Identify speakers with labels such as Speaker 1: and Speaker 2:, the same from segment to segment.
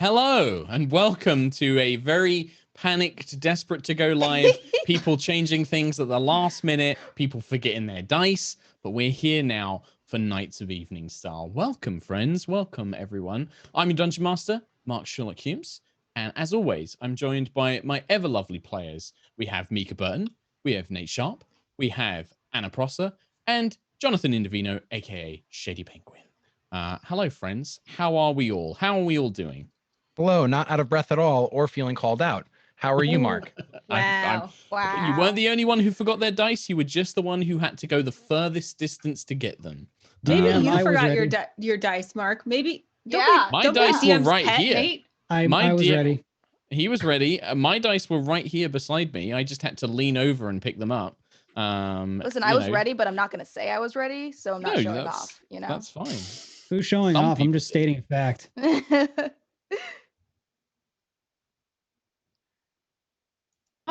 Speaker 1: Hello, and welcome to a very panicked, desperate to go live, people changing things at the last minute, people forgetting their dice, but we're here now for Knights of Eveningstar. Welcome, friends. Welcome, everyone. I'm your Dungeon Master, Mark SherlockHulmes, and as always, I'm joined by my ever-lovely players. We have Mica Burton, we have Nate Sharp, we have Anna Prosser, and Jonathan Indovino, a.k.a. ShadyPenguinn. Hello, friends. How are we all? How are we all doing?
Speaker 2: Hello, not out of breath at all or feeling called out. How are you, Mark?
Speaker 3: Wow.
Speaker 1: You weren't the only one who forgot their dice. You were just the one who had to go the furthest distance to get them.
Speaker 3: Maybe
Speaker 4: DM,
Speaker 3: you
Speaker 4: I was
Speaker 3: forgot
Speaker 4: ready.
Speaker 3: your dice, Mark. Maybe.
Speaker 1: My dice were right here.
Speaker 3: Nate?
Speaker 4: I was ready.
Speaker 1: He was ready. My dice were right here beside me. I just had to lean over and pick them up.
Speaker 5: Listen, I was ready, but I'm not going to say I was ready, so I'm not showing off. You know,
Speaker 1: that's fine.
Speaker 4: Who's showing off? I'm just stating a fact.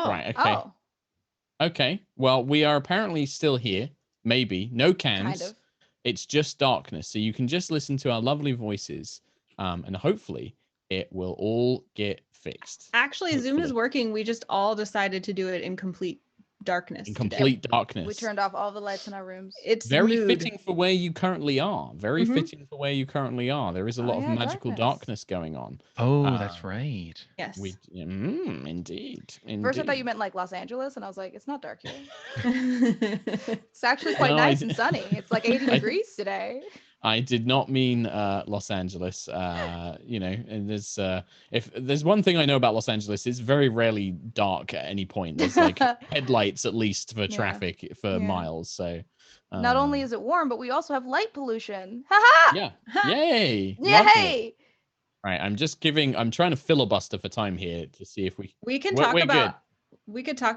Speaker 1: Right. Okay.
Speaker 5: Oh.
Speaker 1: Okay. Well, we are apparently still here. Maybe. No cans.
Speaker 5: Kind of.
Speaker 1: It's just darkness. So you can just listen to our lovely voices. And hopefully it will all get fixed.
Speaker 3: Actually, Zoom is working. We just all decided to do it in complete darkness.
Speaker 1: In complete darkness.
Speaker 5: We turned off all the lights in our rooms.
Speaker 3: It's
Speaker 1: very
Speaker 3: mood.
Speaker 1: fitting for where you currently are. Very fitting for where you currently are. There is a lot of magical darkness going on.
Speaker 2: Oh, that's right.
Speaker 3: Yes.
Speaker 1: Indeed.
Speaker 5: First, I thought you meant like Los Angeles, and I was like, it's not dark here. It's actually quite nice and sunny. It's like 80 degrees today.
Speaker 1: I did not mean Los Angeles. And there's if there's one thing I know about Los Angeles, it's very rarely dark at any point. There's like headlights at least for traffic for miles. So
Speaker 5: not only is it warm, but we also have light pollution. Ha!
Speaker 1: Yeah. Yay.
Speaker 5: Yay.
Speaker 1: Right. I'm trying to filibuster for time here to see if
Speaker 3: we can talk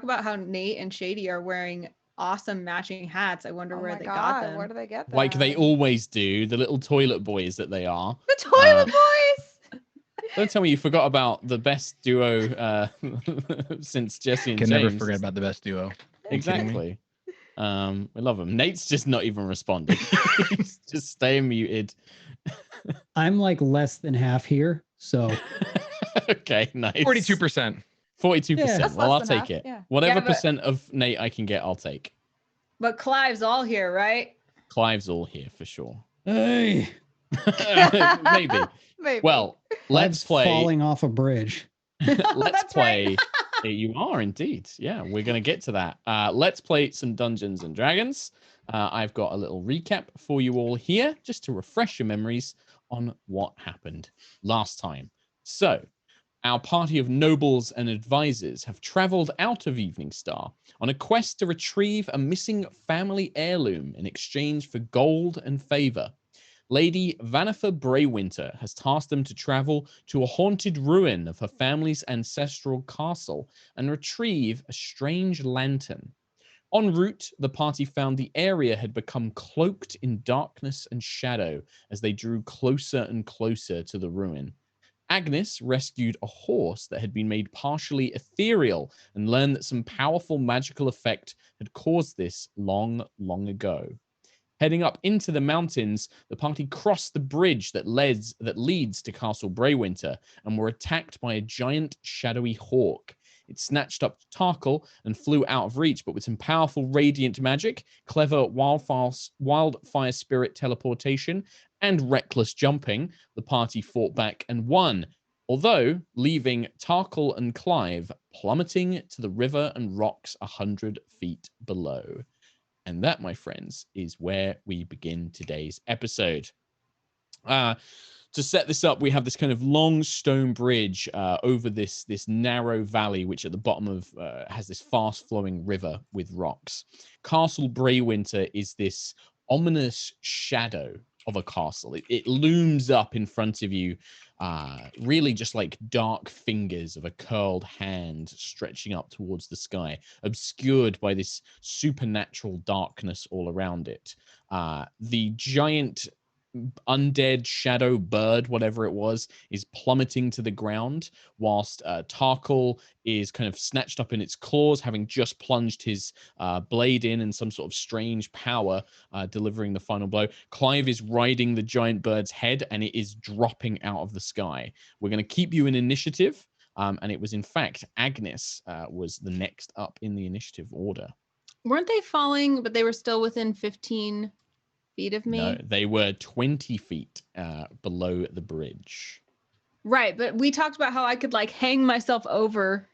Speaker 3: about how Nate and Shady are wearing awesome matching hats. I wonder where they got them.
Speaker 5: Where do they get them?
Speaker 1: Like they always do, the little toilet boys that they are.
Speaker 5: The toilet boys!
Speaker 1: Don't tell me you forgot about the best duo since Jesse and
Speaker 2: Can
Speaker 1: James.
Speaker 2: never forget about the best duo.
Speaker 1: Exactly. We love him. Nate's just not even responding. He's just staying muted.
Speaker 4: I'm like less than half here, so.
Speaker 1: Okay, nice.
Speaker 2: 42%.
Speaker 1: 42%.
Speaker 4: Yeah.
Speaker 1: Well, I'll take it.
Speaker 5: Yeah.
Speaker 1: Whatever percent of Nate I can get, I'll take.
Speaker 3: But Clive's all here, right?
Speaker 1: Clive's all here for sure.
Speaker 4: Hey.
Speaker 1: Maybe. Well, let's play.
Speaker 4: Falling off a bridge.
Speaker 1: Let's play. You are indeed. Yeah, we're going to get to that. Let's play some Dungeons and Dragons. I've got a little recap for you all here, just to refresh your memories on what happened last time. So, our party of nobles and advisors have traveled out of Eveningstar on a quest to retrieve a missing family heirloom in exchange for gold and favor. Lady Vanifer Braewinter has tasked them to travel to a haunted ruin of her family's ancestral castle and retrieve a strange lantern. En route, the party found the area had become cloaked in darkness and shadow as they drew closer and closer to the ruin. Agnis rescued a horse that had been made partially ethereal and learned that some powerful magical effect had caused this long, long ago. Heading up into the mountains, the party crossed the bridge that leads to Castle Braewinter and were attacked by a giant shadowy hawk. It snatched up Tarkhal and flew out of reach, but with some powerful radiant magic, clever wildfire spirit teleportation, and reckless jumping, the party fought back and won, although leaving Tarkhal and Clive plummeting to the river and rocks 100 feet below. And that, my friends, is where we begin today's episode. To set this up, we have this kind of long stone bridge over this narrow valley, which at the bottom of has this fast-flowing river with rocks. Castle Braewinter is this ominous shadow of a castle. It looms up in front of you, really just like dark fingers of a curled hand stretching up towards the sky, obscured by this supernatural darkness all around it. The giant undead shadow bird, whatever it was, is plummeting to the ground, whilst Tarkhal is kind of snatched up in its claws, having just plunged his blade in and some sort of strange power, delivering the final blow. Clive is riding the giant bird's head, and it is dropping out of the sky. We're going to keep you in initiative, and it was, in fact, Agnis was the next up in the initiative order.
Speaker 3: Weren't they falling, but they were still within 15 feet of me?
Speaker 1: No, they were 20 feet below the bridge.
Speaker 3: Right, but we talked about how I could like hang myself over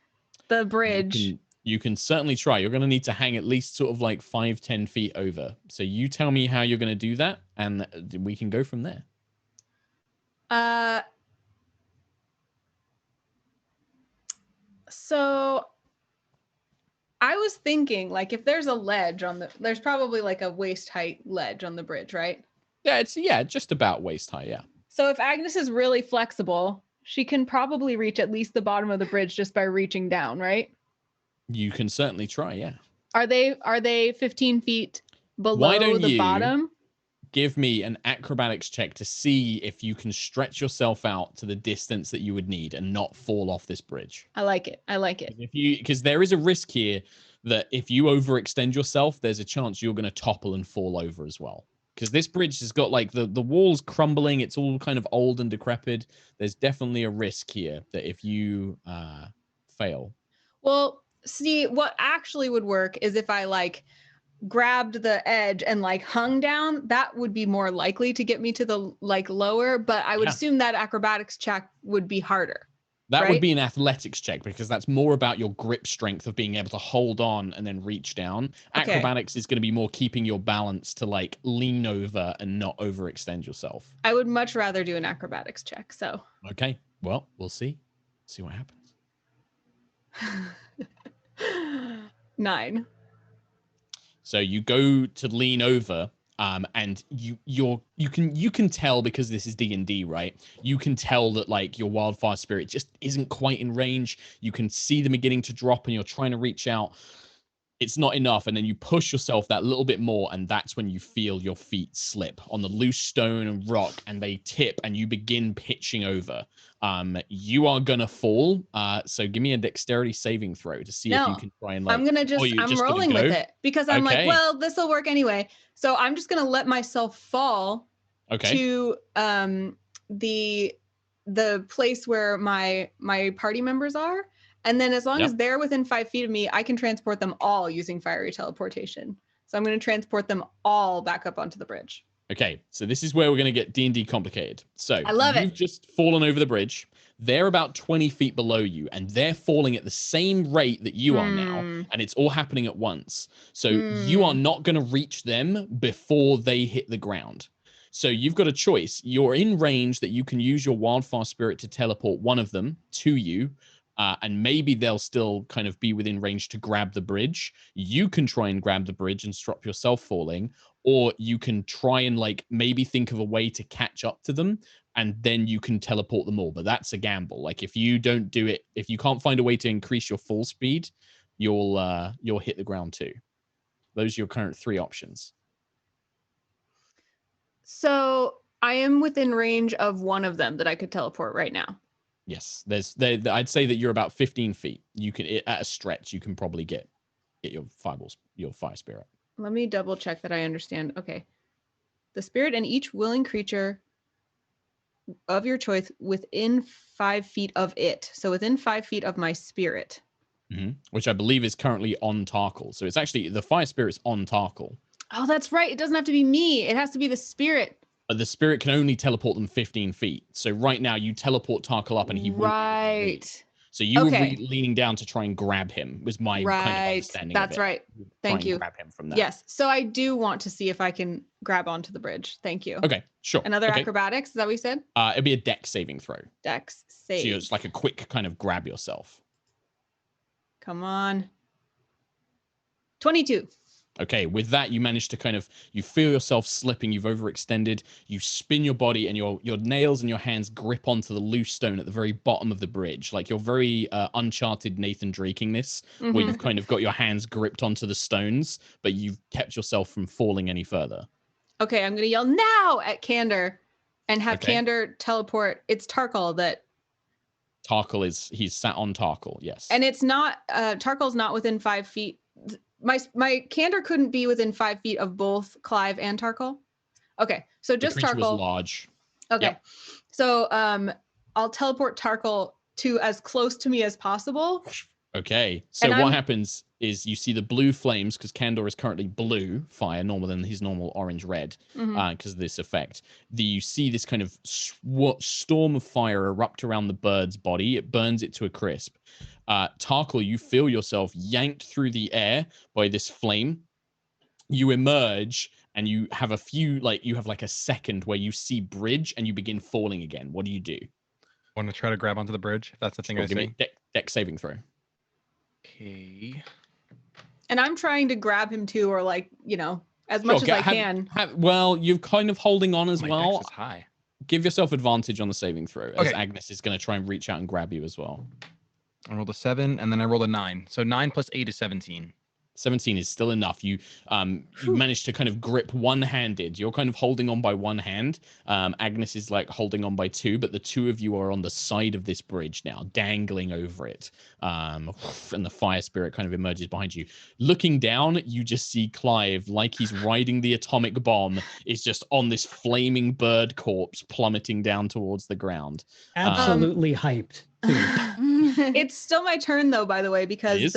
Speaker 3: the bridge.
Speaker 1: You can certainly try. You're going to need to hang at least sort of like 5-10 feet over. So you tell me how you're going to do that, and we can go from there.
Speaker 3: So I was thinking, like, if there's a ledge there's probably like a waist height ledge on the bridge, right?
Speaker 1: Yeah, it's just about waist high, yeah.
Speaker 3: So if Agnis is really flexible, she can probably reach at least the bottom of the bridge just by reaching down, right?
Speaker 1: You can certainly try, yeah.
Speaker 3: Are they 15 feet below the bottom?
Speaker 1: Give me an acrobatics check to see if you can stretch yourself out to the distance that you would need and not fall off this bridge.
Speaker 3: I like it.
Speaker 1: Because there is a risk here that if you overextend yourself, there's a chance you're going to topple and fall over as well. Because this bridge has got like the walls crumbling. It's all kind of old and decrepit. There's definitely a risk here that if you fail.
Speaker 3: Well, see, what actually would work is if I like grabbed the edge and like hung down, that would be more likely to get me to the like lower, but I would assume that acrobatics check would be harder.
Speaker 1: That would be an athletics check, because that's more about your grip strength of being able to hold on and then reach down. Okay. Acrobatics is going to be more keeping your balance to like lean over and not overextend yourself.
Speaker 3: I would much rather do an acrobatics check, so.
Speaker 1: Okay, well, we'll see. See what happens.
Speaker 3: 9.
Speaker 1: So you go to lean over, and you can tell, because this is D&D, right? You can tell that like your wildfire spirit just isn't quite in range. You can see them beginning to drop, and you're trying to reach out. It's not enough, and then you push yourself that little bit more, and that's when you feel your feet slip on the loose stone and rock, and they tip, and you begin pitching over. You are gonna fall. So give me a dexterity saving throw to see if you can try and like.
Speaker 3: I'm rolling with it because I'm like, well, this will work anyway. So I'm just gonna let myself fall.
Speaker 1: Okay.
Speaker 3: To the place where my party members are. And then as long as they're within 5 feet of me, I can transport them all using fiery teleportation. So I'm going to transport them all back up onto the bridge.
Speaker 1: Okay, so this is where we're going to get D&D complicated. So
Speaker 3: I love
Speaker 1: you've just fallen over the bridge. They're about 20 feet below you, and they're falling at the same rate that you are now, and it's all happening at once. So you are not going to reach them before they hit the ground. So you've got a choice. You're in range that you can use your wildfire spirit to teleport one of them to you. And maybe they'll still kind of be within range to grab the bridge. You can try and grab the bridge and stop yourself falling, or you can try and like maybe think of a way to catch up to them, and then you can teleport them all. But that's a gamble. Like if you don't do it, if you can't find a way to increase your full speed, you'll hit the ground too. Those are your current 3 options. So
Speaker 3: I am within range of one of them that I could teleport right now.
Speaker 1: Yes, I'd say that you're about 15 feet. You can, at a stretch, you can probably get your fire spirit.
Speaker 3: Let me double check that I understand. Okay. The spirit and each willing creature of your choice within 5 feet of it. So within 5 feet of my spirit.
Speaker 1: Mm-hmm. Which I believe is currently on Tarkhal. So it's actually, the fire spirit's on Tarkhal.
Speaker 3: Oh, that's right. It doesn't have to be me. It has to be the spirit.
Speaker 1: The spirit can only teleport them 15 feet. So right now you teleport Tarkhal up and he won't.
Speaker 3: Right.
Speaker 1: So you were leaning down to try and grab him, was my kind of understanding.
Speaker 3: That's
Speaker 1: of it.
Speaker 3: right. Thank you.
Speaker 1: Grab him from there.
Speaker 3: Yes. So I do want to see if I can grab onto the bridge. Thank you.
Speaker 1: Okay, sure.
Speaker 3: Another acrobatics, is that what you said?
Speaker 1: It'd be a dex saving throw.
Speaker 3: Dex save.
Speaker 1: So it's like a quick kind of grab yourself.
Speaker 3: Come on. 22.
Speaker 1: Okay, with that, you manage to kind of, you feel yourself slipping, you've overextended, you spin your body and your nails and your hands grip onto the loose stone at the very bottom of the bridge. Like you're very Uncharted Nathan Draking this, where you've kind of got your hands gripped onto the stones, but you've kept yourself from falling any further.
Speaker 3: Okay, I'm gonna yell now at Candor and have Candor teleport. It's Tarkhal that.
Speaker 1: Tarkhal he's sat on Tarkhal, yes.
Speaker 3: And it's not Tarkhal's not within 5 feet. My Candor couldn't be within 5 feet of both Clive and Tarkhal. Okay, so just
Speaker 1: the creature
Speaker 3: Tarkhal.
Speaker 1: Was large.
Speaker 3: Okay,
Speaker 1: yep.
Speaker 3: So I'll teleport Tarkhal to as close to me as possible.
Speaker 1: Okay, so what happens is you see the blue flames, because Candor is currently blue fire, normal than his normal orange-red, because of this effect. You see this kind of storm of fire erupt around the bird's body. It burns it to a crisp. Tarkhal, you feel yourself yanked through the air by this flame. You emerge, and you have a second where you see bridge, and you begin falling again. What do you do?
Speaker 2: Want to try to grab onto the bridge? If that's the thing I see.
Speaker 1: Give me deck saving throw.
Speaker 2: Okay.
Speaker 3: And I'm trying to grab him too, or as much as I can.
Speaker 1: Well, you're kind of holding on as well.
Speaker 2: Dex is high.
Speaker 1: Give yourself advantage on the saving throw, as Agnis is going to try and reach out and grab you as well.
Speaker 2: I rolled a 7, and then I rolled a 9. So 9 plus 8 is 17.
Speaker 1: 17 is still enough. You managed to kind of grip one-handed. You're kind of holding on by one hand. Agnis is holding on by two, but the two of you are on the side of this bridge now, dangling over it. And the fire spirit kind of emerges behind you. Looking down, you just see Clive, like he's riding the atomic bomb, is just on this flaming bird corpse plummeting down towards the ground.
Speaker 4: Absolutely hyped.
Speaker 3: It's still my turn though, by the way, because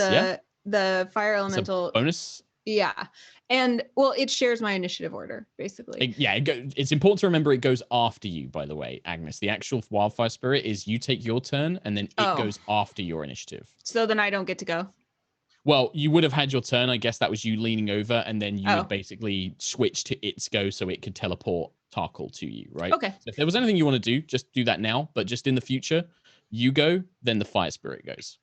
Speaker 3: the fire elemental
Speaker 1: bonus.
Speaker 3: Yeah. And it shares my initiative order, basically.
Speaker 1: It's important to remember it goes after you, by the way, Agnis. The actual wildfire spirit is you take your turn and then it goes after your initiative.
Speaker 3: So then I don't get to go.
Speaker 1: Well, you would have had your turn. I guess that was you leaning over, and then you would basically switch to its go so it could teleport Tarkhal to you, right?
Speaker 3: Okay.
Speaker 1: So if there was anything you want to do, just do that now. But just in the future, you go, then the fire spirit goes.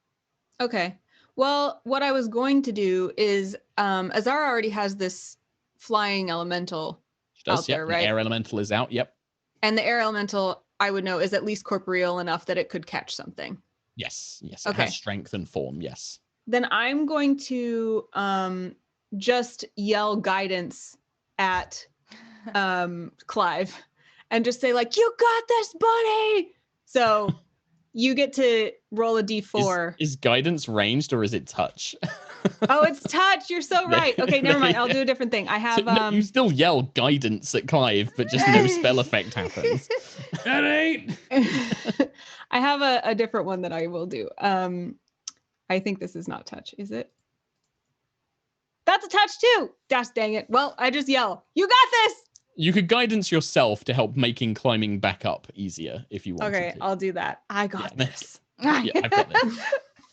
Speaker 3: Okay. Well, what I was going to do is Azara already has this flying elemental out there, right?
Speaker 1: The air elemental is out, yep.
Speaker 3: And the air elemental, I would know, is at least corporeal enough that it could catch something.
Speaker 1: Yes. It has strength and form, yes.
Speaker 3: Then I'm going to just yell guidance at Clive and just say, you got this, buddy! So... You get to roll a d4.
Speaker 1: Is guidance ranged or is it touch?
Speaker 3: Oh, it's touch. You're so right. Okay, never mind. I'll do a different thing. I have
Speaker 1: you still yell guidance at Clive, but just no spell effect happens.
Speaker 4: That ain't.
Speaker 3: I have a different one that I will do. I think this is not touch, is it? That's a touch too. Gosh dang it. Well, I just yell, you got this.
Speaker 1: You could guidance yourself to help making climbing back up easier if you want.
Speaker 3: Okay, I'll do that. I got this.
Speaker 1: I've got this.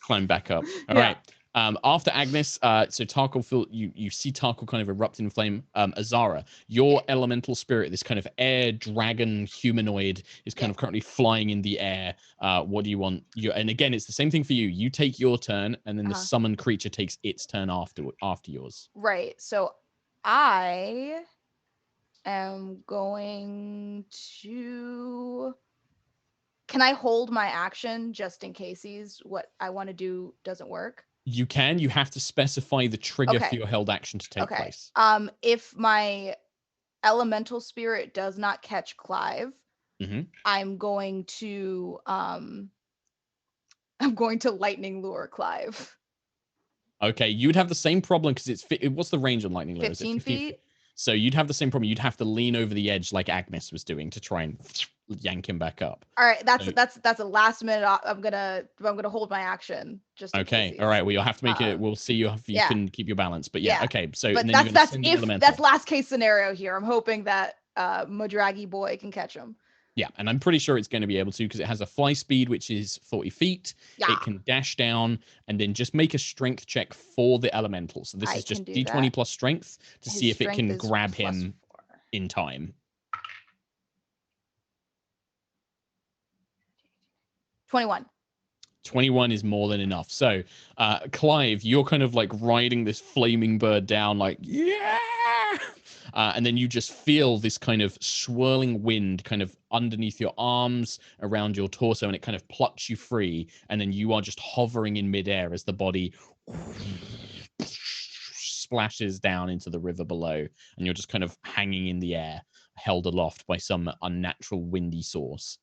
Speaker 1: Climb back up. All right. After Agnis, so Tarkhal, you see Tarkhal kind of erupt in flame. Azara, your elemental spirit, this kind of air dragon humanoid, is kind of currently flying in the air. What do you want? And again, it's the same thing for you. You take your turn, and then the summoned creature takes its turn after yours.
Speaker 5: Right. So I am going to... Can I hold my action just in case what I want to do doesn't work?
Speaker 1: You can. You have to specify the trigger for your held action to take place.
Speaker 5: If my elemental spirit does not catch Clive, I'm going to lightning lure Clive.
Speaker 1: Okay, you'd have the same problem because what's the range on lightning lure?
Speaker 5: 15 feet.
Speaker 1: So you'd have the same problem. You'd have to lean over the edge like Agnis was doing to try and yank him back up.
Speaker 5: All right, that's a last minute. I'm gonna hold my action. Just
Speaker 1: okay. All right. Well, you'll have to make it. We'll see if you can keep your balance. But okay. So
Speaker 5: but that's last case scenario here. I'm hoping that Modragi boy can catch him.
Speaker 1: Yeah, and I'm pretty sure it's going to be able to because it has a fly speed, which is 40 feet. Yeah. It can dash down and then just make a strength check for the elemental. So this is just D20 plus strength to see if it can grab him in time.
Speaker 5: 21.
Speaker 1: 21 is more than enough. So, Clive, you're kind of like riding this flaming bird down like, yeah! And then you just feel this kind of swirling wind kind of underneath your arms, around your torso, and it kind of plucks you free. And then you are just hovering in midair as the body splashes down into the river below, and you're just kind of hanging in the air, held aloft by some unnatural windy source.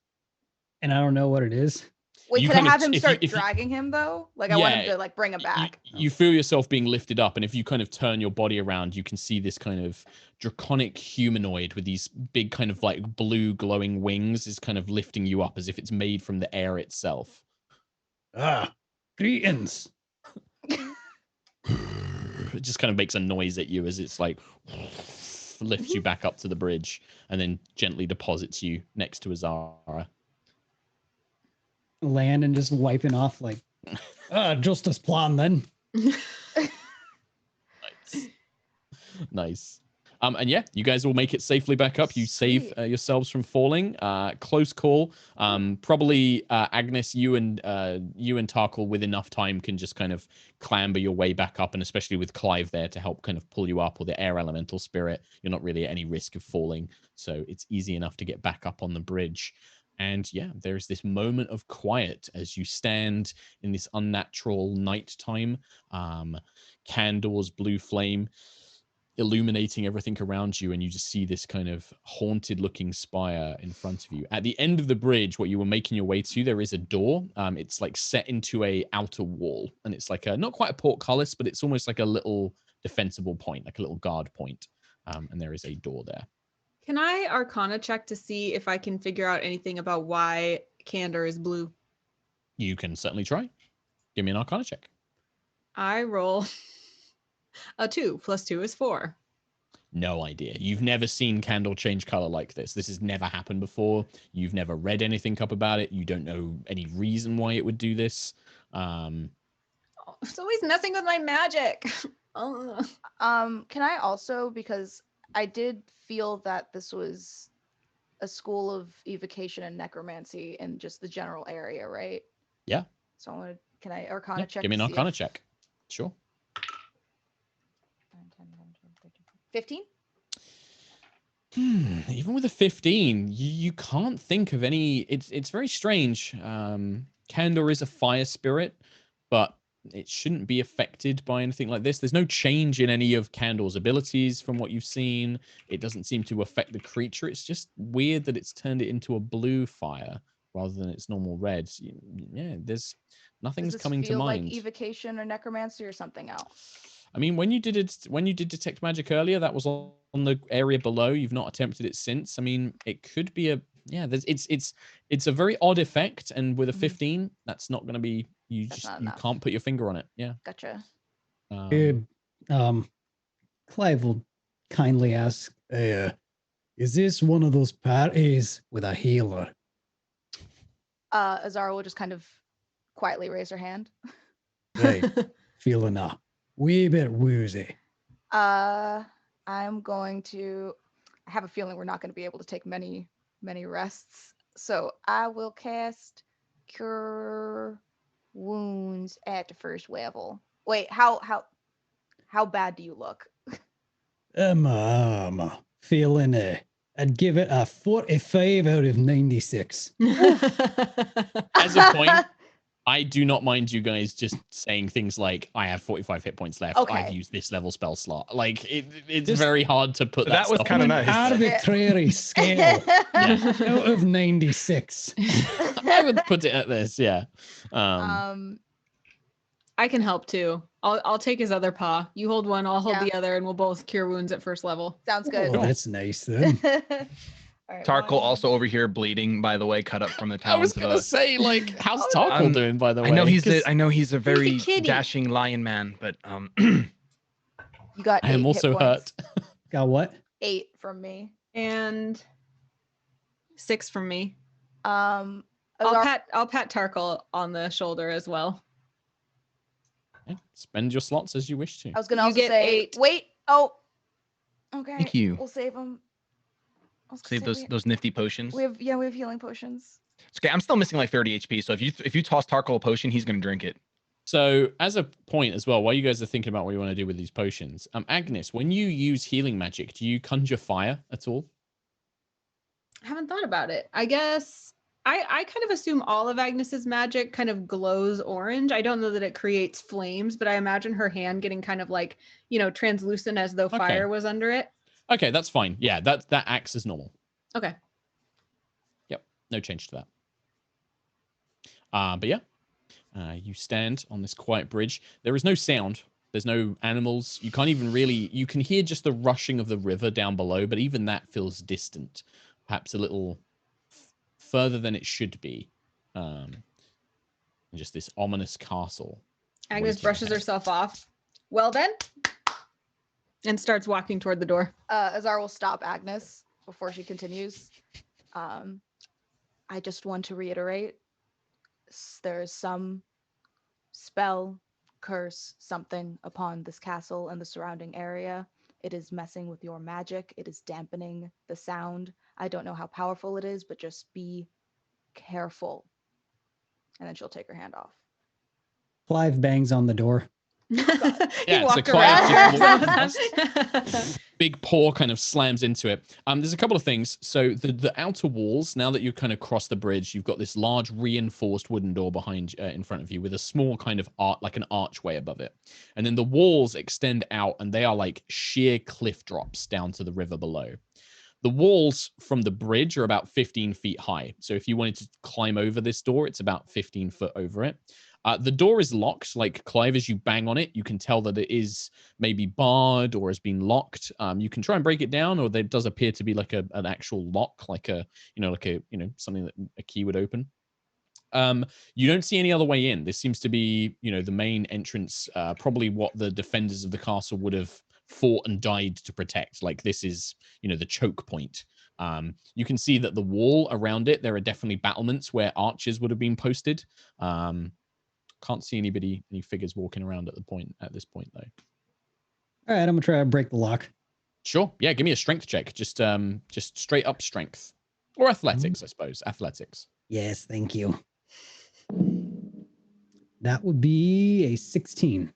Speaker 4: And I don't know what it is.
Speaker 5: Wait,
Speaker 1: You
Speaker 5: could I
Speaker 1: kind of-
Speaker 5: have him
Speaker 1: if you-
Speaker 5: start
Speaker 1: if you-
Speaker 5: dragging him though? Like I want him
Speaker 1: Yeah,
Speaker 5: to like bring him back.
Speaker 1: You feel yourself being lifted up, and if you kind of turn your body around, you can see this kind of draconic humanoid with these big kind of like blue glowing wings is kind of lifting you up as if it's made from the air itself.
Speaker 4: Greetings.
Speaker 1: It just kind of makes a noise at you as it's like lifts you back up to the bridge and then gently deposits you next to Azara.
Speaker 4: Land and just wiping off like, just as planned then.
Speaker 1: Nice. And yeah, you guys will make it safely back up. You save yourselves from falling. Close call. Probably Agnis, you and Tarkhal with enough time can just kind of clamber your way back up, and especially with Clive there to help kind of pull you up, or the air elemental spirit, you're not really at any risk of falling. So it's easy enough to get back up on the bridge. And yeah, there's this moment of quiet as you stand in this unnatural nighttime. Candles, blue flame illuminating everything around you, and you just see this kind of haunted looking spire in front of you. At the end of the bridge, what you were making your way to, there is a door. It's like set into a outer wall, and it's like a, not quite a portcullis, but it's almost like a little defensible point, like a little guard point. And there is a door there.
Speaker 3: Can I Arcana check to see if I can figure out anything about why Candor is blue?
Speaker 1: You can certainly try. Give me an Arcana check.
Speaker 3: I roll a 2 + 2 is 4.
Speaker 1: No idea. You've never seen candle change color like this. This has never happened before. You've never read anything up about it. You don't know any reason why it would do this.
Speaker 3: It's always messing with my magic. Ugh.
Speaker 5: Can I also, because I did feel that this was a school of evocation and necromancy in just the general area, right?
Speaker 1: Yeah.
Speaker 5: So I wanted, can I Arcana check?
Speaker 1: Give me an
Speaker 5: to see
Speaker 1: Arcana
Speaker 5: if-
Speaker 1: check. Sure.
Speaker 5: 15?
Speaker 1: Even with a 15, you can't think of any. It's very strange. Candor is a fire spirit, but it shouldn't be affected by anything like this. There's no change in any of Candor's abilities from what you've seen. It doesn't seem to affect the creature. It's just weird that it's turned it into a blue fire rather than its normal red. Yeah, there's nothing's
Speaker 5: Does this
Speaker 1: coming to
Speaker 5: feel
Speaker 1: mind.
Speaker 5: like evocation or necromancy or something else?
Speaker 1: I mean, when you did detect magic earlier, that was on the area below. You've not attempted it since. I mean, it could be a it's a very odd effect, and with a 15, that's not going to be you can't put your finger on it. Yeah.
Speaker 5: Gotcha.
Speaker 4: Clive will kindly ask, is this one of those parties with a healer?
Speaker 5: Azara will just kind of quietly raise her hand.
Speaker 4: Hey, feeling a wee bit woozy.
Speaker 5: I'm going to. I have a feeling we're not going to be able to take many rests, so I will cast Cure Wounds at the first level. Wait, how bad do you look?
Speaker 4: I'm feeling I'd give it a 45 out of 96.
Speaker 1: As a point, I do not mind you guys just saying things like, I have 45 hit points left.
Speaker 5: Okay.
Speaker 1: I've used this level spell slot. Like, it's
Speaker 4: Just-
Speaker 1: very hard to put
Speaker 2: That was
Speaker 1: stuff
Speaker 2: kinda
Speaker 1: on.
Speaker 2: nice.
Speaker 4: Arbitrary scale out of 96.
Speaker 1: I would put it at this, yeah.
Speaker 3: I can help too. I'll take his other paw. You hold one, I'll hold
Speaker 5: Yeah.
Speaker 3: the other, and we'll both cure wounds at first level.
Speaker 5: Sounds good.
Speaker 4: Oh, that's nice then.
Speaker 5: All right,
Speaker 2: Tarkhal
Speaker 5: one.
Speaker 2: also over here bleeding, by the way, cut up from the
Speaker 1: I was
Speaker 2: talons of
Speaker 1: gonna
Speaker 2: a.
Speaker 1: say, like, how's Tarkhal doing, by the way?
Speaker 2: I know he's
Speaker 1: 'Cause
Speaker 2: I know he's a very
Speaker 3: kitty.
Speaker 2: dashing lion man, but
Speaker 5: You got.
Speaker 1: I am
Speaker 5: 8
Speaker 1: also
Speaker 5: hit points.
Speaker 1: hurt.
Speaker 4: Got what?
Speaker 5: 8 from me.
Speaker 3: And 6 from me.
Speaker 5: Azara,
Speaker 3: I'll pat Tarkhal on the shoulder as well.
Speaker 1: Yeah, spend your slots as you wish to.
Speaker 5: I was gonna
Speaker 3: You
Speaker 5: also
Speaker 3: get
Speaker 5: say.
Speaker 3: 8.
Speaker 5: Wait. Oh. Okay.
Speaker 2: Thank you.
Speaker 5: We'll save them.
Speaker 2: save those nifty potions.
Speaker 5: We have healing potions.
Speaker 2: It's okay. I'm still missing like 30 HP, so if you toss Tarkhal a potion, he's gonna drink it.
Speaker 1: So, as a point as well, while you guys are thinking about what you want to do with these potions, Agnis, when you use healing magic, do you conjure fire at all?
Speaker 3: I haven't thought about it. I guess I kind of assume all of Agnes's magic kind of glows orange. I don't know that it creates flames, but I imagine her hand getting kind of like, translucent as though fire was under it.
Speaker 1: Okay, that's fine. Yeah, that acts as normal.
Speaker 3: Okay.
Speaker 1: Yep, no change to that. But yeah, you stand on this quiet bridge. There is no sound. There's no animals. You can't even really... You can hear just the rushing of the river down below, but even that feels distant. Perhaps a little further than it should be. Just this ominous castle.
Speaker 3: Agnes brushes herself off. Well then, and starts walking toward the door.
Speaker 5: Azara will stop Agnes before she continues. I just want to reiterate, there is some spell, curse, something upon this castle and the surrounding area. It is messing with your magic. It is dampening the sound. I don't know how powerful it is, but just be careful. And then she'll take her hand off.
Speaker 4: Clive bangs on the door.
Speaker 1: Yeah, so Clive big paw kind of slams into it. There's a couple of things. So the outer walls, now that you've kind of crossed the bridge, you've got this large reinforced wooden door behind in front of you with a small kind of like an archway above it. And then the walls extend out and they are like sheer cliff drops down to the river below. The walls from the bridge are about 15 feet high. So if you wanted to climb over this door, it's about 15 foot over it. The door is locked. Like Clive, as you bang on it, you can tell that it is maybe barred or has been locked. You can try and break it down, or there does appear to be like an actual lock, like something that a key would open. You don't see any other way in. This seems to be, the main entrance, probably what the defenders of the castle would have fought and died to protect. Like this is, the choke point. You can see that the wall around it, there are definitely battlements where archers would have been posted. Can't see any figures walking around at this point though.
Speaker 4: All right, I'm gonna try to break the lock.
Speaker 1: Sure. Yeah, give me a strength check. Just straight up strength. Or athletics, I suppose. Athletics.
Speaker 4: Yes, thank you. That would be a 16.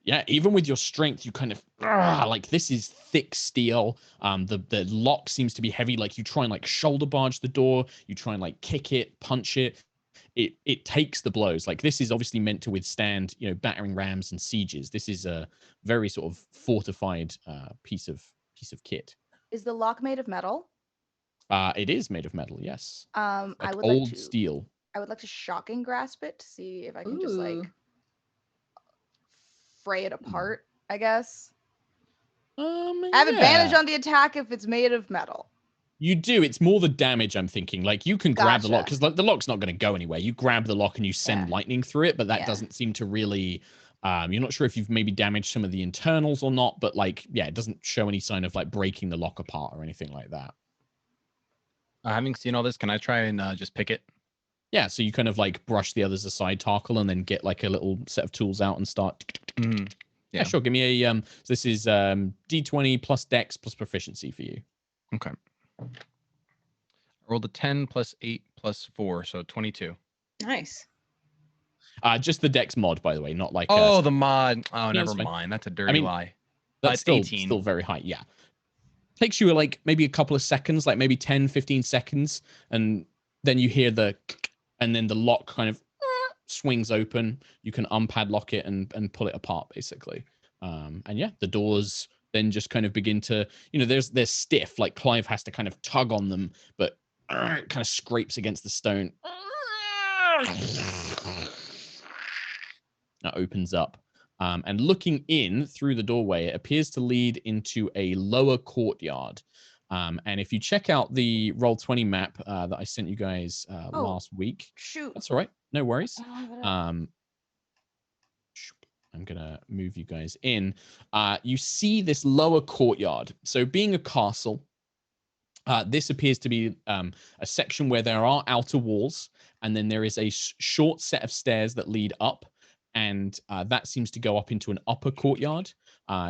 Speaker 1: Yeah, even with your strength, you kind of like this is thick steel. The lock seems to be heavy. Like you try and like shoulder barge the door, you try and like kick it, punch it. It takes the blows. Like this is obviously meant to withstand, battering rams and sieges. This is a very sort of fortified piece of kit.
Speaker 5: Is the lock made of metal?
Speaker 1: It is made of metal. Yes.
Speaker 5: I would
Speaker 1: old
Speaker 5: like to
Speaker 1: steel.
Speaker 5: I would like to shocking grasp it to see if I can just
Speaker 3: Ooh.
Speaker 5: like fray it apart, I guess. I have advantage on the attack if it's made of metal.
Speaker 1: You do. It's more the damage, I'm thinking. Like, you can grab the lock,
Speaker 5: Gotcha.
Speaker 1: because the lock's not going to go anywhere. You grab the lock and you send
Speaker 5: Yeah.
Speaker 1: lightning through it, but that
Speaker 5: Yeah.
Speaker 1: doesn't seem to really... you're not sure if you've maybe damaged some of the internals or not, but, like, yeah, it doesn't show any sign of, like, breaking the lock apart or anything like that.
Speaker 2: Having seen all this, can I try and just pick it?
Speaker 1: Yeah, so you kind of, like, brush the others aside, Tarkhal, and then get, like, a little set of tools out and start...
Speaker 2: Mm-hmm.
Speaker 1: Yeah, sure. Give me a... So this is D20 plus Dex plus Proficiency for you.
Speaker 2: Okay. I rolled a 10 plus 8 plus 4, so 22.
Speaker 3: Nice.
Speaker 1: Just the Dex mod, by the way, not like...
Speaker 2: the mod. Oh,
Speaker 1: Yeah,
Speaker 2: never
Speaker 1: that's fine.
Speaker 2: mind. That's a dirty lie.
Speaker 1: That's
Speaker 2: It's
Speaker 1: still,
Speaker 2: 18.
Speaker 1: still very high, yeah. Takes you like maybe a couple of seconds, like maybe 10, 15 seconds, and then you hear the... And then the lock kind of swings open. You can unpadlock it and pull it apart, basically. And yeah, the doors then just kind of begin to... they're stiff, like Clive has to kind of tug on them, but it kind of scrapes against the stone. That opens up. And looking in through the doorway, it appears to lead into a lower courtyard. And if you check out the Roll20 map that I sent you guys last week,
Speaker 5: Shoot.
Speaker 1: that's all right. No worries.
Speaker 5: I don't have it up.
Speaker 1: I'm going to move you guys in. You see this lower courtyard. So being a castle, this appears to be a section where there are outer walls, and then there is a short set of stairs that lead up, and that seems to go up into an upper courtyard.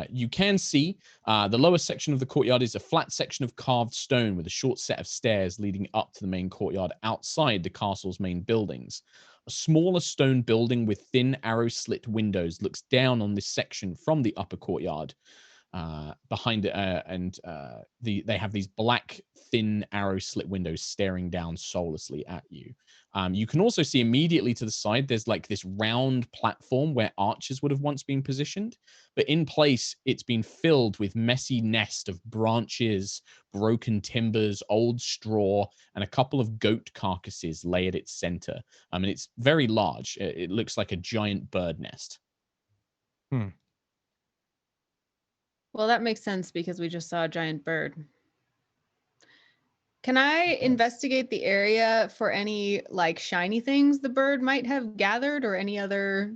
Speaker 1: You can see the lower section of the courtyard is a flat section of carved stone with a short set of stairs leading up to the main courtyard outside the castle's main buildings. A smaller stone building with thin arrow-slit windows looks down on this section from the upper courtyard. behind it, and they have these black thin arrow slit windows staring down soullessly at you. You can also see immediately to the side there's like this round platform where archers would have once been positioned, but in place it's been filled with messy nest of branches, broken timbers, old straw, and a couple of goat carcasses lay at its center. And it's very large. It looks like a giant bird nest.
Speaker 3: Well, that makes sense because we just saw a giant bird. Can I investigate the area for any like shiny things the bird might have gathered or any other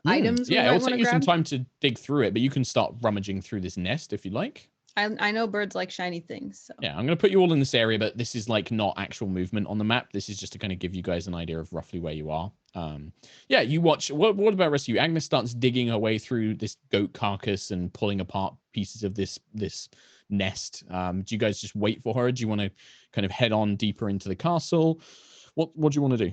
Speaker 3: items we
Speaker 1: Yeah,
Speaker 3: might
Speaker 1: it'll
Speaker 3: want
Speaker 1: take
Speaker 3: to
Speaker 1: you some
Speaker 3: grab?
Speaker 1: time to dig through it, but you can start rummaging through this nest if you like.
Speaker 3: I know birds like shiny things. So.
Speaker 1: Yeah, I'm going to put you all in this area, but this is like not actual movement on the map. This is just to kind of give you guys an idea of roughly where you are. Yeah, you watch. What about the rest of you? Agnes starts digging her way through this goat carcass and pulling apart pieces of this nest. Do you guys just wait for her? Do you want to kind of head on deeper into the castle? What do you want to do?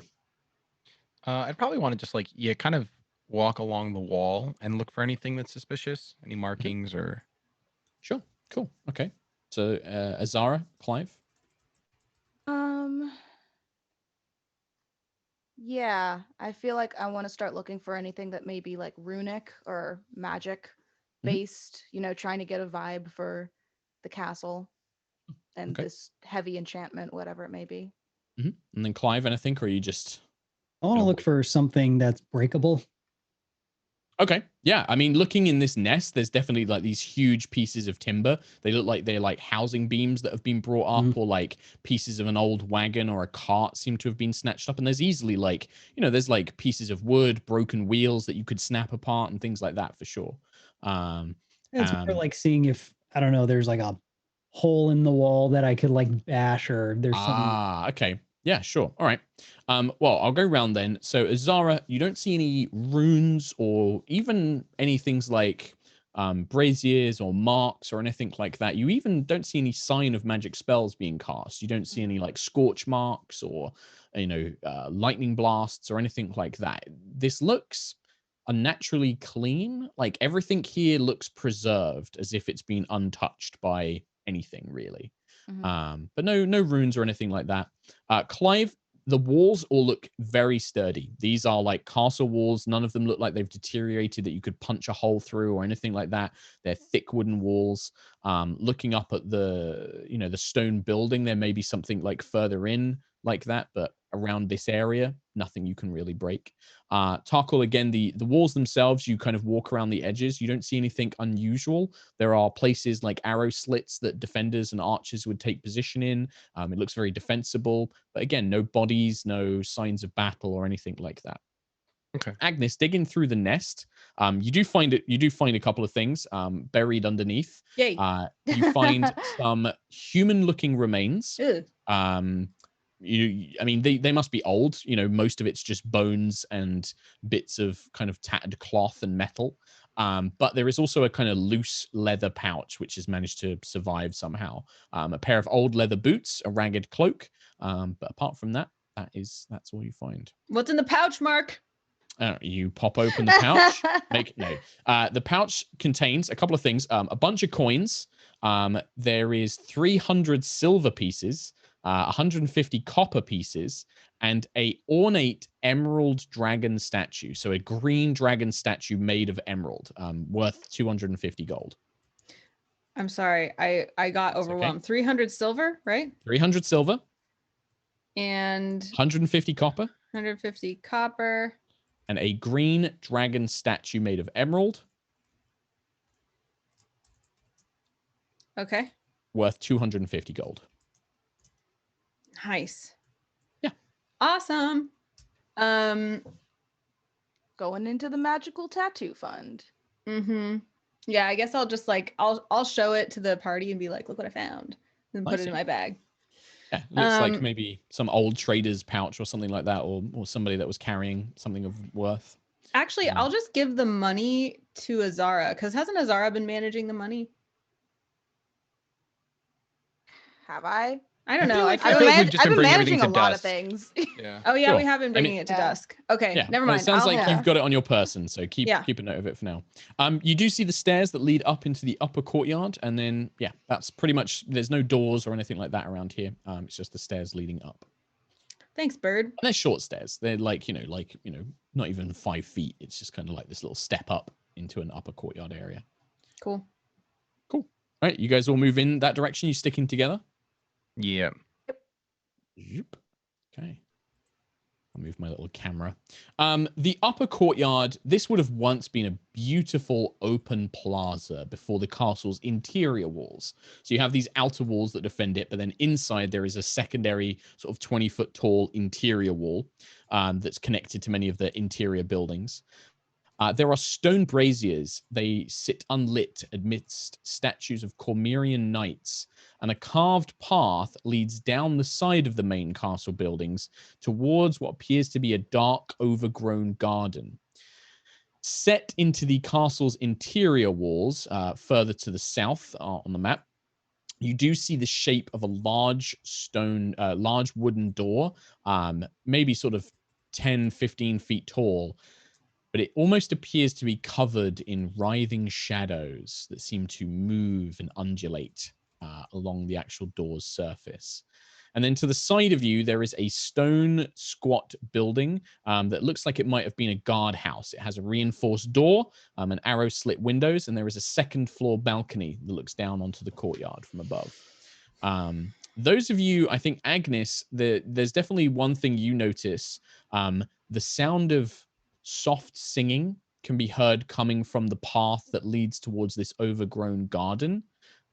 Speaker 2: I'd probably want to just like kind of walk along the wall and look for anything that's suspicious, any markings or.
Speaker 1: Sure. Cool. Okay. So Azara, Clive.
Speaker 5: Yeah, I feel like I want to start looking for anything that may be like runic or magic based, trying to get a vibe for the castle and this heavy enchantment, whatever it may be.
Speaker 1: And then Clive, anything, or are you just...
Speaker 4: I want to look for something that's breakable.
Speaker 1: Okay. Yeah. I mean, looking in this nest, there's definitely like these huge pieces of timber. They look like they're like housing beams that have been brought up, or like pieces of an old wagon or a cart seem to have been snatched up. And there's easily like, there's like pieces of wood, broken wheels that you could snap apart and things like that for sure.
Speaker 4: It's more like seeing if, I don't know, there's like a hole in the wall that I could like bash, or there's some.
Speaker 1: Okay. Yeah, sure. All right. Well, I'll go round then. So, Azara, you don't see any runes or even any things like braziers or marks or anything like that. You even don't see any sign of magic spells being cast. You don't see any like scorch marks or, lightning blasts or anything like that. This looks unnaturally clean. Like everything here looks preserved as if it's been untouched by anything really. But no runes or anything like that. Clive, the walls all look very sturdy. These are like castle walls. None of them look like they've deteriorated that you could punch a hole through or anything like that. They're thick wooden walls. Looking up at the stone building, there may be something like further in like that, but around this area, nothing you can really break. Tarkhal, again, the walls themselves, you kind of walk around the edges. You don't see anything unusual. There are places like arrow slits that defenders and archers would take position in. It looks very defensible, but again, no bodies, no signs of battle or anything like that.
Speaker 2: Okay.
Speaker 1: Agnes, digging through the nest, you do find a couple of things buried underneath.
Speaker 3: Yay.
Speaker 1: You find some human-looking remains.
Speaker 3: Ew.
Speaker 1: They must be old. Most of it's just bones and bits of kind of tattered cloth and metal. But there is also a kind of loose leather pouch which has managed to survive somehow. A pair of old leather boots, a ragged cloak. But apart from that, that's all you find.
Speaker 3: What's in the pouch, Mark?
Speaker 1: You pop open the pouch. The pouch contains a couple of things. A bunch of coins. There is 300 silver pieces, 150 copper pieces, and a ornate emerald dragon statue. So a green dragon statue made of emerald, worth 250 gold.
Speaker 3: I'm sorry, I got overwhelmed. Okay. 300 silver, right?
Speaker 1: 300 silver.
Speaker 3: And
Speaker 1: 150 copper.
Speaker 3: 150 copper.
Speaker 1: And a green dragon statue made of emerald.
Speaker 3: Okay.
Speaker 1: Worth 250 gold.
Speaker 3: Nice.
Speaker 1: Yeah.
Speaker 3: Awesome.
Speaker 5: Going into the magical tattoo fund.
Speaker 3: Yeah, I guess I'll just like I'll show it to the party and be like, look what I found. And put it in my bag.
Speaker 1: Yeah, looks like maybe some old trader's pouch or something like that, or somebody that was carrying something of worth.
Speaker 3: Actually, I'll just give the money to Azara, because hasn't Azara been managing the money?
Speaker 5: Have I?
Speaker 3: I don't know.
Speaker 2: like
Speaker 3: I
Speaker 2: I
Speaker 3: feel
Speaker 2: feel
Speaker 3: like
Speaker 2: like we've just
Speaker 5: I've
Speaker 2: been
Speaker 5: been
Speaker 2: bringing everything
Speaker 5: managing
Speaker 2: to
Speaker 5: a lot of
Speaker 2: dust.
Speaker 5: things.
Speaker 2: Yeah.
Speaker 3: oh yeah,
Speaker 1: Sure.
Speaker 3: we have been
Speaker 1: I
Speaker 3: bringing
Speaker 1: mean-
Speaker 3: it to
Speaker 5: Yeah.
Speaker 3: dusk. Okay,
Speaker 1: Yeah,
Speaker 3: never
Speaker 1: well,
Speaker 3: mind.
Speaker 1: it sounds like
Speaker 3: hold
Speaker 1: you've
Speaker 3: it.
Speaker 1: got it on your person, so keep
Speaker 3: Yeah.
Speaker 1: a note of it for now. You do see the stairs that lead up into the upper courtyard, and then yeah, that's pretty much. There's no doors or anything like that around here. It's just the stairs leading up.
Speaker 3: Thanks, Bird.
Speaker 1: And they're short stairs. They're like not even 5 feet. It's just kind of like this little step up into an upper courtyard area.
Speaker 3: Cool.
Speaker 1: All right, you guys all move in that direction. You sticking together?
Speaker 2: Yeah.
Speaker 1: Zoop. Okay. I'll move my little camera. The upper courtyard, this would have once been a beautiful open plaza before the castle's interior walls. So you have these outer walls that defend it, but then inside there is a secondary sort of 20-foot tall interior wall that's connected to many of the interior buildings. There are stone braziers. They sit unlit amidst statues of Cormyrean knights, and a carved path leads down the side of the main castle buildings towards what appears to be a dark, overgrown garden. Set into the castle's interior walls, further to the south on the map, you do see the shape of a large wooden door, maybe sort of 10, 15 feet tall, but it almost appears to be covered in writhing shadows that seem to move and undulate along the actual door's surface. And then to the side of you, there is a stone squat building that looks like it might have been a guardhouse. It has a reinforced door and arrow slit windows, and there is a second floor balcony that looks down onto the courtyard from above. Those of you, I think, Agnis, there's definitely one thing you notice. The sound of soft singing can be heard coming from the path that leads towards this overgrown garden.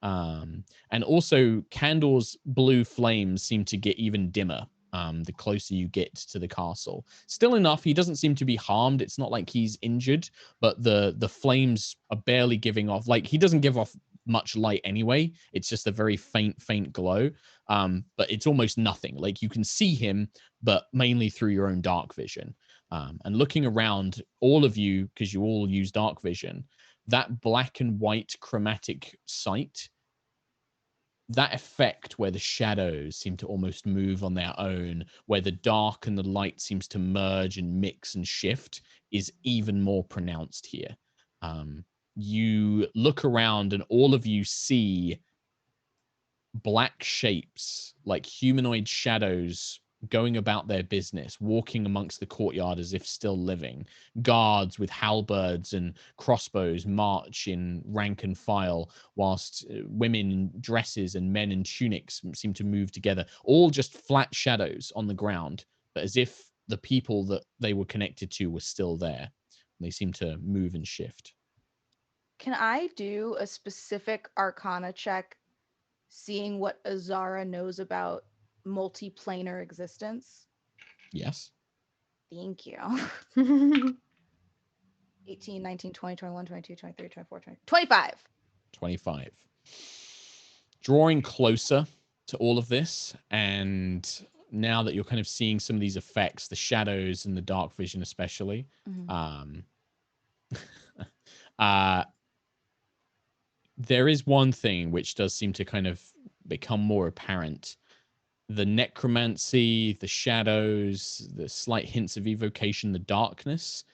Speaker 1: And also, Candor's blue flames seem to get even dimmer the closer you get to the castle. Still enough, he doesn't seem to be harmed. It's not like he's injured, but the flames are barely giving off. Like, he doesn't give off much light anyway. It's just a very faint glow. But it's almost nothing. Like, you can see him, but mainly through your own dark vision. And looking around, all of you, because you all use dark vision, that black and white chromatic sight, that effect where the shadows seem to almost move on their own, where the dark and the light seems to merge and mix and shift, is even more pronounced here. You look around and all of you see black shapes, like humanoid shadows, going about their business, walking amongst the courtyard as if still living. Guards with halberds and crossbows march in rank and file, whilst women in dresses and men in tunics seem to move together. All just flat shadows on the ground, but as if the people that they were connected to were still there. They seem to move and shift.
Speaker 5: Can I do a specific Arcana check, seeing what Azara knows about multiplanar existence?
Speaker 1: Yes.
Speaker 5: Thank you. 18, 19, 20, 21, 22, 23, 24, 25.
Speaker 1: 25. Drawing closer to all of this, and now that you're kind of seeing some of these effects, the shadows and the dark vision especially, there is one thing which does seem to kind of become more apparent. The necromancy, the shadows, the slight hints of evocation, the darkness.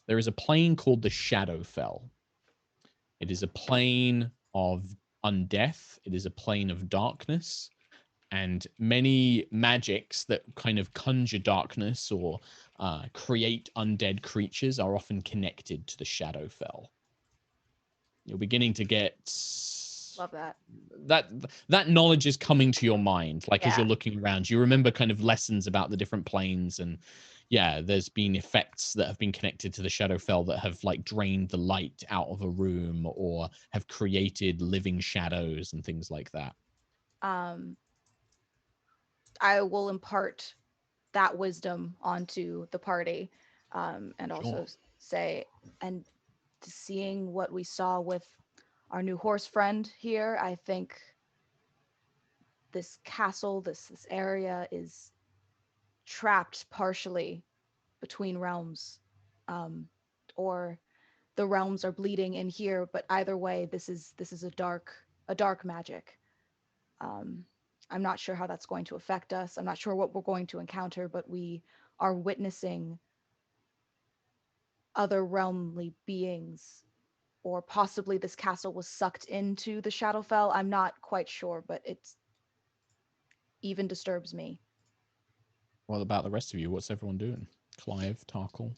Speaker 1: There is a plane called the Shadowfell. It is a plane of undeath. It is a plane of darkness. And many magics that kind of conjure darkness or create undead creatures are often connected to the Shadowfell. You're beginning to get...
Speaker 5: Love that.
Speaker 1: That knowledge is coming to your mind, like as you're looking around. You remember kind of lessons about the different planes, and yeah, there's been effects that have been connected to the Shadowfell that have like drained the light out of a room or have created living shadows and things like that.
Speaker 5: I will impart that wisdom onto the party, and also say, and seeing what we saw with our new horse friend here, I think this castle, this area is trapped partially between realms, or the realms are bleeding in here. But either way, this is a dark magic. I'm not sure how that's going to affect us. I'm not sure what we're going to encounter, but we are witnessing otherrealmly beings, or possibly this castle was sucked into the Shadowfell. I'm not quite sure, but it's even disturbs me.
Speaker 1: What about the rest of you? What's everyone doing? Clive, Tarkhal.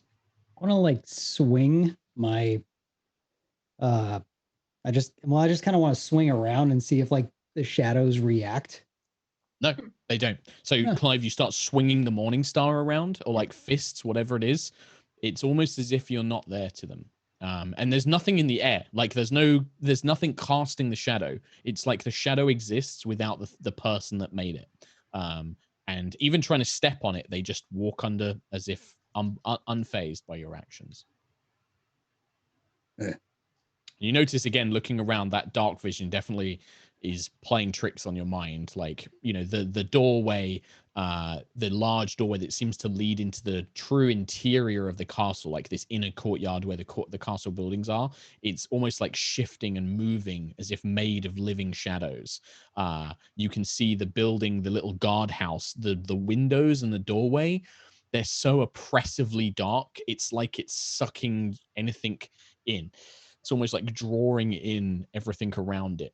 Speaker 4: I want to like swing my. I just kind of want to swing around and see if like the shadows react.
Speaker 1: No, they don't. So Clive, you start swinging the Morningstar around, or like fists, whatever it is. It's almost as if you're not there to them. And there's nothing in the air. Like there's nothing casting the shadow. It's like the shadow exists without the person that made it. And even trying to step on it, they just walk under as if unfazed by your actions. You notice again, looking around, that dark vision definitely is playing tricks on your mind. Like, you know, the doorway, the large doorway that seems to lead into the true interior of the castle, like this inner courtyard where the castle buildings are. It's almost like shifting and moving as if made of living shadows. You can see the building, the little guardhouse, the windows and the doorway. They're so oppressively dark. It's like it's sucking anything in. It's almost like drawing in everything around it.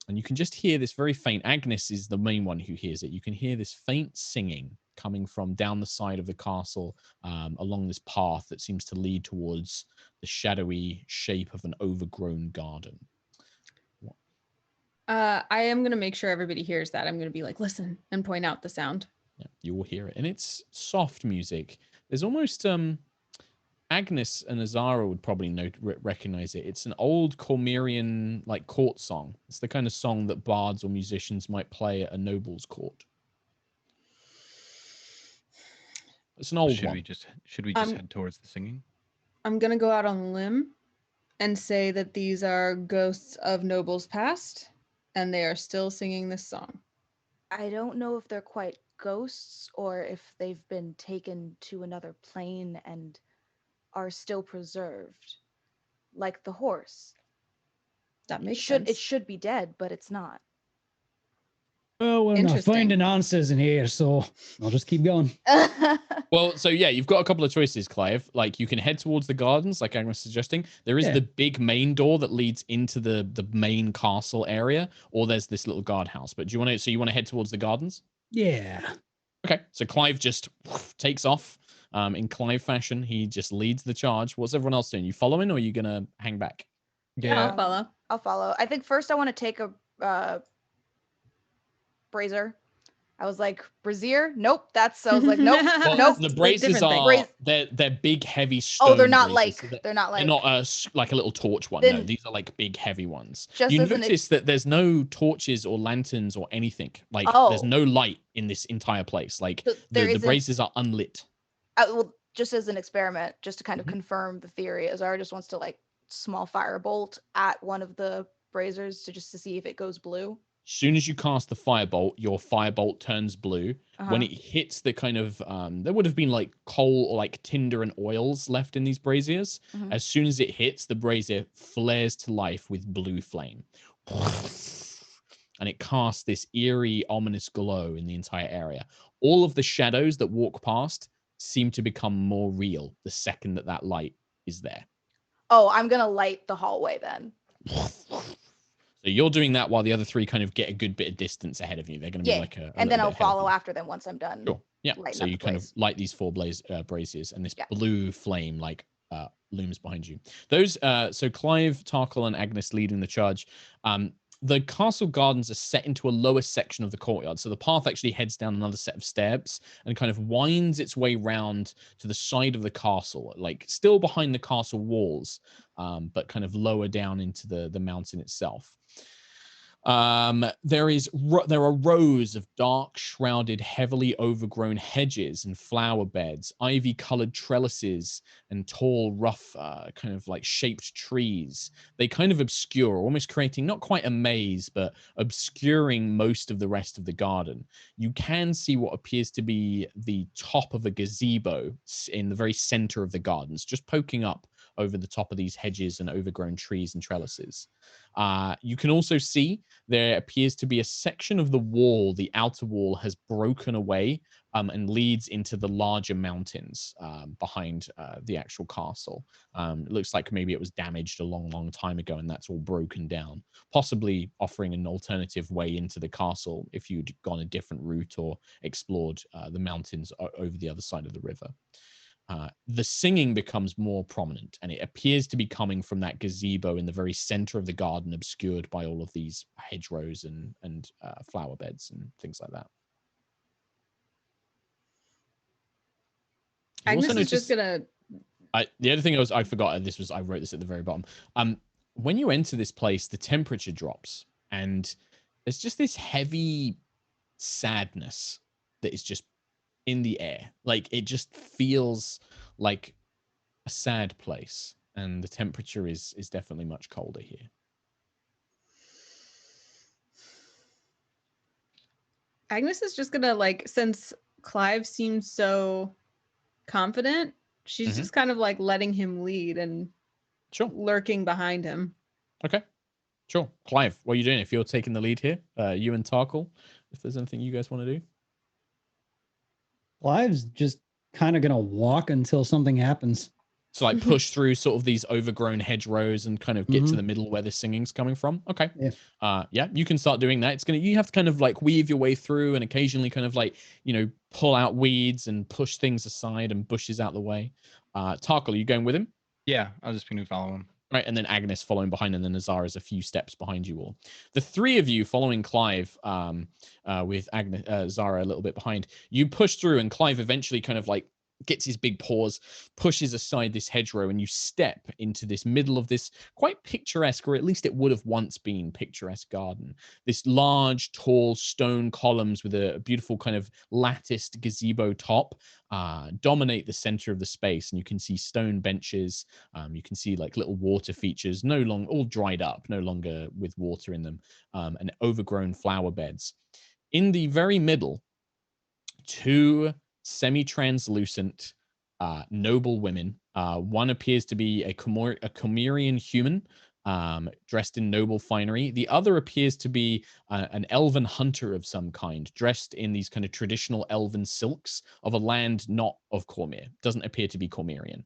Speaker 1: And you can just hear this very faint. Agnis is the main one who hears it. You can hear this faint singing coming from down the side of the castle, along this path that seems to lead towards the shadowy shape of an overgrown garden.
Speaker 3: I am going to make sure everybody hears that. I'm going to be like, listen, and point out the sound.
Speaker 1: Yeah, you will hear it. And it's soft music. There's almost... Agnis and Azara would probably recognize it. It's an old Cormyrean like court song. It's the kind of song that bards or musicians might play at a noble's court. It's an old one.
Speaker 2: Should we just head towards the singing?
Speaker 3: I'm gonna go out on a limb and say that these are ghosts of nobles past, and they are still singing this song.
Speaker 5: I don't know if they're quite ghosts or if they've been taken to another plane and are still preserved, like the horse.
Speaker 3: That makes sense.
Speaker 5: It should be dead, but it's not.
Speaker 4: Well, we're not finding answers in here, so I'll just keep going.
Speaker 1: Well, so yeah, you've got a couple of choices, Clive. Like you can head towards the gardens, like Agnes was suggesting. There is the big main door that leads into the main castle area, or there's this little guardhouse. But do you want to? So you want to head towards the gardens?
Speaker 4: Yeah.
Speaker 1: Okay. So Clive just takes off. In Clive fashion, he just leads the charge. What's everyone else doing? You following, or are you gonna hang back?
Speaker 3: Yeah, I'll follow.
Speaker 5: I'll follow. I think first I want to take a brazier. I was like, brazier? Nope. I was like, nope.
Speaker 1: Well,
Speaker 5: nope.
Speaker 1: The braziers are they're big, heavy stone.
Speaker 5: Oh, they're not
Speaker 1: braziers.
Speaker 5: like they're not
Speaker 1: like a little torch one. No, these are like big, heavy ones. You notice that there's no torches or lanterns or anything. Like there's no light in this entire place. Like so the braziers are unlit.
Speaker 5: Well, just as an experiment, just to kind of confirm the theory, Azara just wants to like small firebolt at one of the braziers to see if it goes blue.
Speaker 1: As soon as you cast the firebolt, your firebolt turns blue. When it hits the kind of there would have been like coal or like tinder and oils left in these braziers. As soon as it hits, the brazier flares to life with blue flame. And it casts this eerie, ominous glow in the entire area. All of the shadows that walk past seem to become more real the second that light is there.
Speaker 5: Oh, I'm gonna light the hallway then.
Speaker 1: So you're doing that while the other three kind of get a good bit of distance ahead of you. They're going to be like
Speaker 5: and then I'll follow after them once I'm done.
Speaker 1: Sure. Yeah. So you kind of light these four braziers, and this blue flame like looms behind you. Those so Clive, Tarkhal, and Agnis leading the charge. The castle gardens are set into a lower section of the courtyard. So the path actually heads down another set of steps and kind of winds its way round to the side of the castle, like still behind the castle walls, but kind of lower down into the mountain itself. There are rows of dark, shrouded, heavily overgrown hedges and flower beds, ivy-colored trellises, and tall, rough, kind of like shaped trees. They kind of obscure, almost creating not quite a maze, but obscuring most of the rest of the garden. You can see what appears to be the top of a gazebo in the very center of the gardens, just poking up over the top of these hedges and overgrown trees and trellises. You can also see there appears to be a section of the wall, the outer wall has broken away and leads into the larger mountains behind the actual castle. It looks like maybe it was damaged a long, long time ago and that's all broken down, possibly offering an alternative way into the castle if you'd gone a different route or explored the mountains over the other side of the river. The singing becomes more prominent, and it appears to be coming from that gazebo in the very center of the garden, obscured by all of these hedgerows and flower beds and things like that.
Speaker 3: Agnes is just gonna.
Speaker 1: The other thing I forgot, and I wrote this at the very bottom. When you enter this place, the temperature drops, and there's just this heavy sadness that is just in the air. Like it just feels like a sad place, and the temperature is definitely much colder here.
Speaker 3: Agnes is just gonna, like, since Clive seems so confident, she's just kind of like letting him lead and lurking behind him.
Speaker 1: Okay, sure. Clive, what are you doing if you're taking the lead here? You and Tarkhal, if there's anything you guys want to do.
Speaker 4: Clive's just kind of gonna walk until something happens.
Speaker 1: So like push through sort of these overgrown hedgerows and kind of get to the middle where the singing's coming from. Okay. Yeah, you can start doing that. You have to kind of like weave your way through and occasionally kind of like, pull out weeds and push things aside and bushes out the way. Tarkhal, are you going with him?
Speaker 2: Yeah, I'll just be follow him.
Speaker 1: Right, and then Agnis following behind, and then Azara's a few steps behind you all. The three of you following Clive, with Azara a little bit behind, you push through, and Clive eventually kind of like gets his big paws, pushes aside this hedgerow, and you step into this middle of this quite picturesque, or at least it would have once been picturesque garden. This large, tall stone columns with a beautiful kind of latticed gazebo top dominate the center of the space, and you can see stone benches. You can see like little water features, all dried up, no longer with water in them, and overgrown flower beds. In the very middle, two semi-translucent noble women. One appears to be a Comerian human dressed in noble finery. The other appears to be an elven hunter of some kind, dressed in these kind of traditional elven silks of a land not of Cormyr. Doesn't appear to be Cormyrian.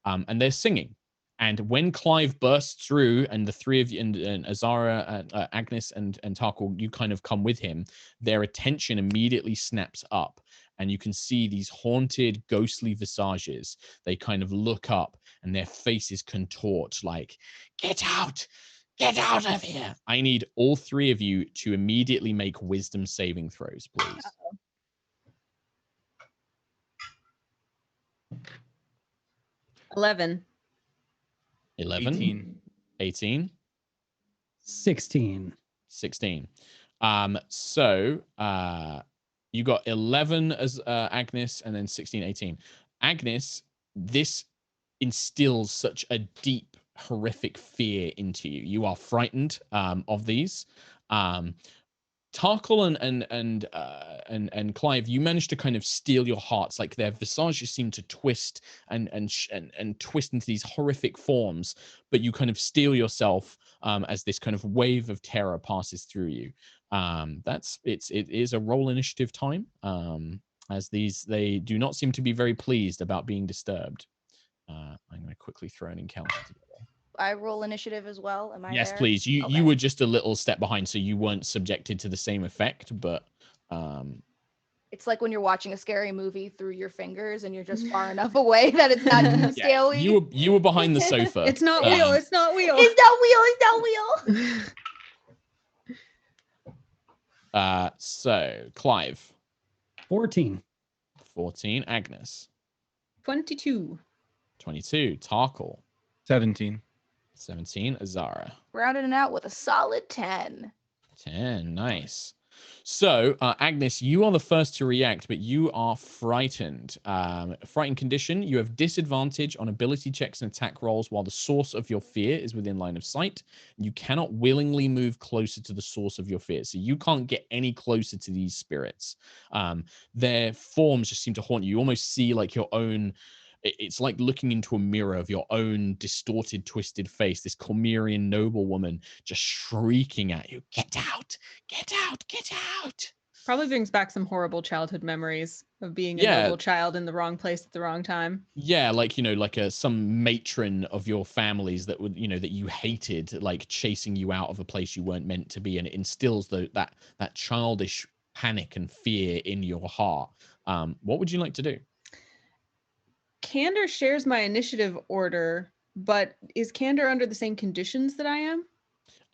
Speaker 1: And they're singing. And when Clive bursts through, and the three of you, and Azara, Agnis, and Tarkhal, you kind of come with him, their attention immediately snaps up. And you can see these haunted, ghostly visages. They kind of look up and their faces contort like, get out of here. I need all three of you to immediately make wisdom saving throws, please.
Speaker 3: 11.
Speaker 1: 18.
Speaker 4: 16.
Speaker 1: You got 11 as Agnis, and then 16, 18. Agnis, this instills such a deep, horrific fear into you. You are frightened of these. Tarkhal and Clive, you managed to kind of steal your hearts. Like their visages seem to twist and twist into these horrific forms, but you kind of steel yourself as this kind of wave of terror passes through you. It is a roll initiative time, as they do not seem to be very pleased about being disturbed. I'm going to quickly throw an encounter together.
Speaker 5: I roll initiative as well. Am I
Speaker 1: Yes,
Speaker 5: there?
Speaker 1: please. You were just a little step behind, so you weren't subjected to the same effect, but
Speaker 5: it's like when you're watching a scary movie through your fingers and you're just far enough away that it's not scaly.
Speaker 1: You were behind the sofa.
Speaker 3: It's not wheel.
Speaker 5: It's not wheel.
Speaker 1: So Clive.
Speaker 4: 14.
Speaker 1: Agnis.
Speaker 3: 22.
Speaker 1: Tarkhal.
Speaker 2: 17.
Speaker 1: Azara.
Speaker 5: Rounding it out with a solid 10.
Speaker 1: Nice. So, Agnis, you are the first to react, but you are frightened. Frightened condition, you have disadvantage on ability checks and attack rolls while the source of your fear is within line of sight. You cannot willingly move closer to the source of your fear, so you can't get any closer to these spirits. Their forms just seem to haunt you. You almost see like your own it's like looking into a mirror of your own distorted, twisted face. This Cormyrean noblewoman just shrieking at you, "Get out! Get out! Get out!"
Speaker 3: Probably brings back some horrible childhood memories of being a
Speaker 1: Yeah.
Speaker 3: noble child in the wrong place at the wrong time.
Speaker 1: Yeah, like, like some matron of your families that would, that you hated, like chasing you out of a place you weren't meant to be, and it instills that childish panic and fear in your heart. What would you like to do?
Speaker 3: Candor shares my initiative order, but is Candor under the same conditions that I am?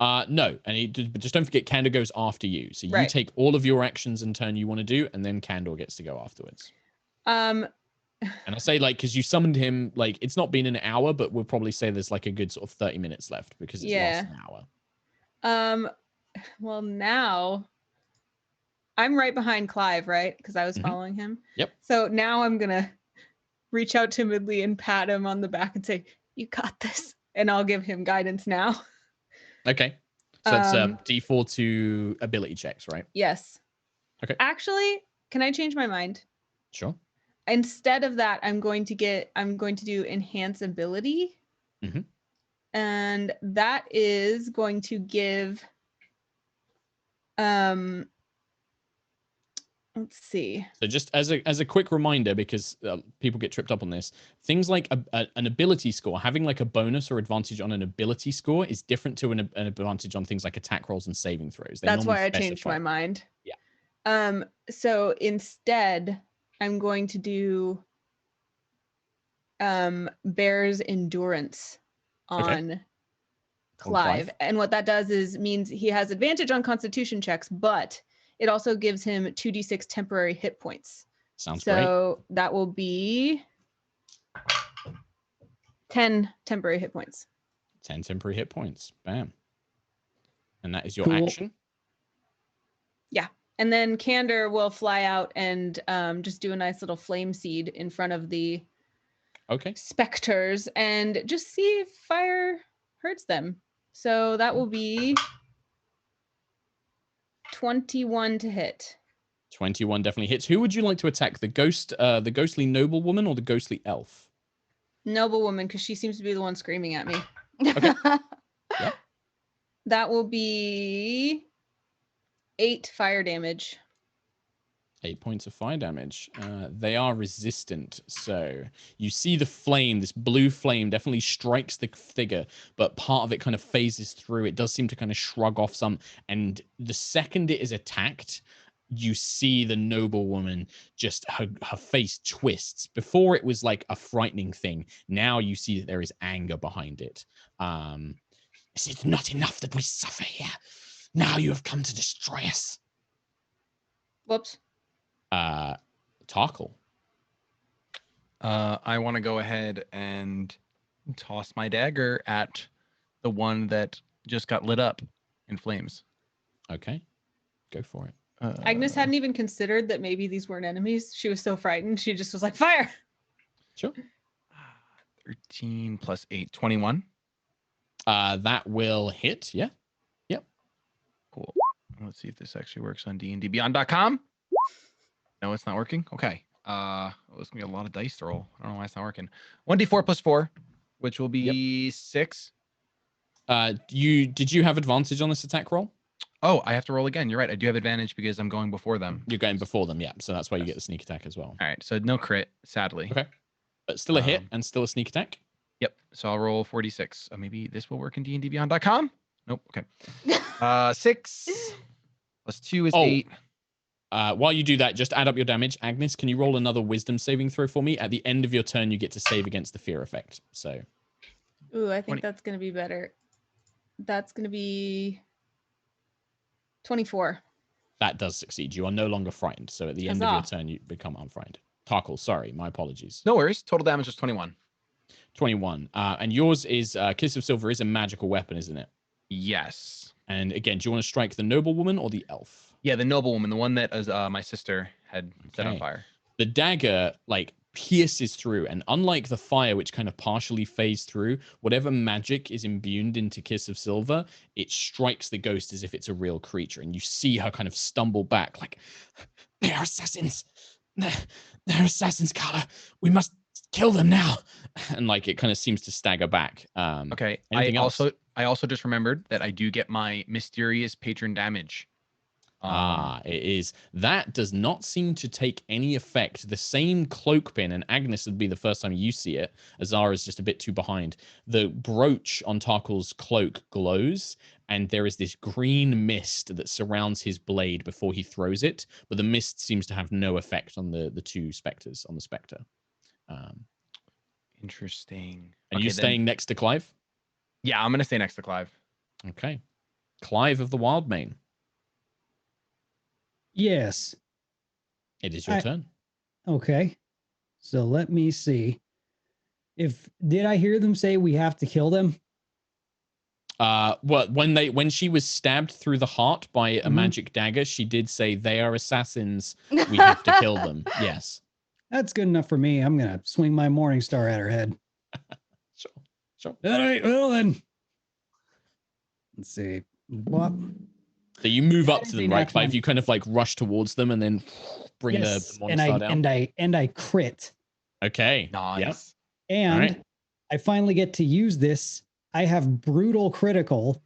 Speaker 1: No, and just don't forget, Candor goes after you. So you
Speaker 3: Right.
Speaker 1: take all of your actions and turn you want to do, and then Candor gets to go afterwards. And I'll say, like, because you summoned him, like, it's not been an hour, but we'll probably say there's like a good sort of 30 minutes left because it's lost an hour.
Speaker 3: Well, now I'm right behind Clive, right? Because I was
Speaker 1: Mhm.
Speaker 3: following him.
Speaker 1: Yep.
Speaker 3: So now I'm gonna reach out timidly and pat him on the back and say, "You got this," and I'll give him guidance now.
Speaker 1: Okay. So that's D4 to ability checks, right?
Speaker 3: Yes.
Speaker 1: Okay.
Speaker 3: Actually, can I change my mind?
Speaker 1: Sure.
Speaker 3: Instead of that, I'm going to do enhance ability.
Speaker 1: Mhm.
Speaker 3: And that is going to give let's see.
Speaker 1: So just as a quick reminder, because people get tripped up on this, things like an ability score, having like a bonus or advantage on an ability score is different to an advantage on things like attack rolls and saving throws.
Speaker 3: That's why I changed my mind.
Speaker 1: Yeah.
Speaker 3: So instead, I'm going to do Bear's endurance on Clive. And what that does is means he has advantage on Constitution checks, but it also gives him 2d6 temporary hit points.
Speaker 1: Sounds great.
Speaker 3: So that will be 10 temporary hit points.
Speaker 1: 10 temporary hit points. Bam. And that is your
Speaker 4: Cool.
Speaker 1: action.
Speaker 3: Yeah. And then Candor will fly out and just do a nice little flame seed in front of the specters and just see if fire hurts them. So that will be 21 to hit.
Speaker 1: 21 definitely hits. Who would you like to attack? The ghostly noblewoman or the ghostly elf?
Speaker 3: Noblewoman, because she seems to be the one screaming at me.
Speaker 1: Okay. Yeah.
Speaker 3: That will be 8 fire damage.
Speaker 1: 8 points of fire damage. They are resistant. So you see the flame, this blue flame definitely strikes the figure, but part of it kind of phases through. It does seem to kind of shrug off some. And the second it is attacked, you see the noblewoman just her face twists. Before it was like a frightening thing. Now you see that there is anger behind it. Is it not enough that we suffer here? Now you have come to destroy us.
Speaker 3: Whoops.
Speaker 1: Tarkhal.
Speaker 2: I want to go ahead and toss my dagger at the one that just got lit up in flames.
Speaker 1: Okay, go for it.
Speaker 3: Agnis hadn't even considered that maybe these weren't enemies. She was so frightened. She just was like, fire.
Speaker 1: Sure.
Speaker 2: 13 plus 8, 21.
Speaker 1: That will hit. Yeah. Yep.
Speaker 2: Cool. Let's see if this actually works on dndbeyond.com. No, it's not working. Okay. It's gonna be a lot of dice to roll. I don't know why it's not working. 1d4 plus 4, which will be 6.
Speaker 1: Did you have advantage on this attack roll?
Speaker 2: Oh, I have to roll again. You're right. I do have advantage because I'm going before them.
Speaker 1: You're going before them, yeah. So that's why you get the sneak attack as well.
Speaker 2: All right. So no crit, sadly.
Speaker 1: Okay. But still a hit and still a sneak attack.
Speaker 2: Yep. So I'll roll 46. Maybe this will work in dndbeyond.com. Nope. Okay. 6 plus 2 is 8.
Speaker 1: While you do that, just add up your damage. Agnis, can you roll another wisdom saving throw for me? At the end of your turn, you get to save against the fear effect. So.
Speaker 3: Ooh, I think 20. That's going to be better. That's going to be 24.
Speaker 1: That does succeed. You are no longer frightened. So at the end of your turn, you become unfrightened. Tarkhal, sorry, my apologies.
Speaker 2: No worries. Total damage is 21.
Speaker 1: 21. And yours is Kiss of Silver is a magical weapon, isn't it?
Speaker 2: Yes.
Speaker 1: And again, do you want to strike the noblewoman or the elf?
Speaker 2: Yeah, the noblewoman, the one that my sister had set on fire.
Speaker 1: The dagger pierces through, and unlike the fire, which kind of partially phased through, whatever magic is imbued into Kiss of Silver, it strikes the ghost as if it's a real creature, and you see her kind of stumble back, like, "They are assassins! They're assassins, Carla. We must kill them now. And like, it kind of seems to stagger back.
Speaker 2: Okay.
Speaker 1: Anything else?
Speaker 2: I also just remembered that I do get my mysterious patron damage.
Speaker 1: It is. That does not seem to take any effect. The same cloak pin, and Agnis would be the first time you see it. Azara's just a bit too behind. The brooch on Tarkhal's cloak glows, and there is this green mist that surrounds his blade before he throws it, but the mist seems to have no effect on the two specters, on the specter.
Speaker 2: Interesting.
Speaker 1: Are you staying next to Clive?
Speaker 2: Yeah, I'm going to stay next to Clive.
Speaker 1: Okay. Clive of the Wildmane.
Speaker 4: Yes.
Speaker 1: It is your turn.
Speaker 4: Okay. So let me see. Did I hear them say we have to kill them?
Speaker 1: Well, when she was stabbed through the heart by a magic dagger, she did say they are assassins. We have to kill them. Yes.
Speaker 4: That's good enough for me. I'm gonna swing my Morningstar at her head.
Speaker 1: Sure.
Speaker 4: All right. Well then. Let's see. What?
Speaker 1: So you move up to them, right, Clive? You kind of like rush towards them and then bring the Morningstar down.
Speaker 4: And I crit.
Speaker 1: Okay.
Speaker 2: Nice.
Speaker 1: Yep.
Speaker 4: And I finally get to use this. I have brutal critical.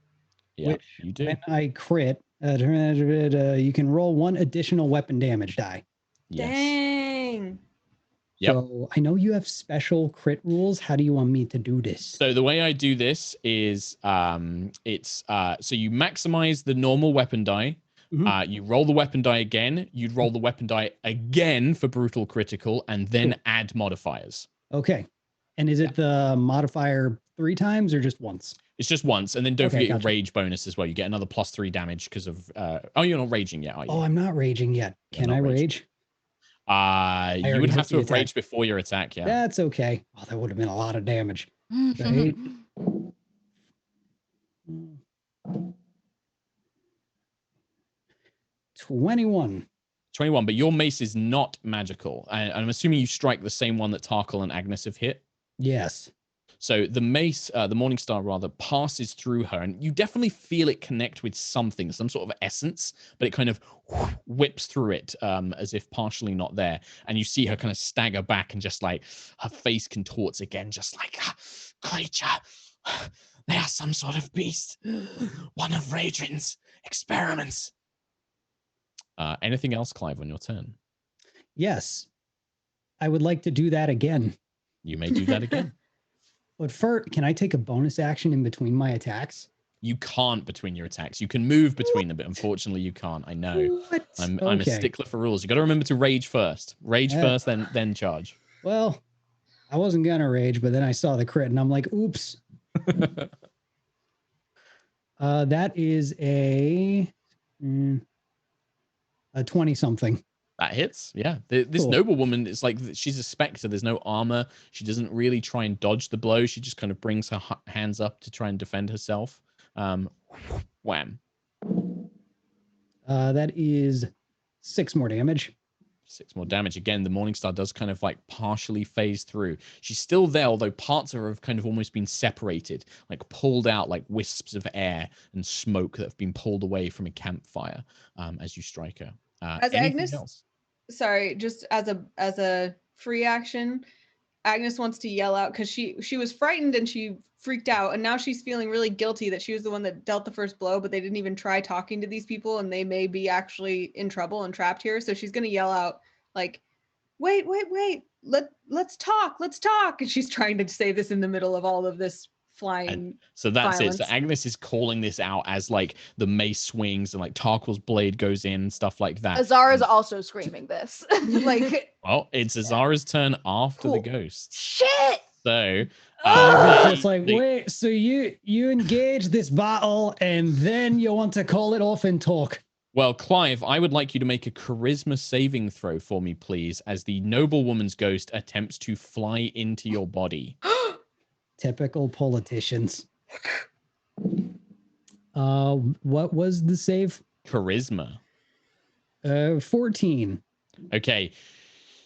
Speaker 1: Yeah, you do.
Speaker 4: When I crit, you can roll 1 additional weapon damage die.
Speaker 1: Yes.
Speaker 3: Dang.
Speaker 1: Yep.
Speaker 4: So I know you have special crit rules. How do you want me to do this?
Speaker 1: So the way I do this is so you maximize the normal weapon die. You roll the weapon die again. You'd roll the weapon die again for brutal critical, and then add modifiers.
Speaker 4: Okay. And is it the modifier 3 times or just once?
Speaker 1: It's just once, and then don't forget your rage bonus as well. You get another +3 damage because of. You're not raging yet, are you?
Speaker 4: Oh, I'm not raging yet. Can I rage?
Speaker 1: You would have to have raged before your attack. Yeah,
Speaker 4: that's okay. Oh, that would have been a lot of damage. Right? 21.
Speaker 1: 21, but your mace is not magical. I'm assuming you strike the same one that Tarkhal and Agnis have hit.
Speaker 4: Yes.
Speaker 1: So the mace, the Morningstar rather, passes through her, and you definitely feel it connect with something, some sort of essence, but it kind of whips through it as if partially not there. And you see her kind of stagger back, and just like her face contorts again, just like, creature, they are some sort of beast, one of Radrin's experiments. Anything else, Clive, on your turn?
Speaker 4: Yes. I would like to do that again.
Speaker 1: You may do that again.
Speaker 4: But first, can I take a bonus action in between my attacks?
Speaker 1: You can't between your attacks. You can move between them, but unfortunately you can't. I know.
Speaker 4: What?
Speaker 1: I'm a stickler for rules. You got to remember to rage first. Rage first, then charge.
Speaker 4: Well, I wasn't gonna rage, but then I saw the crit, and I'm like, oops. That is a 20-something.
Speaker 1: That hits. Yeah. This noblewoman is like, she's a specter. There's no armor. She doesn't really try and dodge the blow. She just kind of brings her hands up to try and defend herself. Wham.
Speaker 4: That is 6 more damage.
Speaker 1: 6 more damage. Again, the Morningstar does kind of like partially phase through. She's still there, although parts of her have kind of almost been separated, like pulled out like wisps of air and smoke that have been pulled away from a campfire as you strike her.
Speaker 3: As Agnis, sorry, just as a free action, Agnis wants to yell out because she was frightened and she freaked out, and now she's feeling really guilty that she was the one that dealt the first blow, but they didn't even try talking to these people, and they may be actually in trouble and trapped here. So she's gonna yell out like, "Wait, let's talk, and she's trying to say this in the middle of all of this flying. And
Speaker 1: so that's
Speaker 3: violence.
Speaker 1: it. So Agnis is calling this out as like the mace swings and like Tarkhal's blade goes in and stuff like that.
Speaker 5: Azara's also screaming this. Like,
Speaker 1: well, it's Azara's turn after the ghost.
Speaker 5: Shit.
Speaker 1: So
Speaker 4: just like, wait, so you engage this battle and then you want to call it off and talk.
Speaker 1: Well, Clive, I would like you to make a charisma saving throw for me, please, as the noblewoman's ghost attempts to fly into your body.
Speaker 4: Typical politicians. What was the save?
Speaker 1: Charisma.
Speaker 4: 14.
Speaker 1: Okay.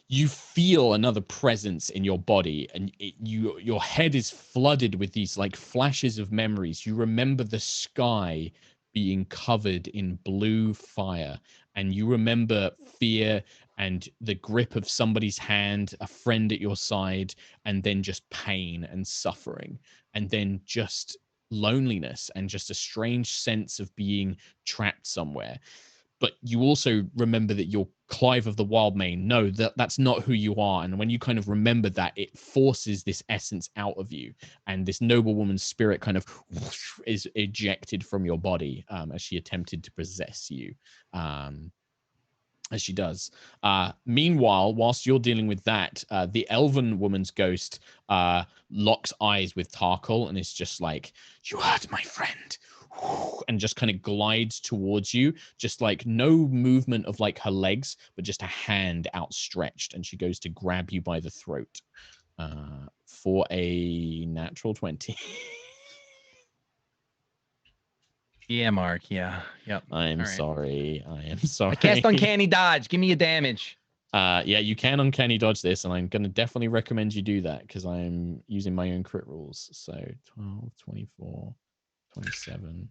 Speaker 1: You feel another presence in your body, and your head is flooded with these like flashes of memories. You remember the sky being covered in blue fire, and you remember fear and the grip of somebody's hand, a friend at your side, and then just pain and suffering, and then just loneliness and just a strange sense of being trapped somewhere. But you also remember that you're Clive of the Wildmane. No, that's not who you are. And when you kind of remember that, it forces this essence out of you, and this noblewoman's spirit kind of is ejected from your body as she attempted to possess you. As she does. Meanwhile, whilst you're dealing with that, the elven woman's ghost locks eyes with Tarkhal and is just like, "You hurt my friend," and just kind of glides towards you, just like no movement of like her legs, but just a hand outstretched, and she goes to grab you by the throat for a natural 20.
Speaker 2: Yeah, Mark. Yeah. Yep.
Speaker 1: I'm
Speaker 2: All right.
Speaker 1: sorry. I am sorry.
Speaker 2: I cast Uncanny Dodge. Give me a damage.
Speaker 1: Yeah, you can uncanny dodge this, and I'm going to definitely recommend you do that because I'm using my own crit rules. So 12, 24, 27,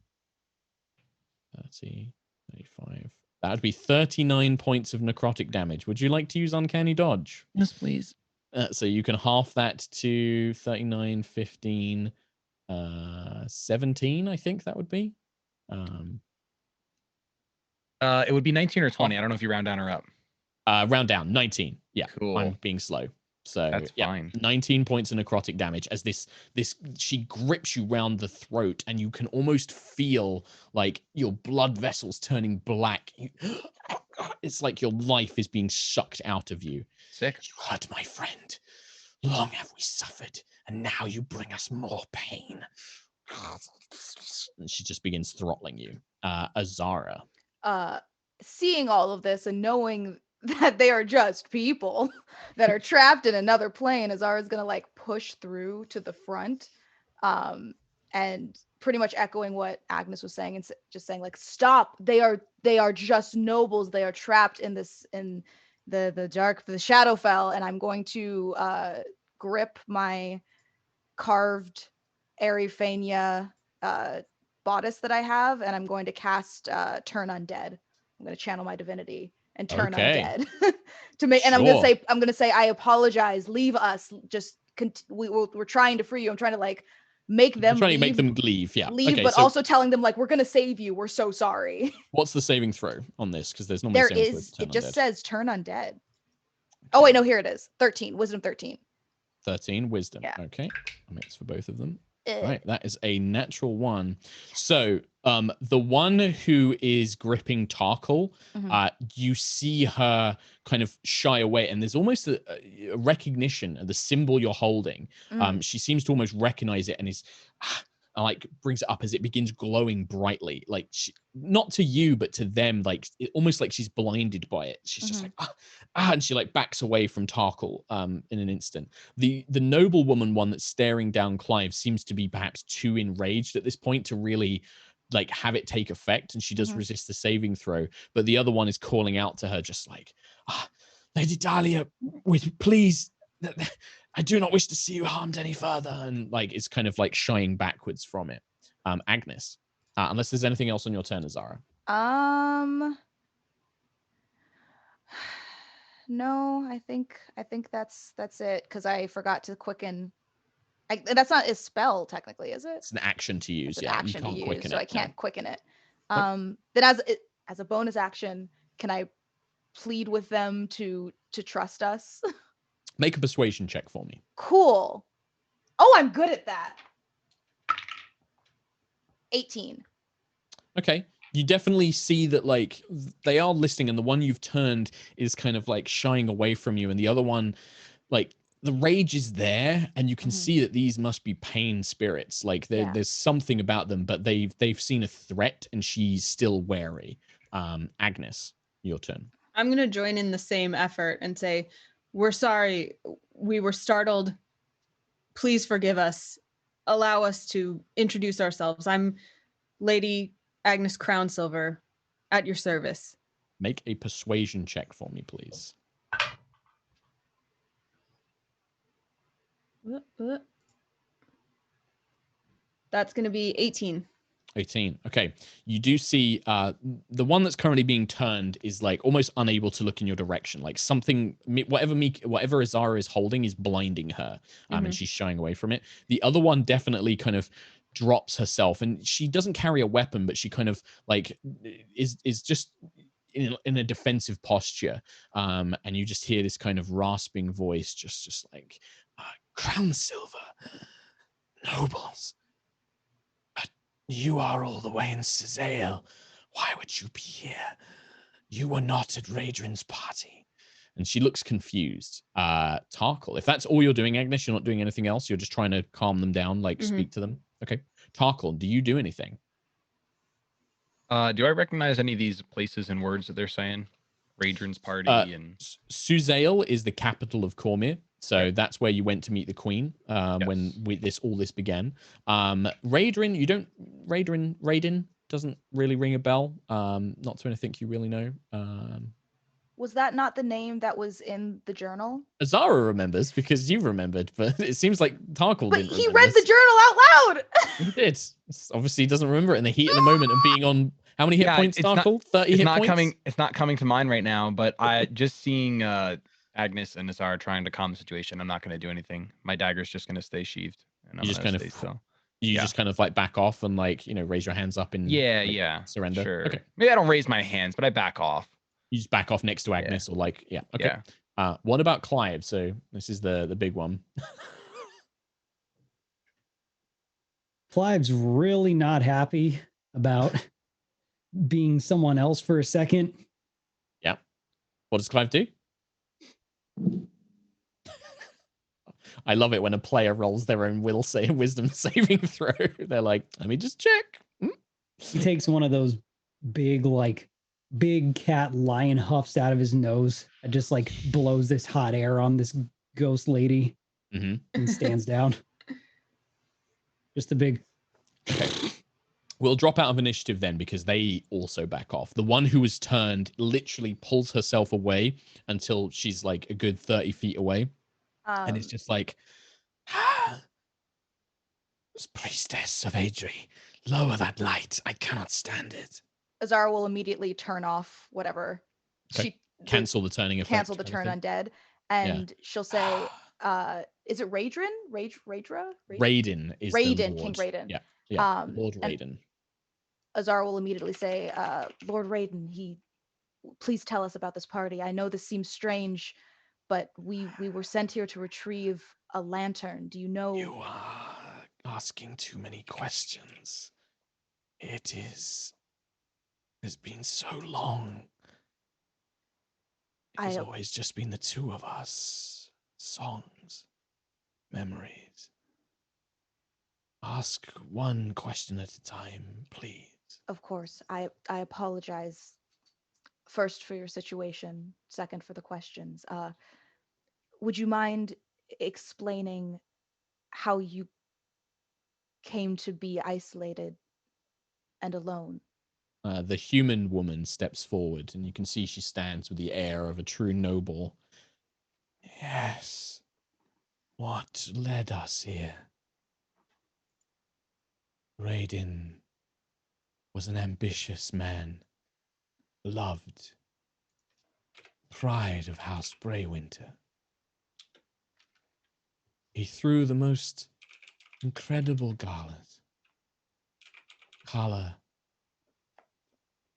Speaker 1: 30, 35. That would be 39 points of necrotic damage. Would you like to use uncanny dodge?
Speaker 2: Yes, please.
Speaker 1: So you can half that to 39, 15, 17, I think that would be.
Speaker 2: It would be 19 or 20. I don't know if you round down or up.
Speaker 1: Round down, 19. Yeah,
Speaker 2: cool.
Speaker 1: I'm being slow. So
Speaker 2: that's fine.
Speaker 1: 19 points of necrotic damage as this she grips you round the throat, and you can almost feel like your blood vessels turning black. It's like your life is being sucked out of you.
Speaker 2: Sick.
Speaker 1: You hurt my friend. Long have we suffered, and now you bring us more pain. And she just begins throttling you. Azara.
Speaker 5: Seeing all of this and knowing that they are just people that are trapped in another plane, Azara's gonna like push through to the front, and pretty much echoing what Agnis was saying, and just saying like, "Stop! They are just nobles. They are trapped in the Shadowfell." And I'm going to grip my carved Peña bodice that I have, and I'm going to cast Turn Undead. I'm going to channel my divinity and turn undead to make. And
Speaker 1: Sure.
Speaker 5: I'm gonna say, I apologize. Leave us. Just we're trying to free you. I'm trying to like make them.
Speaker 1: Trying to make them leave. Yeah.
Speaker 5: Leave,
Speaker 1: okay,
Speaker 5: but
Speaker 1: so
Speaker 5: also telling them like, we're gonna save you. We're so sorry.
Speaker 1: what's the saving throw on this? Because there's normally
Speaker 5: There
Speaker 1: saving
Speaker 5: is.
Speaker 1: throw
Speaker 5: It just
Speaker 1: undead.
Speaker 5: says turn undead. Oh wait, no, here it is. 13. Wisdom 13.
Speaker 1: 13 wisdom.
Speaker 5: Yeah.
Speaker 1: Okay. I mean, it's for both of them. Right, that is a natural 1. So the one who is gripping Tarkhal, you see her kind of shy away, and there's almost a recognition of the symbol you're holding. She seems to almost recognize it, and is like brings it up as it begins glowing brightly, like not to you but to them, like almost like she's blinded by it. She's just like and she like backs away from Tarkhal in an instant. The noblewoman one that's staring down Clive seems to be perhaps too enraged at this point to really like have it take effect, and she does resist the saving throw, but the other one is calling out to her just like, Lady Dahlia, please, I do not wish to see you harmed any further, and like it's kind of like shying backwards from it. Agnis, unless there's anything else on your turn, Azara.
Speaker 5: No, I think that's it, because I forgot to quicken. That's not a spell technically, is it?
Speaker 1: It's an action to use.
Speaker 5: It's an
Speaker 1: yeah,
Speaker 5: action
Speaker 1: you can't
Speaker 5: to use,
Speaker 1: quicken
Speaker 5: so
Speaker 1: it.
Speaker 5: I can't quicken it.
Speaker 1: Nope.
Speaker 5: Then as a bonus action, can I plead with them to trust us?
Speaker 1: Make a persuasion check for me.
Speaker 5: Cool. Oh, I'm good at that. 18.
Speaker 1: Okay. You definitely see that like they are listening, and the one you've turned is kind of like shying away from you, and the other one, like the rage is there, and you can see that these must be pain spirits. Like there's something about them, but they've seen a threat, and she's still wary. Agnis, your turn.
Speaker 3: I'm gonna join in the same effort and say, we're sorry. We were startled. Please forgive us. Allow us to introduce ourselves. I'm Lady Agnis Crownsilver, at your service.
Speaker 1: Make a persuasion check for me, please.
Speaker 3: That's going to be 18.
Speaker 1: 18. Okay. You do see the one that's currently being turned is like almost unable to look in your direction. Like something, whatever Azara is holding is blinding her, and she's shying away from it. The other one definitely kind of drops herself, and she doesn't carry a weapon, but she kind of like is just in a defensive posture. And you just hear this kind of rasping voice, just like Crownsilver, nobles. You are all the way in Cazael. Why would you be here? You were not at Radrin's party. And she looks confused. Tarkhal, if that's all you're doing, Agnis, you're not doing anything else. You're just trying to calm them down, like speak to them. Okay. Tarkhal, do you do anything?
Speaker 2: Do I recognize any of these places and words that they're saying? Radrin's party and
Speaker 1: Cazael is the capital of Cormyr. So that's where you went to meet the queen when all this began. Radrin, you don't Radin doesn't really ring a bell. Not to anything you really know.
Speaker 5: Was that not the name that was in the journal?
Speaker 1: Azara remembers because you remembered, but it seems like Tarkhal
Speaker 5: but
Speaker 1: didn't
Speaker 5: he
Speaker 1: remember
Speaker 5: read the journal out loud.
Speaker 1: He did. Obviously, he doesn't remember it in the heat of the moment and being on how many hit points, Tarkhal? 30 hit points?
Speaker 2: It's not coming to mind right now, but I just seeing Agnis and Azara trying to calm the situation. I'm not going to do anything. My dagger's just going to stay sheathed. And I'm
Speaker 1: just kind of just kind of like back off and like, raise your hands up and surrender.
Speaker 2: Sure.
Speaker 1: Okay.
Speaker 2: Maybe I don't raise my hands, but I back off.
Speaker 1: You just back off next to Agnis or like, okay. Yeah. What about Clive? So this is the big one.
Speaker 4: Clive's really not happy about being someone else for a second.
Speaker 1: Yeah. What does Clive do? I love it when a player rolls their own wisdom saving throw. They're like, let me just check.
Speaker 4: He takes one of those big cat lion huffs out of his nose and just like blows this hot air on this ghost lady and stands down. Just a big.
Speaker 1: Okay. We'll drop out of initiative then because they also back off. The one who was turned literally pulls herself away until she's like a good 30 feet away. And it's just like, priestess of Adri, lower that light. I cannot stand it.
Speaker 5: Azara will immediately turn off whatever.
Speaker 1: Okay. Cancel the turning effect.
Speaker 5: Cancel the turn undead. And she'll say, is it Radrin? Raidra?
Speaker 1: Raiden is the Lord.
Speaker 5: King Raiden.
Speaker 1: Yeah. Lord Raiden.
Speaker 5: Azara will immediately say, Lord Raiden, please tell us about this party. I know this seems strange, but we were sent here to retrieve a lantern. Do you know?
Speaker 1: You are asking too many questions. It's been so long. It's always just been the two of us. Songs, memories. Ask one question at a time, please.
Speaker 5: Of course. I apologize. First for your situation, second for the questions. Would you mind explaining how you came to be isolated and alone?
Speaker 1: The human woman steps forward, and you can see she stands with the air of a true noble. Yes. What led us here? Raiden was an ambitious man, beloved, pride of House Braewinter. He threw the most incredible galas. Kala,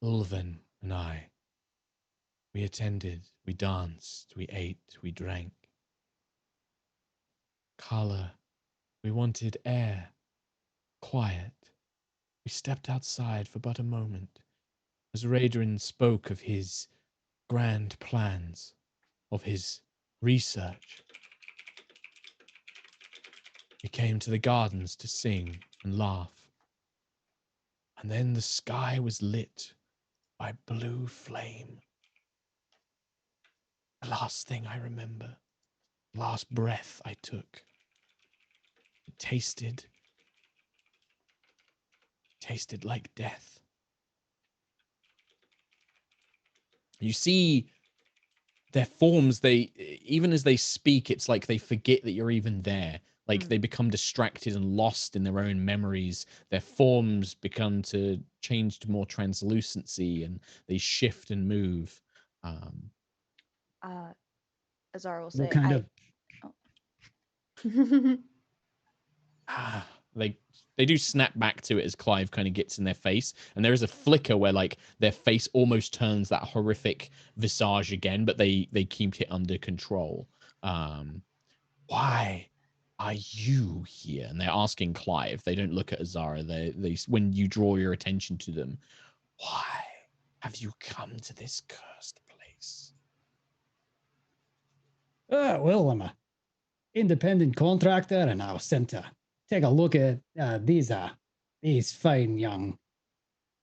Speaker 1: Ulven, and I. We attended, we danced, we ate, we drank. Kala, we wanted air, quiet. We stepped outside for but a moment, as Radrin spoke of his grand plans, of his research. We came to the gardens to sing and laugh. And then the sky was lit by blue flame. The last thing I remember, the last breath I took, it tasted like death. You see their forms, even as they speak, it's like they forget that you're even there. Like they become distracted and lost in their own memories. Their forms become to change to more translucency, and they shift and move.
Speaker 5: Azara will say,
Speaker 4: What kind of
Speaker 1: they do snap back to it as Clive kind of gets in their face, and there is a flicker where like their face almost turns that horrific visage again, but they keep it under control. Why are you here? And they're asking Clive. They don't look at Azara. They when you draw your attention to them, why have you come to this cursed place?
Speaker 4: Well, I'm a independent contractor, and I was sent to take a look at these fine young,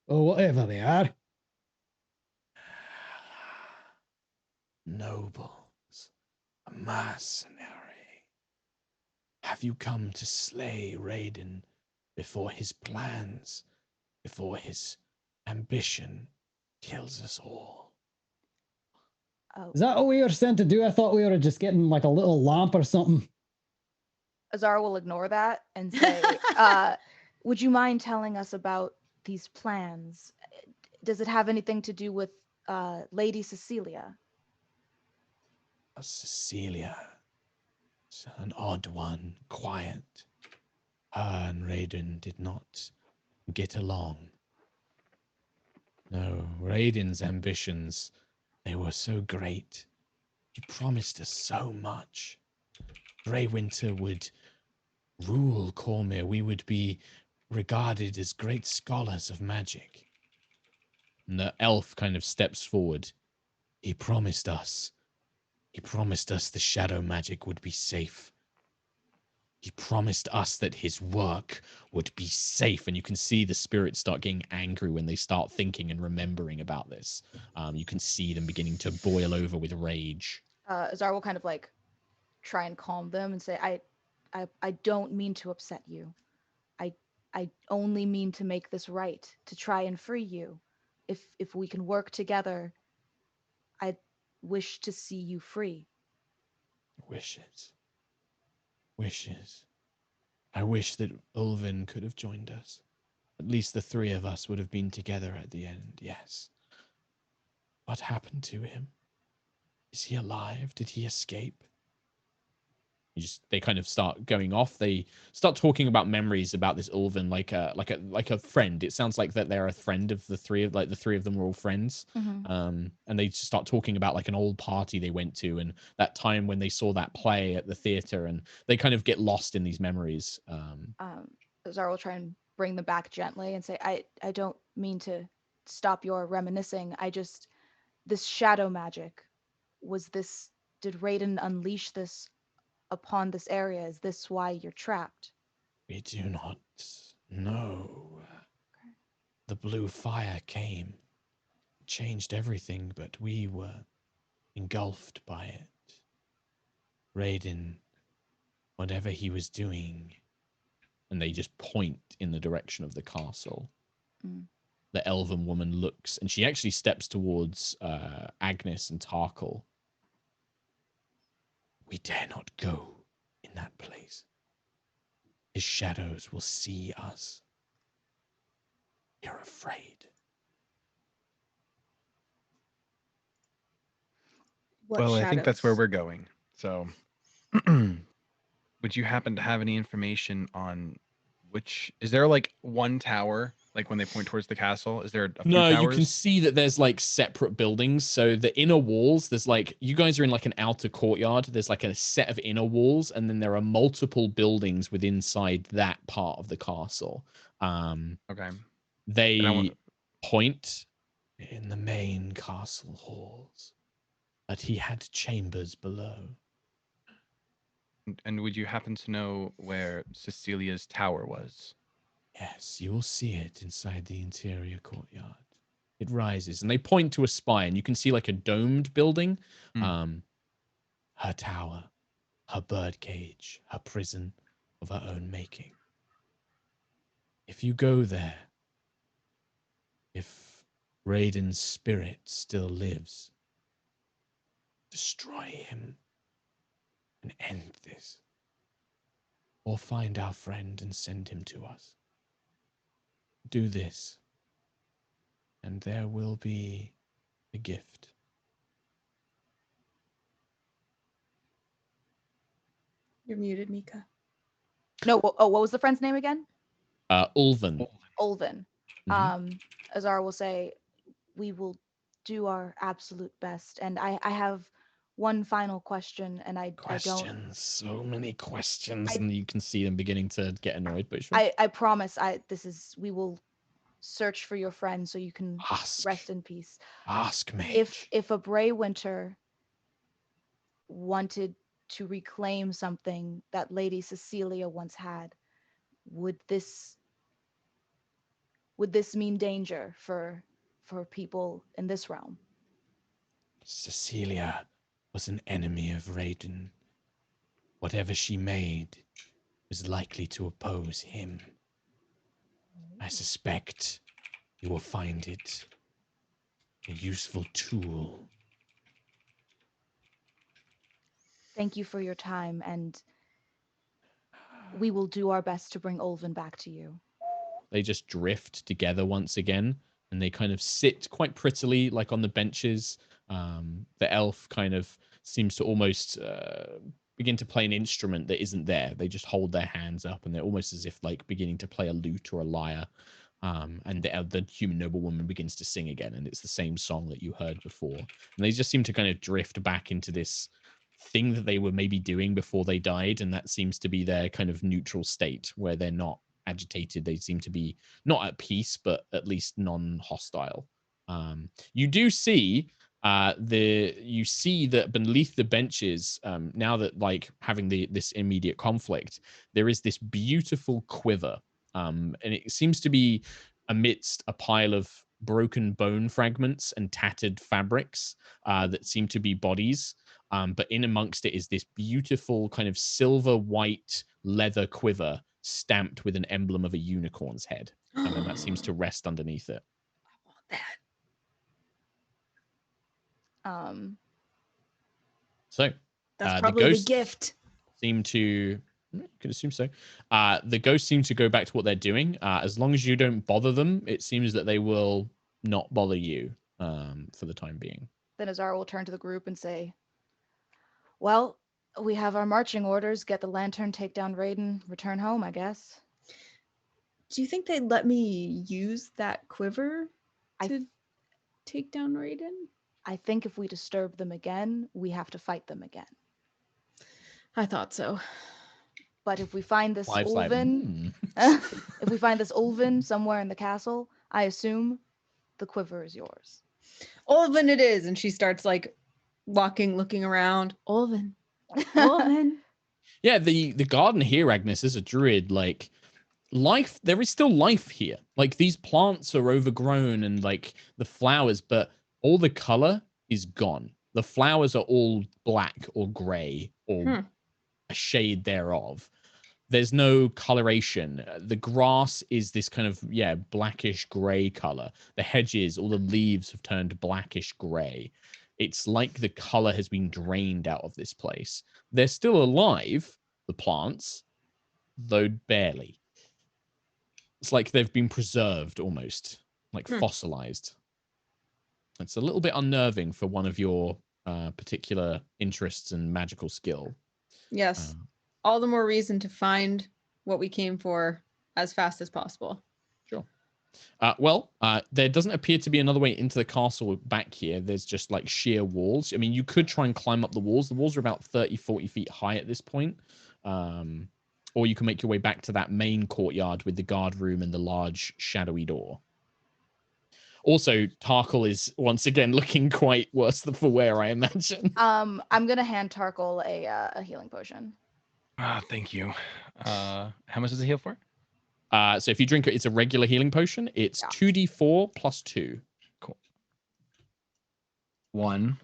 Speaker 4: or whatever they are.
Speaker 1: Nobles, a mercenary. Have you come to slay Raiden before his plans, before his ambition kills us all?
Speaker 5: Oh,
Speaker 4: Is that what we were sent to do? I thought we were just getting like a little lamp or something.
Speaker 5: Azara will ignore that and say, would you mind telling us about these plans? Does it have anything to do with Lady Cecilia?
Speaker 1: Cecilia. An odd one, quiet. Her and Raiden did not get along. No, Raiden's ambitions, they were so great. He promised us so much. Braewinter would rule Cormyr. We would be regarded as great scholars of magic. And the elf kind of steps forward. He promised us the shadow magic would be safe. He promised us that his work would be safe. And you can see the spirits start getting angry when they start thinking and remembering about this. You can see them beginning to boil over with rage.
Speaker 5: Azara will kind of like try and calm them and say, I don't mean to upset you. I only mean to make this right, to try and free you. If we can work together, I wish to see you free.
Speaker 1: Wishes. I wish that Ulvin could have joined us. At least the three of us would have been together at the end, yes. What happened to him? Is he alive? Did he escape? They kind of start going off. They start talking about memories about this Ulvin, like a friend. It sounds like that they're a friend of the three of them were all friends.
Speaker 5: Mm-hmm.
Speaker 1: And they start talking about like an old party they went to and that time when they saw that play at the theater, and they kind of get lost in these memories.
Speaker 5: Azara will try and bring them back gently and say, I don't mean to stop your reminiscing. This shadow magic, did Raiden unleash this upon this area? Is this why you're trapped?
Speaker 1: We do not know.
Speaker 5: Okay.
Speaker 1: The blue fire came, changed everything, but we were engulfed by it. Raiden, whatever he was doing, and they just point in the direction of the castle. The elven woman looks, and she actually steps towards Agnis and Tarkhal. We dare not go in that place. His shadows will see us. You're afraid.
Speaker 2: Well, I think that's where
Speaker 3: shadows?
Speaker 2: we're going. So, would you happen to have any information on is there like one tower, like when they point towards the castle? Is there a few
Speaker 1: No,
Speaker 2: towers?
Speaker 1: you can see that there's like separate buildings. So the inner walls, there's like, you guys are in like an outer courtyard. There's like a set of inner walls, and then there are multiple buildings within inside that part of the castle.
Speaker 2: Okay.
Speaker 1: They point in the main castle halls, but he had chambers below.
Speaker 2: And would you happen to know where Cecilia's tower was?
Speaker 1: Yes, you will see it inside the interior courtyard. It rises, and they point to a spire, and you can see like a domed building. Her tower, her birdcage, her prison of her own making. If you go there, if Raiden's spirit still lives, destroy him and end this. or find our friend and send him to us. Do this, and there will be a gift.
Speaker 3: You're muted, Mica.
Speaker 5: No. Oh, what was the friend's name again?
Speaker 1: Ulven.
Speaker 5: Ulven. Azara will say, we will do our absolute best. And I have one final question, and I don't.
Speaker 1: So many questions, and you can see them beginning to get annoyed. But sure.
Speaker 5: I promise. We will search for your friend so you can rest in peace.
Speaker 1: Ask me.
Speaker 5: If a Braewinter wanted to reclaim something that Lady Cecilia once had, would this mean danger for people in this realm?
Speaker 1: Cecilia was an enemy of Raiden. Whatever she made was likely to oppose him. I suspect you will find it a useful tool.
Speaker 5: Thank you for your time, and we will do our best to bring Ulven back to you.
Speaker 1: They just drift together once again, and they kind of sit quite prettily, like on the benches. The elf kind of seems to almost begin to play an instrument that isn't there. They just hold their hands up, and they're almost as if like beginning to play a lute or a lyre. And the human noblewoman begins to sing again, and it's the same song that you heard before. And they just seem to kind of drift back into this thing that they were maybe doing before they died, and that seems to be their kind of neutral state where they're not agitated. They seem to be not at peace, but at least non-hostile. You do see that beneath the benches, now that like having this immediate conflict, there is this beautiful quiver, and it seems to be amidst a pile of broken bone fragments and tattered fabrics that seem to be bodies. But in amongst it is this beautiful kind of silver white leather quiver stamped with an emblem of a unicorn's head. And then that seems to rest underneath it.
Speaker 3: I want that.
Speaker 1: So
Speaker 3: that's probably the gift.
Speaker 1: Seem to, could assume so. The ghosts seem to go back to what they're doing. As long as you don't bother them, it seems that they will not bother you for the time being.
Speaker 5: Then Azara will turn to the group and say, well, we have our marching orders. Get the lantern, take down Raiden, return home, I guess.
Speaker 3: Do you think they'd let me use that quiver to take down Raiden?
Speaker 5: I think if we disturb them again, we have to fight them again.
Speaker 3: I thought so.
Speaker 5: But if we find this Ulven, if we find this Ulven somewhere in the castle, I assume the quiver is yours.
Speaker 3: Ulven it is. And she starts like walking, looking around. Ulven.
Speaker 1: Yeah, the garden here, Agnis, is a druid. Like life, there is still life here. Like these plants are overgrown and like the flowers, but all the color is gone. The flowers are all black or gray or a shade thereof. There's no coloration. The grass is this kind of blackish gray color. The hedges, all the leaves have turned blackish gray. It's like the color has been drained out of this place. They're still alive, the plants, though barely. It's like they've been preserved almost, like fossilized. It's a little bit unnerving for one of your particular interests and magical skill.
Speaker 3: Yes. All the more reason to find what we came for as fast as possible.
Speaker 1: Sure. There doesn't appear to be another way into the castle back here. There's just like sheer walls. I mean, you could try and climb up the walls. The walls are about 30, 40 feet high at this point. Or you can make your way back to that main courtyard with the guard room and the large shadowy door. Also, Tarkhal is once again looking quite worse than for wear, I imagine.
Speaker 5: I'm gonna hand Tarkhal a healing potion.
Speaker 2: Thank you. How much does it heal for?
Speaker 1: So if you drink it, it's a regular healing potion. It's 2d4 plus 2.
Speaker 2: Cool. 1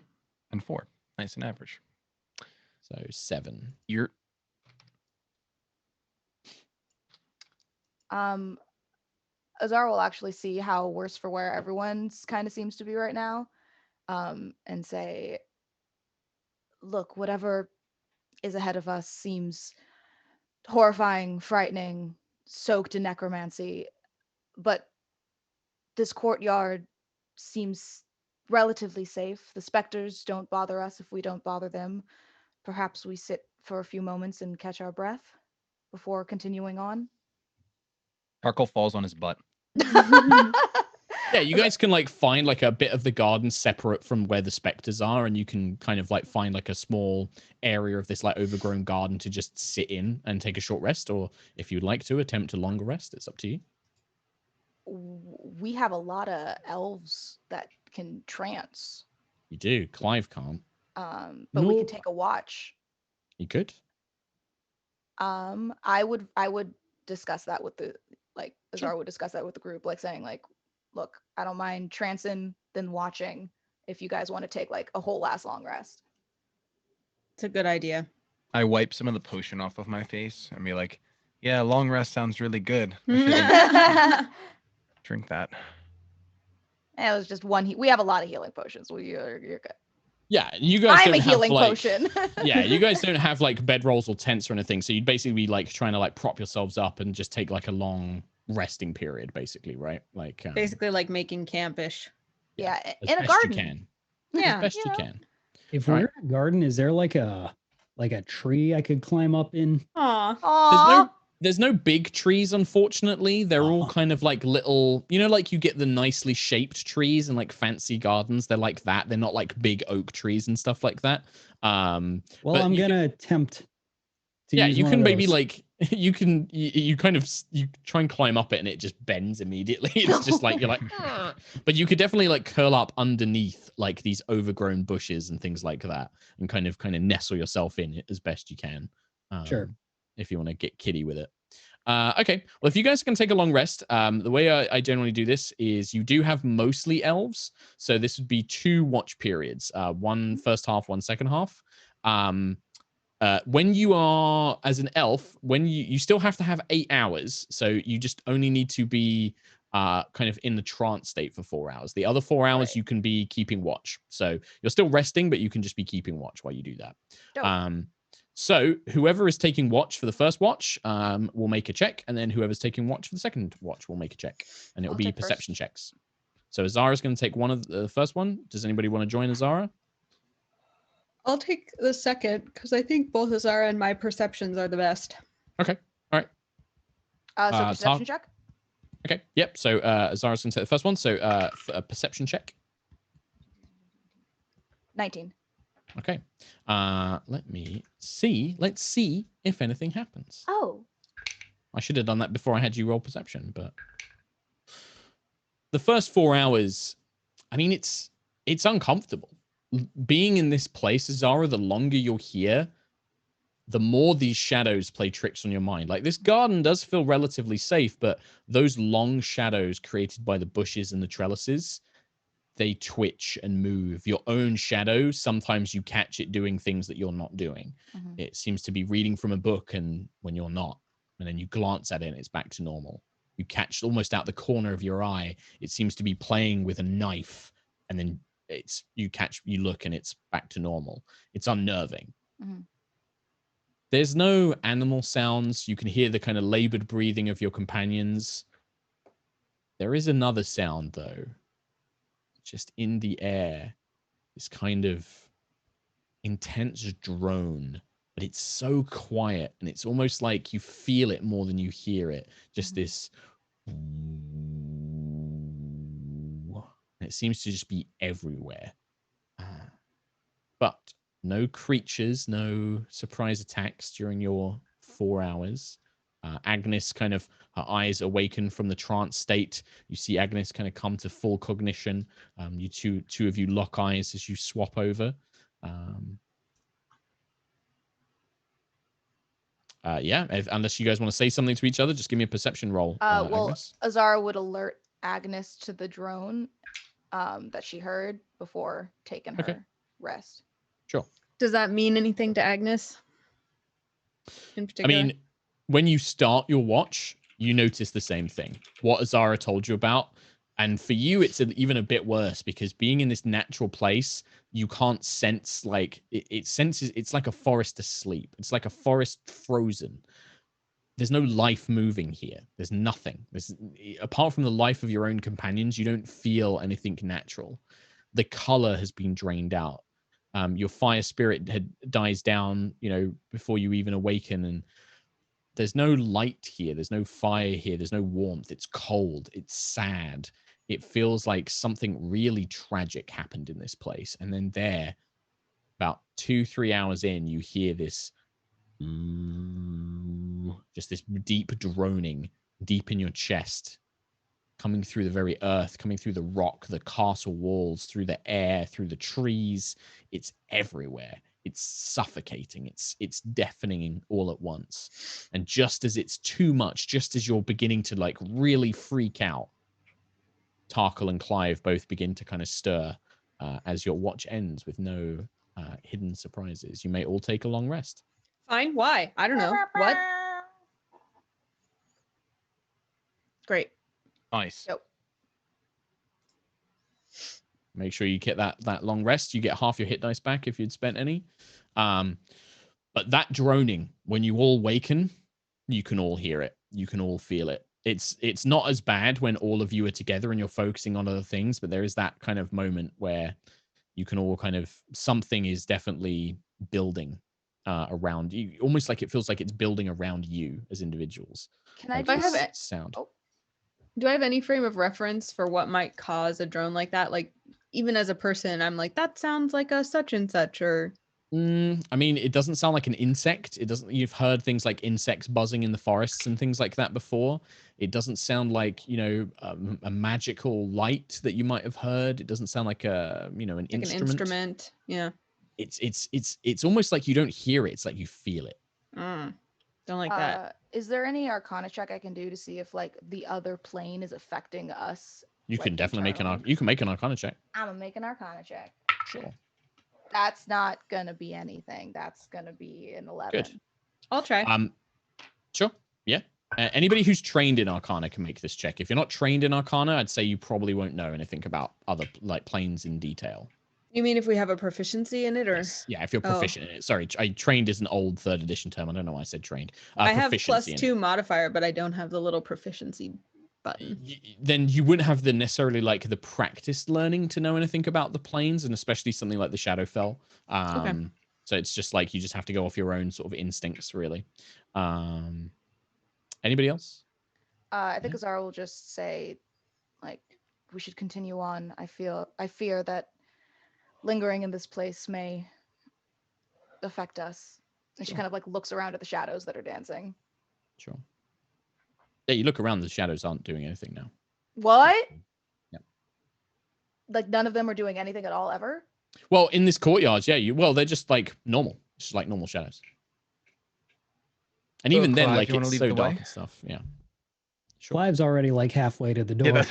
Speaker 2: and 4. Nice and average.
Speaker 1: So 7.
Speaker 2: You're...
Speaker 5: Azara will actually see how worse for wear everyone's kind of seems to be right now, and say, look, whatever is ahead of us seems horrifying, frightening, soaked in necromancy, but this courtyard seems relatively safe. The specters don't bother us if we don't bother them. Perhaps we sit for a few moments and catch our breath before continuing on.
Speaker 2: Tarkhal falls on his butt.
Speaker 1: Yeah, you guys can like find like a bit of the garden separate from where the specters are, and you can kind of like find like a small area of this like overgrown garden to just sit in and take a short rest, or if you'd like to attempt a longer rest, it's up to you.
Speaker 5: We have a lot of elves that can trance.
Speaker 1: You do. Clive can't.
Speaker 5: But we can take a watch.
Speaker 1: You could.
Speaker 5: I would discuss that with the Azara would discuss that with the group, like saying like, look, I don't mind trancing than watching if you guys want to take like a whole last long rest.
Speaker 3: It's a good idea.
Speaker 2: I wipe some of the potion off of my face and be like, yeah, long rest sounds really good. I should drink that.
Speaker 5: It was just one. We have a lot of healing potions. You're good.
Speaker 1: Yeah, you guys.
Speaker 5: I'm
Speaker 1: don't
Speaker 5: a healing
Speaker 1: have, like,
Speaker 5: potion.
Speaker 1: Yeah, you guys don't have like bedrolls or tents or anything, so you'd basically be like trying to like prop yourselves up and just take like a long resting period, basically, right? Like
Speaker 3: basically like making campish.
Speaker 5: Yeah,
Speaker 1: as
Speaker 5: in a
Speaker 1: best
Speaker 5: garden.
Speaker 1: You can.
Speaker 3: Yeah,
Speaker 1: as best you can.
Speaker 4: If we're in a garden, is there like a tree I could climb up in?
Speaker 3: Aw.
Speaker 1: There's no big trees, unfortunately. They're all kind of like little, like you get the nicely shaped trees in like fancy gardens. They're like that. They're not like big oak trees and stuff like that.
Speaker 4: Well, I'm gonna attempt to use
Speaker 1: you
Speaker 4: one
Speaker 1: can
Speaker 4: of
Speaker 1: maybe
Speaker 4: those.
Speaker 1: like you try and climb up it and it just bends immediately. It's just like you're like, "Argh." But you could definitely like curl up underneath like these overgrown bushes and things like that, and kind of nestle yourself in it as best you can.
Speaker 4: Sure.
Speaker 1: If you want to get kiddie with it. Okay. Well, if you guys can take a long rest, the way I generally do this is you do have mostly elves. So this would be 2 watch periods, one first half, one second half. When you are as an elf, when you still have to have 8 hours. So you just only need to be kind of in the trance state for 4 hours. The other 4 hours you can be keeping watch. So you're still resting, but you can just be keeping watch while you do that.
Speaker 5: Dope.
Speaker 1: So whoever is taking watch for the first watch will make a check, and then whoever's taking watch for the second watch will make a check, and it will be perception checks. So Azara's going to take one of the first one. Does anybody want to join Azara?
Speaker 3: I'll take the second because I think both Azara and my perceptions are the best.
Speaker 1: Okay. All right.
Speaker 5: So perception check?
Speaker 1: Okay. Yep. So Azara's going to take the first one. So a perception check.
Speaker 5: 19.
Speaker 1: Okay. Let me see. Let's see if anything happens.
Speaker 5: Oh.
Speaker 1: I should have done that before I had you roll perception, but the first 4 hours, I mean, it's uncomfortable. Being in this place, Azara, the longer you're here, the more these shadows play tricks on your mind. Like, this garden does feel relatively safe, but those long shadows created by the bushes and the trellises, they twitch and move. Your own shadow, sometimes you catch it doing things that you're not doing.
Speaker 5: Mm-hmm.
Speaker 1: It seems to be reading from a book and when you're not, and then you glance at it and it's back to normal. You catch almost out the corner of your eye, it seems to be playing with a knife, and then you look and it's back to normal. It's unnerving.
Speaker 5: Mm-hmm.
Speaker 1: There's no animal sounds. You can hear the kind of labored breathing of your companions. There is another sound though, just in the air, this kind of intense drone, but it's so quiet and it's almost like you feel it more than you hear it. Just this, and it seems to just be everywhere. But no creatures, no surprise attacks during your 4 hours. Agnis kind of, her eyes awaken from the trance state. You see Agnis kind of come to full cognition. You two of you lock eyes as you swap over. Unless you guys want to say something to each other, just give me a perception roll.
Speaker 5: Well,
Speaker 1: Agnis.
Speaker 5: Azara would alert Agnis to the drone that she heard before taking her rest.
Speaker 1: Sure.
Speaker 3: Does that mean anything to Agnis in particular?
Speaker 1: I mean, when you start your watch, you notice the same thing. What Azara told you about. And for you, it's even a bit worse because being in this natural place, you can't sense, like, it senses, it's like a forest asleep. It's like a forest frozen. there's no life moving here. There's nothing. Apart from the life of your own companions, you don't feel anything natural. The color has been drained out. Your fire spirit dies down, before you even awaken, and there's no light here. There's no fire here. There's no warmth. It's cold. It's sad. It feels like something really tragic happened in this place. And then there, about 2-3 hours in, you hear this, just this deep droning deep in your chest, coming through the very earth, coming through the rock, the castle walls, through the air, through the trees. It's everywhere. It's suffocating. It's deafening all at once. And just as it's too much, just as you're beginning to like really freak out, Tarkhal and Clive both begin to kind of stir as your watch ends with no hidden surprises. You may all take a long rest.
Speaker 3: Fine. Why? I don't know. What? Great.
Speaker 2: Nice.
Speaker 5: Yep.
Speaker 1: Make sure you get that long rest. You get half your hit dice back if you'd spent any. But that droning, when you all waken, you can all hear it. You can all feel it. It's not as bad when all of you are together and you're focusing on other things, but there is that kind of moment where you can all kind of, something is definitely building around you. Almost like it feels like it's building around you as individuals.
Speaker 5: Can I
Speaker 1: Like
Speaker 5: just
Speaker 1: this sound?
Speaker 5: Oh.
Speaker 3: Do I have any frame of reference for what might cause a drone like that? Like, even as a person, I'm like, that sounds like a such and such, or...
Speaker 1: I mean, it doesn't sound like an insect. It doesn't. You've heard things like insects buzzing in the forests and things like that before. It doesn't sound like a magical light that you might have heard. It doesn't sound like an
Speaker 3: like
Speaker 1: instrument.
Speaker 3: an instrument. Yeah.
Speaker 1: It's almost like you don't hear it. It's like you feel it.
Speaker 3: Don't like that.
Speaker 5: Is there any Arcana check I can do to see if like the other plane is affecting us?
Speaker 1: You can
Speaker 5: like,
Speaker 1: definitely
Speaker 5: internally?
Speaker 1: you can make an Arcana check.
Speaker 5: I'm gonna make an Arcana check.
Speaker 1: Sure.
Speaker 5: That's not gonna be anything. That's gonna be an 11.
Speaker 1: Good.
Speaker 3: I'll try.
Speaker 1: Sure. Yeah. Anybody who's trained in Arcana can make this check. If you're not trained in Arcana, I'd say you probably won't know anything about other like planes in detail.
Speaker 3: You mean if we have a proficiency in it, or...
Speaker 1: Yes. Yeah, if you're proficient in it. Sorry, trained is an old 3rd edition term. I don't know why I said trained.
Speaker 3: I have
Speaker 1: Proficiency in
Speaker 3: +2 modifier, but I don't have the little proficiency button.
Speaker 1: Then you wouldn't have the necessarily like the practiced learning to know anything about the planes, and especially something like the Shadowfell.
Speaker 3: Okay.
Speaker 1: So it's just like you just have to go off your own sort of instincts, really. Anybody else?
Speaker 5: I think Azara will just say, like, we should continue on. I fear that lingering in this place may affect us. And she kind of like looks around at the shadows that are dancing.
Speaker 1: Sure. Yeah, you look around, the shadows aren't doing anything now.
Speaker 5: What?
Speaker 1: Yeah.
Speaker 5: Like none of them are doing anything at all ever?
Speaker 1: Well, in this courtyard, yeah, they're just like normal. It's just like normal shadows. And even then,
Speaker 2: Clive,
Speaker 1: like
Speaker 2: you wanna
Speaker 1: it's
Speaker 2: lead
Speaker 1: so
Speaker 2: the
Speaker 1: dark
Speaker 2: way?
Speaker 1: and stuff. Yeah. Sure.
Speaker 4: Clive's already like halfway to the door.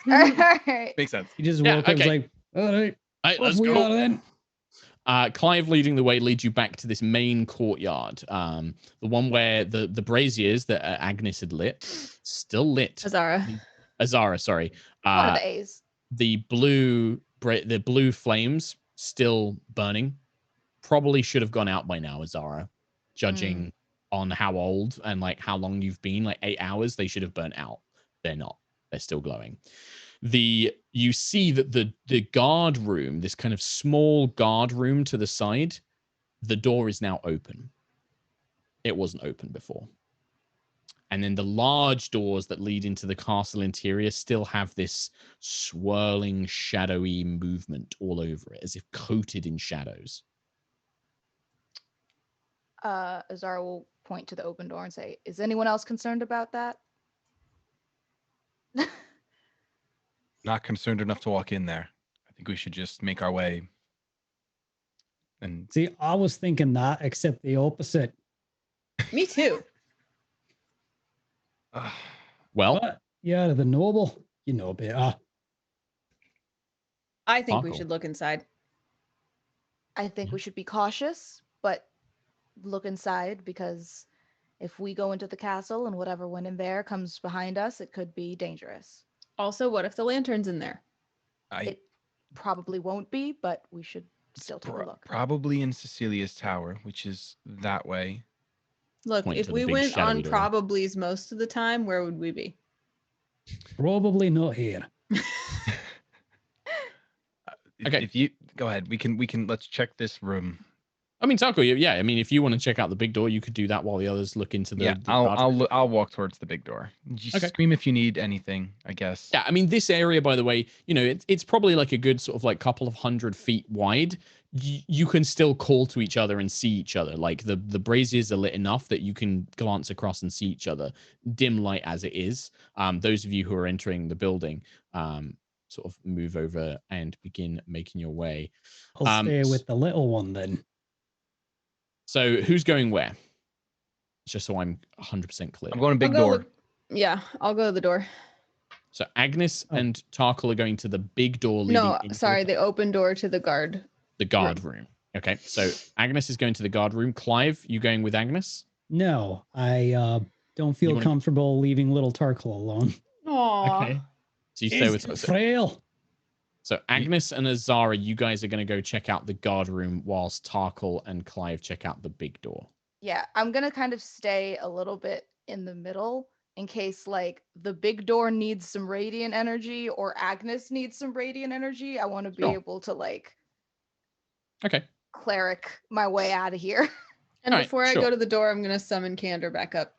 Speaker 2: Yeah,
Speaker 5: Alright.
Speaker 2: makes sense.
Speaker 4: He just
Speaker 1: Yeah,
Speaker 4: woke up,
Speaker 1: okay.
Speaker 4: like, all right,
Speaker 1: Right,
Speaker 4: off
Speaker 1: let's
Speaker 4: we
Speaker 1: go.
Speaker 4: go then.
Speaker 1: Clive leading the way leads you back to this main courtyard. The one where the braziers that Agnis had lit, still lit. Azara, sorry.
Speaker 5: One of the A's.
Speaker 1: The blue flames still burning. Probably should have gone out by now, Azara. Judging on how old and like how long you've been, like 8 hours, they should have burnt out. They're not. They're still glowing. You see that the guard room, this kind of small guard room to the side, the door is now open. It wasn't open before. And then the large doors that lead into the castle interior still have this swirling, shadowy movement all over it, as if coated in shadows.
Speaker 5: Azara will point to the open door and say, is anyone else concerned about that?
Speaker 2: Not concerned enough to walk in there. I think we should just make our way. And
Speaker 4: See, I was thinking that, except the opposite.
Speaker 3: Me too.
Speaker 1: Well,
Speaker 4: But yeah, the noble, you know better.
Speaker 3: I think we
Speaker 1: Tarkhal.
Speaker 3: should look inside.
Speaker 5: I think we should be cautious, but look inside, because if we go into the castle and whatever went in there comes behind us, it could be dangerous.
Speaker 3: Also, what if the lantern's in there?
Speaker 5: It probably won't be, but we should still take a look.
Speaker 2: Probably in Cecilia's tower, which is that way.
Speaker 3: Look,
Speaker 1: Point
Speaker 3: if
Speaker 1: to the
Speaker 3: we
Speaker 1: big
Speaker 3: went
Speaker 1: shadowy
Speaker 3: on
Speaker 1: door.
Speaker 3: probablys most of the time, where would we be?
Speaker 4: Probably not here.
Speaker 1: Okay.
Speaker 2: If you go ahead, we can let's check this room.
Speaker 1: I mean, Tarkhal, yeah. I mean, if you want to check out the big door, you could do that while the others look into the.
Speaker 2: Yeah,
Speaker 1: the guard room.
Speaker 2: I'll walk towards the big door. Just
Speaker 1: Okay.
Speaker 2: scream if you need anything, I guess.
Speaker 1: Yeah, I mean, this area, by the way, it's probably like a good sort of like couple of 100 feet wide. You can still call to each other and see each other. Like the braziers are lit enough that you can glance across and see each other, dim light as it is. Those of you who are entering the building, sort of move over and begin making your way.
Speaker 4: I'll stay with the little one then.
Speaker 1: So who's going where? Just so I'm 100% clear.
Speaker 2: I'm going big door.
Speaker 3: Yeah, I'll go to the door.
Speaker 1: So Agnis and Tarkhal are going to the big door leading
Speaker 3: No,
Speaker 1: into
Speaker 3: sorry, the open door to the guard.
Speaker 1: The guard room. Okay, so Agnis is going to the guard room. Clive, you going with Agnis?
Speaker 4: No, I don't feel comfortable leaving little Tarkhal alone.
Speaker 3: Aww.
Speaker 1: Okay. So you stay with us.
Speaker 4: Frail.
Speaker 1: So Agnis and Azara, you guys are going to go check out the guard room whilst Tarkhal and Clive check out the big door.
Speaker 5: Yeah, I'm going to kind of stay a little bit in the middle in case like the big door needs some radiant energy or Agnis needs some radiant energy. I want to be able to like cleric my way out of here.
Speaker 3: And before I go to the door, I'm going to summon Candor back up.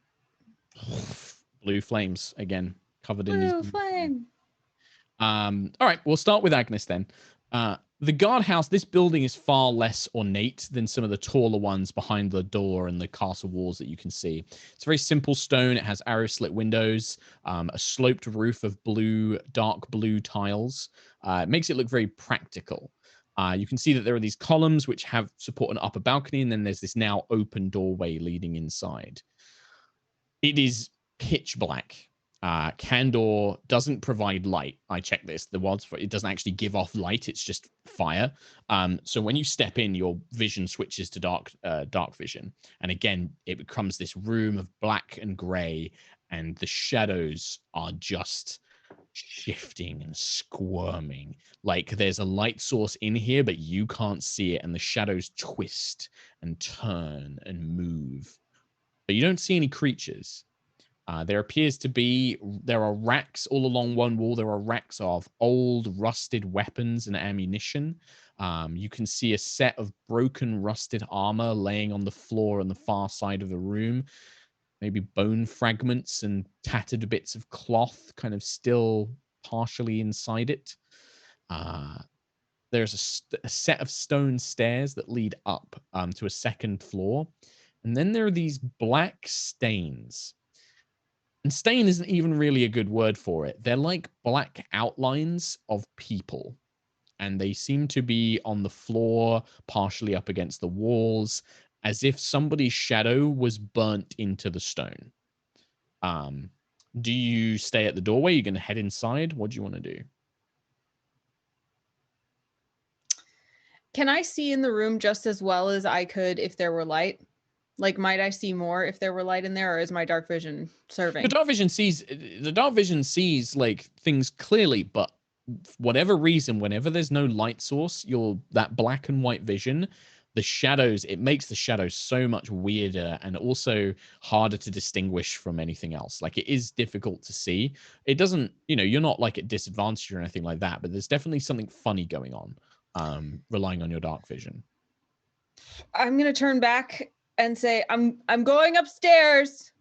Speaker 1: Blue flames again, covered in
Speaker 3: Blue
Speaker 1: these.
Speaker 3: flame.
Speaker 1: All right, we'll start with Agnis then. The guardhouse, this building is far less ornate than some of the taller ones behind the door and the castle walls that you can see. It's very simple stone. It has arrow slit windows, a sloped roof of dark blue tiles. It makes it look very practical. You can see that there are these columns which have support an upper balcony, and then there's this now open doorway leading inside. It is pitch black. Candor doesn't provide light. I checked this. It doesn't actually give off light. It's just fire. So when you step in, your vision switches to dark vision. And again, it becomes this room of black and gray, and the shadows are just shifting and squirming. Like there's a light source in here, but you can't see it, and the shadows twist and turn and move. But you don't see any creatures. There are racks all along one wall. There are racks of old rusted weapons and ammunition. You can see a set of broken rusted armor laying on the floor on the far side of the room. Maybe bone fragments and tattered bits of cloth kind of still partially inside it. There's a set of stone stairs that lead up to a second floor. And then there are these black stains. And stain isn't even really a good word for it. They're like black outlines of people. And they seem to be on the floor, partially up against the walls, as if somebody's shadow was burnt into the stone. Do you stay at the doorway? You're going to head inside? What do you want to do?
Speaker 3: Can I see in the room just as well as I could if there were light? Like, might I see more if there were light in there, or is my dark vision serving?
Speaker 1: The dark vision sees like things clearly, but for whatever reason, whenever there's no light source, that black and white vision, the shadows, it makes the shadows so much weirder and also harder to distinguish from anything else. Like, it is difficult to see. It doesn't, you're not like at disadvantage or anything like that, but there's definitely something funny going on, relying on your dark vision.
Speaker 3: I'm going to turn back and say, I'm going upstairs.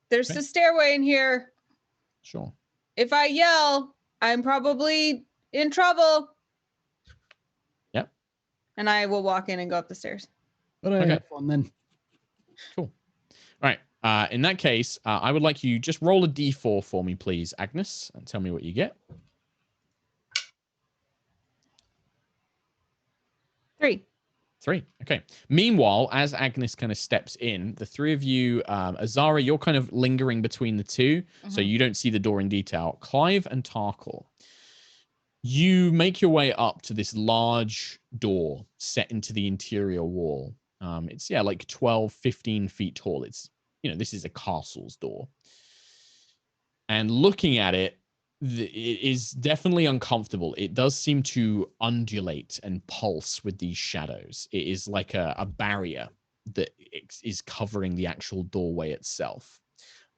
Speaker 3: There's a stairway in here.
Speaker 1: Sure.
Speaker 3: If I yell, I'm probably in trouble.
Speaker 1: Yep.
Speaker 3: And I will walk in and go up the stairs.
Speaker 4: But I have fun then.
Speaker 1: Cool. All right. In that case, I would like you just roll a d4 for me, please, Agnis, and tell me what you get.
Speaker 3: 3.
Speaker 1: 3. Okay. Meanwhile, as Agnis kind of steps in, the three of you, Azara, you're kind of lingering between the two, so you don't see the door in detail. Clive and Tarkhal, you make your way up to this large door set into the interior wall. It's, like 12, 15 feet tall. It's, this is a castle's door. And looking at it, it is definitely uncomfortable. It does seem to undulate and pulse with these shadows. It is like a barrier that is covering the actual doorway itself.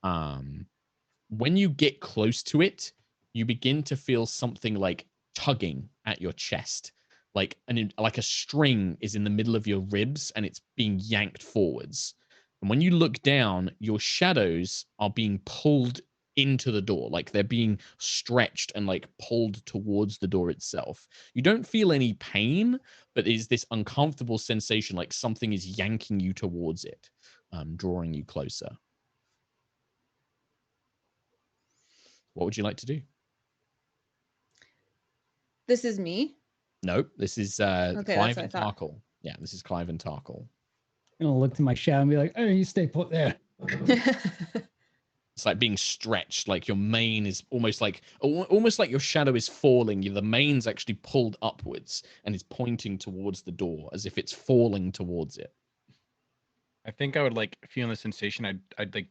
Speaker 1: When you get close to it, you begin to feel something like tugging at your chest, like a string is in the middle of your ribs and it's being yanked forwards. And when you look down, your shadows are being pulled into the door, like they're being stretched and like pulled towards the door itself. You don't feel any pain, but is this uncomfortable sensation like something is yanking you towards it, drawing you closer. What would you like to do?
Speaker 3: This is me.
Speaker 1: Nope, this is
Speaker 3: Okay,
Speaker 1: Clive
Speaker 3: that's
Speaker 1: and
Speaker 3: what I thought.
Speaker 1: Tarkhal. Yeah, this is Clive and Tarkhal.
Speaker 4: I'm gonna look to my shadow and be like, "Oh, you stay put there."
Speaker 1: It's like being stretched, like your mane is almost like your shadow is falling. The mane's actually pulled upwards and is pointing towards the door as if it's falling towards it.
Speaker 2: I think I would like feeling the sensation. I'd like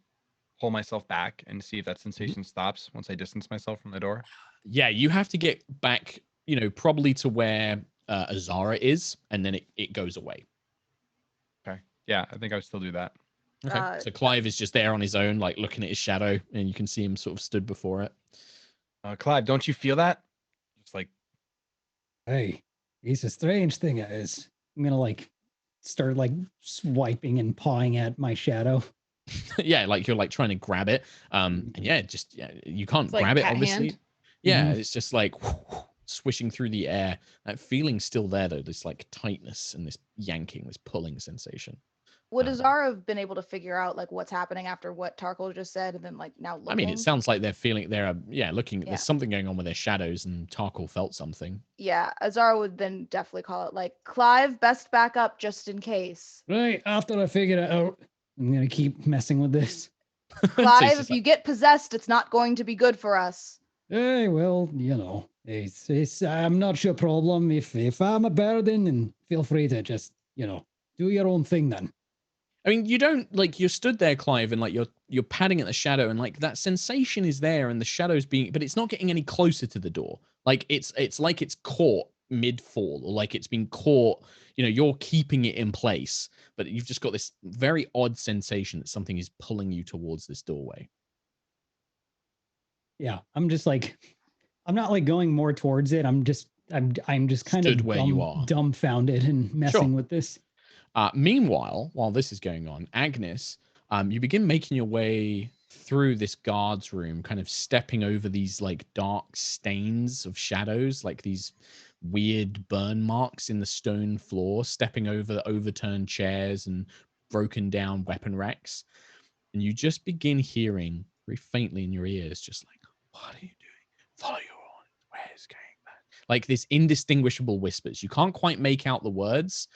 Speaker 2: pull myself back and see if that sensation stops once I distance myself from the door.
Speaker 1: Yeah, you have to get back, probably to where Azara is, and then it goes away.
Speaker 2: Okay. Yeah, I think I would still do that.
Speaker 1: Okay. So Clive is just there on his own, like looking at his shadow, and you can see him sort of stood before it.
Speaker 2: Clive, don't you feel that? It's like,
Speaker 4: Hey, it's a strange thing it is. I'm gonna like start like swiping and pawing at my shadow.
Speaker 1: Yeah, like you're like trying to grab it. And yeah, you can't
Speaker 3: It's like
Speaker 1: grab it,
Speaker 3: cat
Speaker 1: obviously.
Speaker 3: hand.
Speaker 1: Yeah, it's just like swishing through the air. That feeling's still there though, this like tightness and this yanking, this pulling sensation.
Speaker 5: Would Azara have been able to figure out like what's happening after what Tarkhal just said, and then like now looking?
Speaker 1: I mean, it sounds like looking. There's something going on with their shadows, and Tarkhal felt something.
Speaker 5: Yeah, Azara would then definitely call it like, Clive, best back up just in case.
Speaker 4: Right after I figure it out, I'm gonna keep messing with this.
Speaker 5: Clive, if you get possessed, it's not going to be good for us.
Speaker 4: Hey, well, it's I'm not your problem. If I'm a burden, and feel free to just do your own thing then.
Speaker 1: I mean, you don't you're stood there, Clive, and like you're patting at the shadow, and like that sensation is there, and the shadow's but it's not getting any closer to the door. Like it's like it's caught mid-fall, or like it's been caught. You're keeping it in place, but you've just got this very odd sensation that something is pulling you towards this doorway.
Speaker 4: Yeah, I'm just like, I'm not like going more towards it. I'm just kind
Speaker 1: Stood
Speaker 4: of
Speaker 1: where you are.
Speaker 4: dumbfounded and messing with this.
Speaker 1: Meanwhile, while this is going on, Agnis, you begin making your way through this guard's room, kind of stepping over these like dark stains of shadows, like these weird burn marks in the stone floor, stepping over overturned chairs and broken down weapon racks. And you just begin hearing very faintly in your ears, just like, "What are you doing? Follow your orders. Where's going back?" Like this indistinguishable whispers. You can't quite make out the words,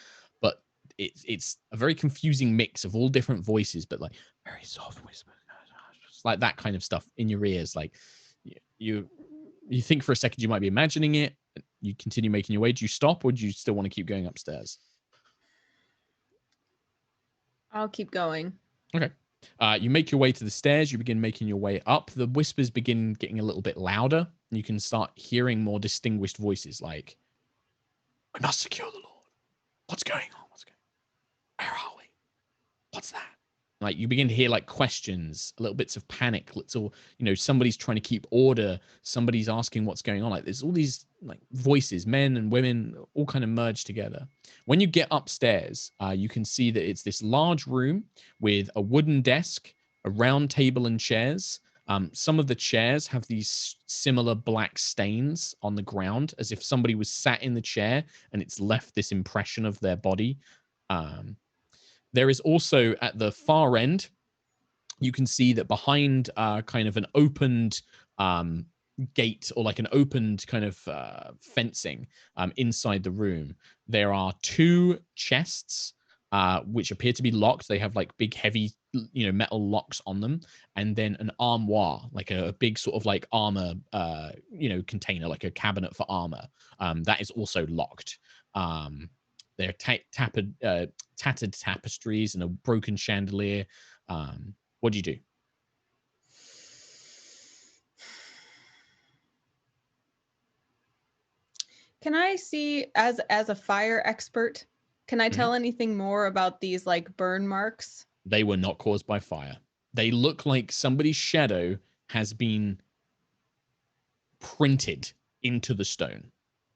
Speaker 1: but it's a very confusing mix of all different voices, but like very soft whispers, like that kind of stuff in your ears. Like you think for a second you might be imagining it. You continue making your way. Do you stop, or do you still want to keep going upstairs?
Speaker 3: I'll keep going.
Speaker 1: Okay. You make your way to the stairs. You begin making your way up. The whispers begin getting a little bit louder. And you can start hearing more distinguished voices like, "We must secure the Lord. What's going on? Where are we? What's that?" Like you begin to hear like questions, little bits of panic, little, somebody's trying to keep order. Somebody's asking what's going on. Like there's all these like voices, men and women, all kind of merged together. When you get upstairs, you can see that it's this large room with a wooden desk, a round table and chairs. Some of the chairs have these similar black stains on the ground, as if somebody was sat in the chair and it's left this impression of their body. There is also at the far end, you can see that behind kind of an opened gate, or like an opened kind of fencing inside the room, there are two chests which appear to be locked. They have like big heavy metal locks on them, and then an armoire, like a big sort of like armor container, like a cabinet for armor, that is also locked. There are tattered tapestries and a broken chandelier. What do you do?
Speaker 3: Can I see, as a fire expert, Can I tell anything more about these like burn marks?
Speaker 1: They were not caused by fire. They look like somebody's shadow has been printed into the stone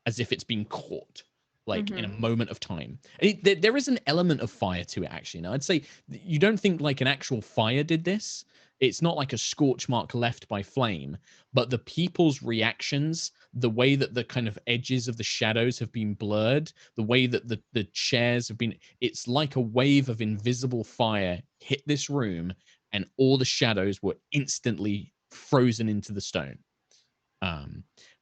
Speaker 1: as if it's been caught, like in a moment of time. There is an element of fire to it, actually. Now, I'd say you don't think like an actual fire did this. It's not like a scorch mark left by flame, but the people's reactions, the way that the kind of edges of the shadows have been blurred, the way that the chairs have been, it's like a wave of invisible fire hit this room and all the shadows were instantly frozen into the stone.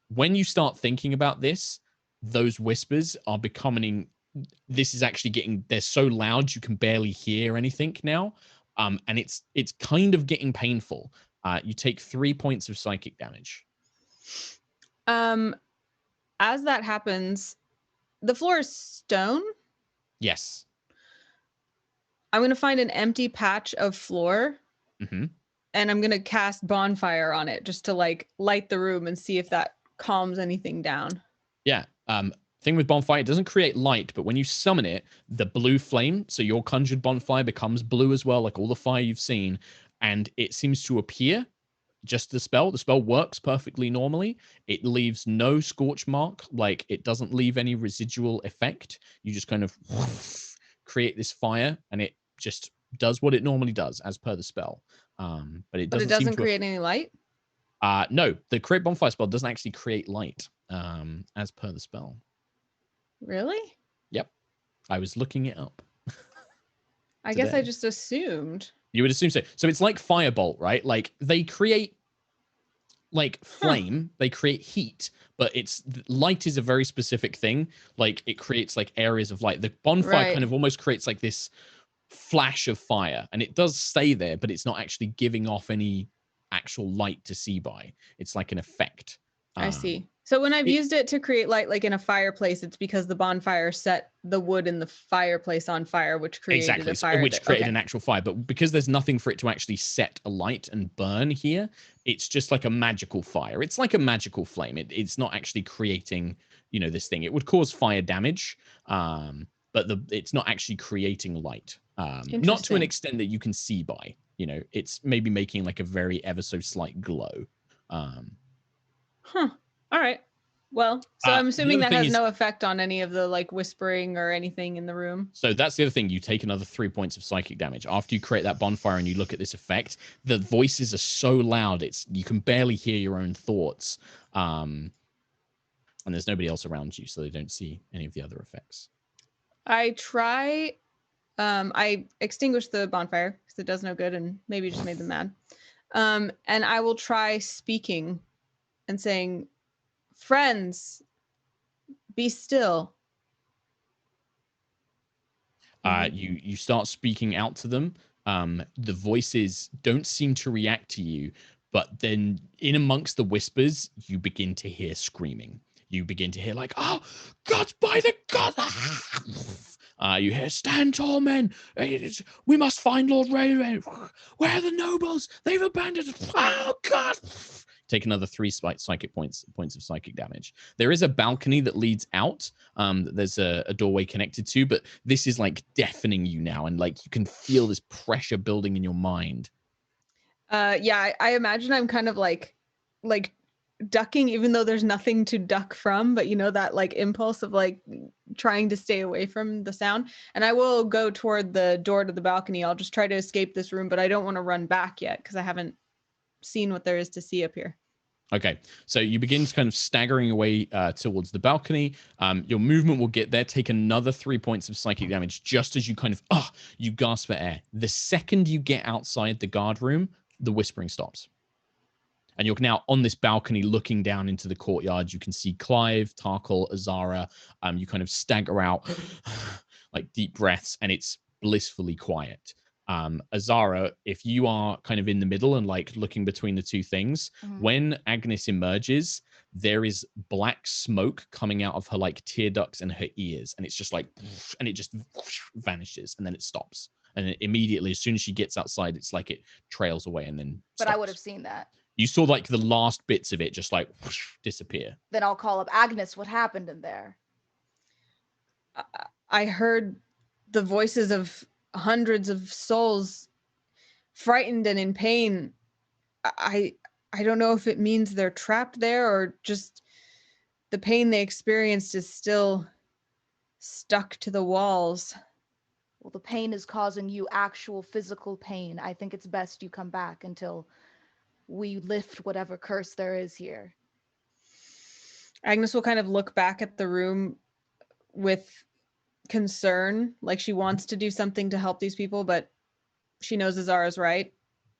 Speaker 1: When you start thinking about this, those whispers are becoming, this is actually getting, they're so loud you can barely hear anything now. And it's kind of getting painful. You take 3 points of psychic damage.
Speaker 3: As that happens, the floor is stone.
Speaker 1: Yes.
Speaker 3: I'm going to find an empty patch of floor. And I'm going to cast bonfire on it just to like light the room and see if that calms anything down.
Speaker 1: Yeah. Thing with bonfire, it doesn't create light, but when you summon it, the blue flame, so your conjured bonfire becomes blue as well, like all the fire you've seen, and it seems to appear just the spell. The spell works perfectly normally. It leaves no scorch mark, like it doesn't leave any residual effect. You just kind of create this fire, and it just does what it normally does as per the spell. But it doesn't
Speaker 3: create any light?
Speaker 1: No, the create bonfire spell doesn't actually create light as per the spell.
Speaker 3: Really?
Speaker 1: Yep. I was looking it up.
Speaker 3: I guess I just assumed.
Speaker 1: You would assume so. So it's like firebolt, right? Like they create like flame, they create heat, but it's light is a very specific thing. Like it creates like areas of light. The bonfire kind of almost creates like this flash of fire, and it does stay there, but it's not actually giving off any actual light to see by. It's like an effect.
Speaker 3: I see. So when I've used it to create light, like in a fireplace, it's because the bonfire set the wood in the fireplace on fire, which created a fire.
Speaker 1: Which created an actual fire. But because there's nothing for it to actually set a light and burn here, it's just like a magical fire. It's like a magical flame. It's not actually creating, this thing. It would cause fire damage, but it's not actually creating light. Not to an extent that you can see by. It's maybe making like a very ever so slight glow.
Speaker 3: All right. Well, so I'm assuming that has no effect on any of the like whispering or anything in the room.
Speaker 1: So that's the other thing. You take another 3 points of psychic damage. After you create that bonfire and you look at this effect, the voices are so loud, you can barely hear your own thoughts. And there's nobody else around you, so they don't see any of the other effects.
Speaker 3: I extinguish the bonfire because it does no good and maybe just made them mad. And I will try speaking and saying, "Friends, be still."
Speaker 1: You start speaking out to them. The voices don't seem to react to you, but then in amongst the whispers, you begin to hear screaming. You begin to hear like, "Oh, God, by the God!" You hear, "Stand tall, men. We must find Lord Railway. Where are the nobles? They've abandoned us. Oh, God." Take another 3 psychic points of psychic damage. There is a balcony that leads out. There's a doorway connected to, but this is like deafening you now, and like you can feel this pressure building in your mind.
Speaker 3: Yeah, I imagine I'm kind of like ducking, even though there's nothing to duck from, but that like impulse of like trying to stay away from the sound. And I will go toward the door to the balcony. I'll just try to escape this room, but I don't want to run back yet because I haven't seen what there is to see up here. Okay,
Speaker 1: so you begin kind of staggering away towards the balcony. Your movement will get there. Take another 3 points of psychic damage just as you kind of you gasp for air. The second you get outside the guard room, the whispering stops. And you're now on this balcony looking down into the courtyard. You can see Clive, Tarkhal, Azara. You kind of stagger out like deep breaths, and it's blissfully quiet. Azara, if you are kind of in the middle and like looking between the two things, when Agnis emerges, there is black smoke coming out of her like tear ducts and her ears, and it's just like, and it just vanishes, and then it stops. And immediately, as soon as she gets outside, it's like it trails away and then stops.
Speaker 5: But I would have seen that.
Speaker 1: You saw like the last bits of it just like disappear.
Speaker 5: Then I'll call up Agnis. What happened in there?
Speaker 3: I heard the voices of hundreds of souls frightened and in pain. I don't know if it means they're trapped there or just the pain they experienced is still stuck to the walls.
Speaker 5: Well, the pain is causing you actual physical pain. I think it's best you come back until we lift whatever curse there is here.
Speaker 3: Agnes will kind of look back at the room with concern, like she wants to do something to help these people, but she knows Azara's right.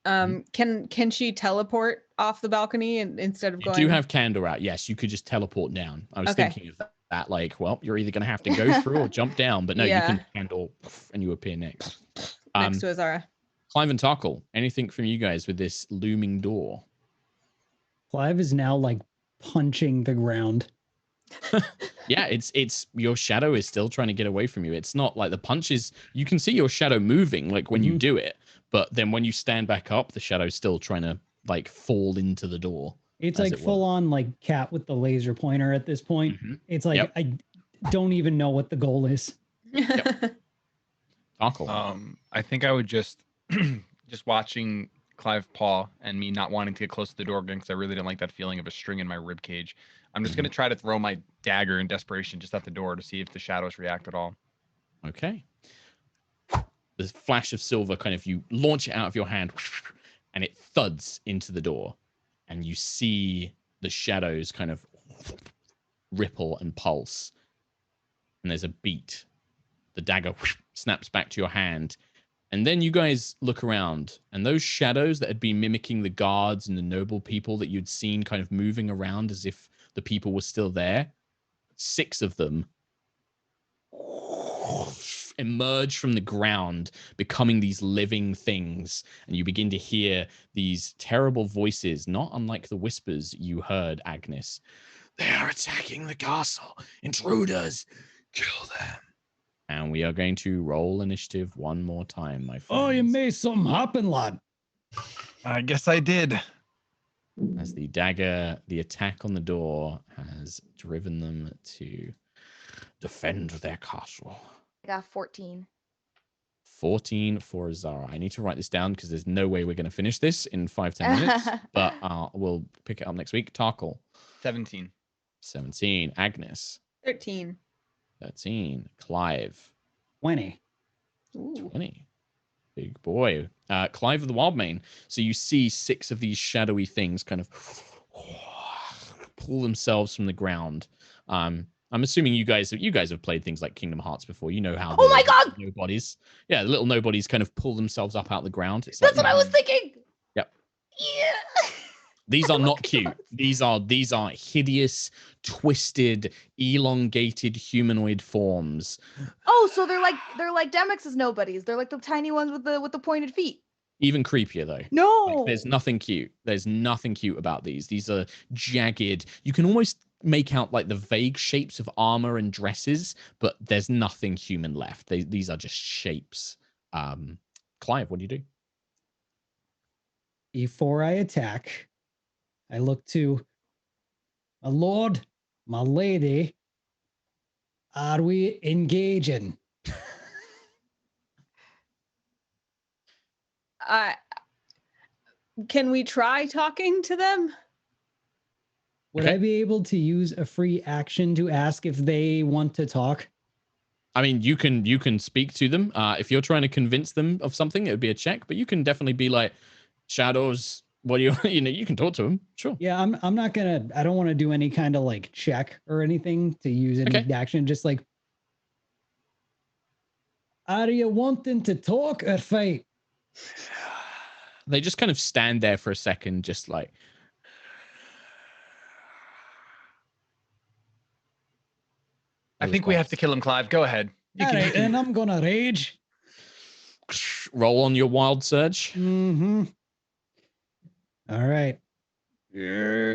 Speaker 3: Can she teleport off the balcony and instead of going?
Speaker 1: You do have candor out. Yes, you could just teleport down. I was thinking of that. Like, well, you're either going to have to go through or jump down, but no, you can handle and you appear next.
Speaker 3: Next to Azara.
Speaker 1: Clive and Tarkhal, anything from you guys with this looming door?
Speaker 4: Clive is now like punching the ground.
Speaker 1: Yeah, it's your shadow is still trying to get away from you. It's not like the punches. You can see your shadow moving like when you do it, but then when you stand back up, the shadow's still trying to like fall into the door.
Speaker 4: It's like full on like cat with the laser pointer at this point. It's like I don't even know what the goal is.
Speaker 1: Tarkhal.
Speaker 2: I think I would just watching Clive paw and me not wanting to get close to the door again because I really didn't like that feeling of a string in my rib cage. I'm just gonna try to throw my dagger in desperation just at the door to see if the shadows react at all.
Speaker 1: Okay. The flash of silver kind of, you launch it out of your hand and it thuds into the door, and you see the shadows kind of ripple and pulse, and there's a beat. The dagger snaps back to your hand, and then you guys look around, and those shadows that had been mimicking the guards and the noble people that you'd seen kind of moving around as if the people were still there, 6 of them emerge from the ground, becoming these living things, and you begin to hear these terrible voices, not unlike the whispers you heard, Agnis. They are attacking the castle. Intruders, kill them. And we are going to roll initiative one more time, my friends.
Speaker 4: Oh, you made something happen, lad.
Speaker 2: I guess I did.
Speaker 1: As the dagger, the attack on the door has driven them to defend their castle.
Speaker 5: I got 14.
Speaker 1: 14 for Azara. I need to write this down because there's no way we're going to finish this in 5-10 minutes, but we'll pick it up next week. Tarkhal.
Speaker 2: 17.
Speaker 1: 17. Agnis.
Speaker 3: 13.
Speaker 1: 13. Clive.
Speaker 4: 20.
Speaker 3: Ooh.
Speaker 1: 20. Big boy. Clive of the Wildmane. So you see 6 of these shadowy things kind of pull themselves from the ground. I'm assuming you guys have played things like Kingdom Hearts before. You know how
Speaker 5: oh my god,
Speaker 1: nobodies. Yeah, the little nobodies kind of pull themselves up out the ground. It's
Speaker 5: that's like, what I was thinking.
Speaker 1: Yep.
Speaker 5: Yeah.
Speaker 1: These are not cute. These are hideous, twisted, elongated humanoid forms.
Speaker 5: Oh, so they're like Demex's nobodies. They're like the tiny ones with the pointed feet.
Speaker 1: Even creepier though.
Speaker 5: No.
Speaker 1: Like, there's nothing cute. There's nothing cute about these. These are jagged. You can almost make out like the vague shapes of armor and dresses, but there's nothing human left. These are just shapes. Clive, what do you do?
Speaker 4: Before I attack, I look to my lord, my lady. Are we engaging?
Speaker 3: Can we try talking to them?
Speaker 4: Would I be able to use a free action to ask if they want to talk?
Speaker 1: I mean, you can speak to them. If you're trying to convince them of something, it would be a check, but you can definitely be like, shadows, what do you can talk to them. Sure.
Speaker 4: Yeah, I'm not gonna, I don't want to do any kind of like check or anything to use any action. Just like, are you wanting to talk or fight?
Speaker 1: They just kind of stand there for a second, just like,
Speaker 2: I think we have to kill him, Clive. Go ahead.
Speaker 4: And I'm gonna rage.
Speaker 1: Roll on your wild surge.
Speaker 4: Mm-hmm. All right. Yeah.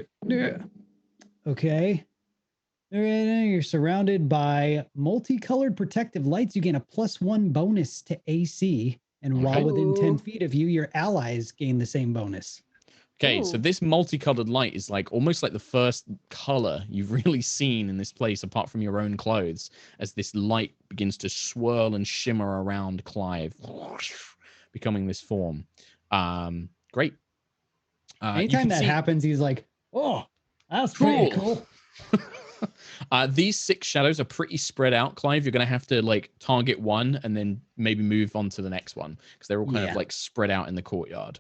Speaker 4: Okay. You're surrounded by multicolored protective lights. You gain a +1 bonus to AC. And while within 10 feet of you, your allies gain the same bonus.
Speaker 1: Okay, so
Speaker 5: Ooh.
Speaker 1: this multicolored light is like almost like the first color you've really seen in this place, apart from your own clothes, as this light begins to swirl and shimmer around Clive, becoming this form. Great. You
Speaker 4: Anytime
Speaker 1: can
Speaker 4: that
Speaker 1: see
Speaker 4: happens, he's like, "Oh, that's pretty
Speaker 1: Cool.
Speaker 4: cool."
Speaker 1: These 6 shadows are pretty spread out, Clive. You're going to have to like target one and then maybe move on to the next one because they're all kind of
Speaker 4: Yeah.
Speaker 1: like spread out in the courtyard.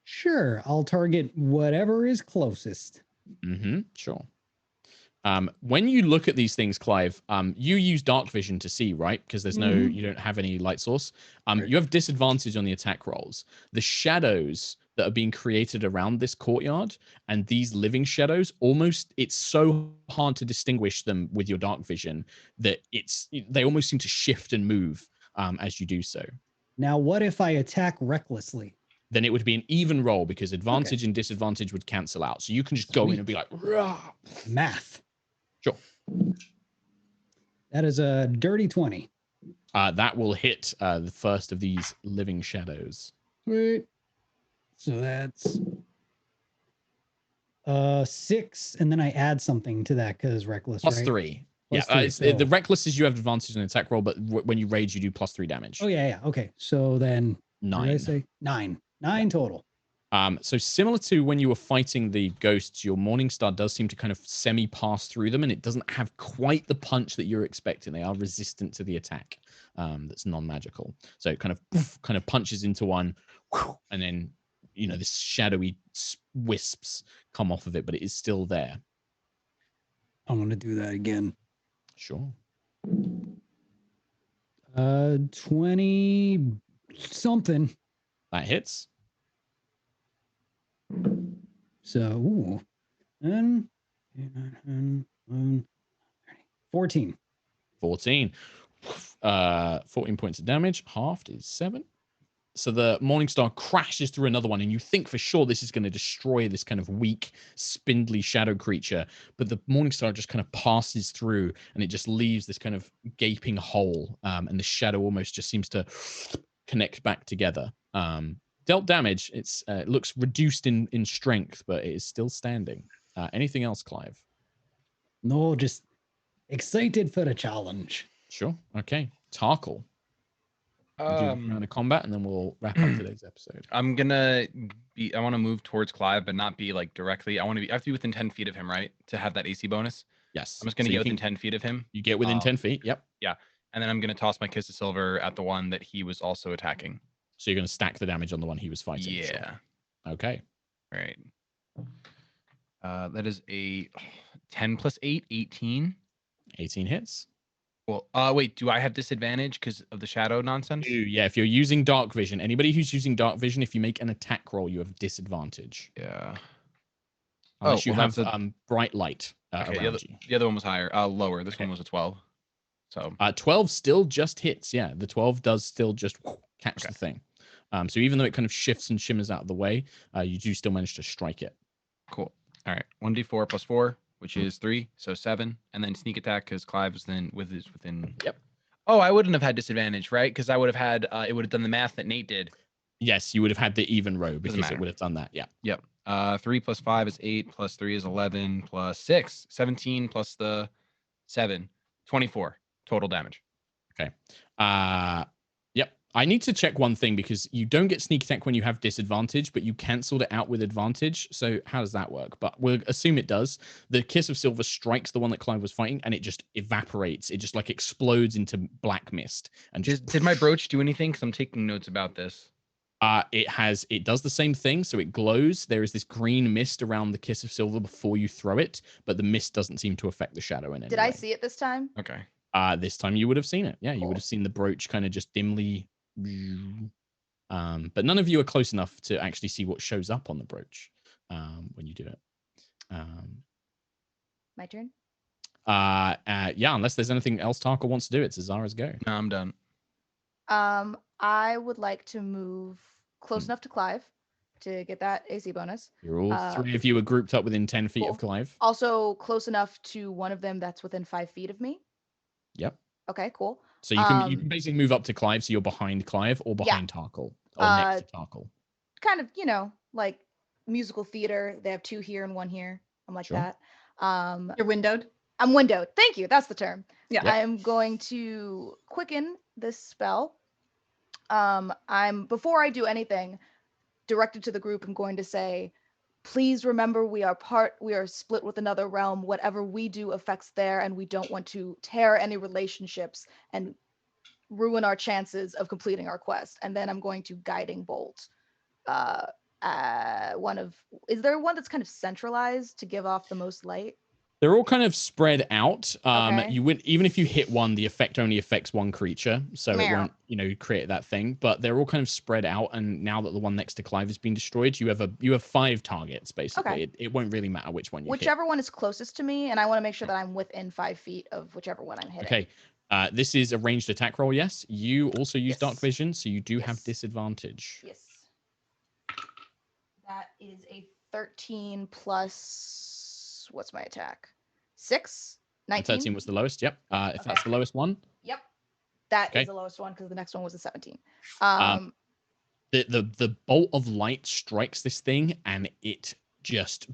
Speaker 4: Sure, I'll target whatever is closest.
Speaker 1: Sure. When you look at these things, Clive, you use dark vision to see, right? Because there's you don't have any light source.
Speaker 4: Right.
Speaker 1: You have disadvantage on the attack rolls. The shadows that are being created around this courtyard and these living shadows, it's so hard to distinguish them with your dark vision that they almost seem to shift and move as you do so.
Speaker 4: Now, what if I attack recklessly?
Speaker 1: Then it would be an even roll because advantage and disadvantage would cancel out. So you can just go in and be like, rah.
Speaker 4: Math.
Speaker 1: Sure.
Speaker 4: That is a dirty 20.
Speaker 1: That will hit the first of these living shadows.
Speaker 4: Sweet. So that's 6, and then I add something to that because reckless,
Speaker 1: Plus
Speaker 4: right?
Speaker 1: 3.
Speaker 4: Plus
Speaker 1: Yeah,
Speaker 4: 3,
Speaker 1: the reckless is you have advantage on attack roll, but when you rage, you do plus 3 damage.
Speaker 4: Oh, yeah. Okay. So then
Speaker 1: 9.
Speaker 4: What did I say? 9. 9 total.
Speaker 1: So similar to when you were fighting the ghosts, your Morningstar does seem to kind of semi-pass through them, and it doesn't have quite the punch that you're expecting. They are resistant to the attack that's non-magical. So it kind of punches into one, and then, this shadowy wisps come off of it, but it is still there.
Speaker 4: I'm going to do that again.
Speaker 1: Sure.
Speaker 4: 20 something.
Speaker 1: That hits.
Speaker 4: So, and 14.
Speaker 1: 14. 14 points of damage. Halved is 7. So the Morningstar crashes through another one, and you think for sure this is going to destroy this kind of weak, spindly shadow creature. But the Morningstar just kind of passes through, and it just leaves this kind of gaping hole, and the shadow almost just seems to connect back together. Dealt damage. It looks reduced in strength, but it is still standing. Anything else, Clive?
Speaker 4: No, just excited for the challenge.
Speaker 1: Sure. Okay. Tarkhal. We'll do a round of combat, and then we'll wrap up today's episode.
Speaker 2: I want to move towards Clive, but not be like directly. I have to be within 10 feet of him, right? To have that AC bonus.
Speaker 1: Yes.
Speaker 2: I'm just going to get within 10 feet of him.
Speaker 1: You get within 10 feet. Yep.
Speaker 2: Yeah. And then I'm going to toss my Kiss of Silver at the one that he was also attacking.
Speaker 1: So you're going to stack the damage on the one he was fighting.
Speaker 2: Yeah.
Speaker 1: Sure. Okay.
Speaker 2: All right. That is a 10 plus 8, 18.
Speaker 1: 18 hits.
Speaker 2: Well, wait, do I have disadvantage because of the shadow nonsense?
Speaker 1: Yeah, if you're using dark vision, anybody who's using dark vision, if you make an attack roll, you have disadvantage.
Speaker 2: Yeah.
Speaker 1: Unless you have bright light
Speaker 2: okay,
Speaker 1: around you.
Speaker 2: The other one was higher, lower. This one was a 12. So
Speaker 1: 12 still just hits. Yeah, the 12 does still just catch the thing. So even though it kind of shifts and shimmers out of the way, you do still manage to strike it.
Speaker 2: Cool. All right, 1d4 plus 4, which is 3, so 7, and then sneak attack because Clive was then within.
Speaker 1: Yep.
Speaker 2: Oh, I wouldn't have had disadvantage, right? Because I would have had it would have done the math that Nate did.
Speaker 1: Yes, you would have had the even row because it would have done that. Yeah.
Speaker 2: Yep. 3 plus 5 is 8, plus 3 is 11, plus 6, 17 plus the 7, 24 total damage.
Speaker 1: Okay. Yep. I need to check one thing because you don't get sneak attack when you have disadvantage, but you cancelled it out with advantage. So how does that work? But we'll assume it does. The Kiss of Silver strikes the one that Clive was fighting, and it just evaporates. It just like explodes into black mist. And just
Speaker 2: did my brooch do anything? Because I'm taking notes about this.
Speaker 1: It does the same thing. So it glows. There is this green mist around the Kiss of Silver before you throw it, but the mist doesn't seem to affect the shadow in any
Speaker 5: way. Did I see it this time?
Speaker 2: Okay.
Speaker 1: This time you would have seen it. Yeah, you would have seen the brooch kind of just dimly. But none of you are close enough to actually see what shows up on the brooch when you do it.
Speaker 5: My turn.
Speaker 1: Yeah, unless there's anything else Tarkhal wants to do, it's Azara's go.
Speaker 2: No, I'm done.
Speaker 5: I would like to move close enough to Clive to get that AC bonus.
Speaker 1: You're all 3 of you are grouped up within 10 feet of Clive.
Speaker 5: Also close enough to one of them that's within 5 feet of me.
Speaker 1: Yep.
Speaker 5: Okay, cool.
Speaker 1: So you can basically move up to Clive, so you're behind Clive or behind Tarkhal or next to Tarkhal.
Speaker 5: Kind of, like musical theater. They have 2 here and 1 here. I'm like
Speaker 1: Sure.
Speaker 5: that.
Speaker 3: You're windowed.
Speaker 5: I'm windowed. Thank you. That's the term.
Speaker 3: Yeah.
Speaker 1: Yep.
Speaker 5: I'm going to quicken this spell. Before I do anything, directed to the group, I'm going to say, please remember we are split with another realm. Whatever we do affects there, and we don't want to tear any relationships and ruin our chances of completing our quest. And then I'm going to guiding bolt. Is there one that's kind of centralized to give off the most light?
Speaker 1: They're all kind of spread out.
Speaker 5: Okay.
Speaker 1: You would, even if you hit one, the effect only affects one creature, so it
Speaker 5: Meow.
Speaker 1: won't, create that thing. But they're all kind of spread out, and now that the one next to Clive has been destroyed, you have 5 targets basically.
Speaker 5: Okay.
Speaker 1: It won't really matter which one you hit.
Speaker 5: Whichever one is closest to me, and I want to make sure that I'm within 5 feet of whichever one I'm hitting.
Speaker 1: Okay. This is a ranged attack roll. Yes. You also use
Speaker 5: Yes.
Speaker 1: dark vision, so you do have
Speaker 5: Yes.
Speaker 1: disadvantage.
Speaker 5: Yes. That is a 13 plus, what's my attack? 6? 19?
Speaker 1: 13 was the lowest. Yep. If that's the lowest one.
Speaker 5: Yep. That
Speaker 1: Okay.
Speaker 5: is the lowest one because the next one was a 17.
Speaker 1: The bolt of light strikes this thing, and it just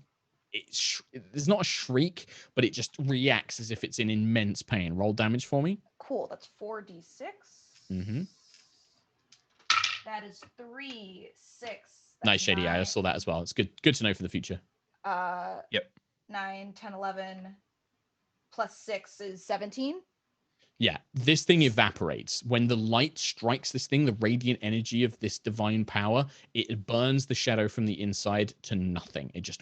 Speaker 1: there's not a shriek, but it just reacts as if it's in immense pain. Roll damage for me.
Speaker 5: Cool. That's 4d6.
Speaker 1: Mm-hmm.
Speaker 5: That is 3, 6.
Speaker 1: Nice, Shady. I saw that as well. It's good to know for the future.
Speaker 2: Yep.
Speaker 5: 9, 10, 11 plus 6 is 17.
Speaker 1: Yeah, this thing evaporates. When the light strikes this thing, the radiant energy of this divine power, it burns the shadow from the inside to nothing. It just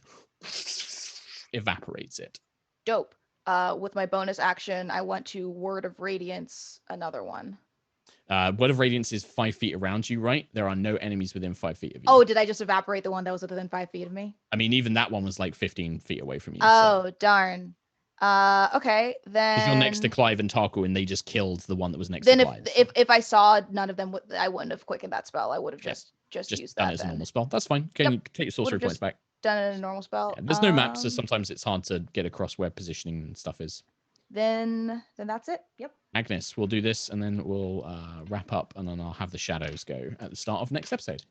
Speaker 1: evaporates it.
Speaker 5: Dope. With my bonus action, I want to Word of Radiance another one.
Speaker 1: Word of Radiance is 5 feet around you, right? There are no enemies within 5 feet of you.
Speaker 5: Oh, did I just evaporate the one that was within 5 feet of me?
Speaker 1: I mean, even that one was like 15 feet away from you.
Speaker 5: Oh, darn. Okay, then.
Speaker 1: Because you're next to Clive and Tarkhal, and they just killed the one that was next
Speaker 5: then
Speaker 1: to Clive.
Speaker 5: if I saw none of them, I wouldn't have quickened that spell. I would have just used
Speaker 1: done
Speaker 5: that.
Speaker 1: it as a
Speaker 5: Then.
Speaker 1: normal spell. That's fine. Can you take your sorcery
Speaker 5: Would've
Speaker 1: points back?
Speaker 5: Done it in a normal spell.
Speaker 1: Yeah, there's no map, so sometimes it's hard to get across where positioning and stuff is.
Speaker 5: Then that's it. Yep.
Speaker 1: Agnis, we'll do this, and then we'll wrap up, and then I'll have the shadows go at the start of next episode.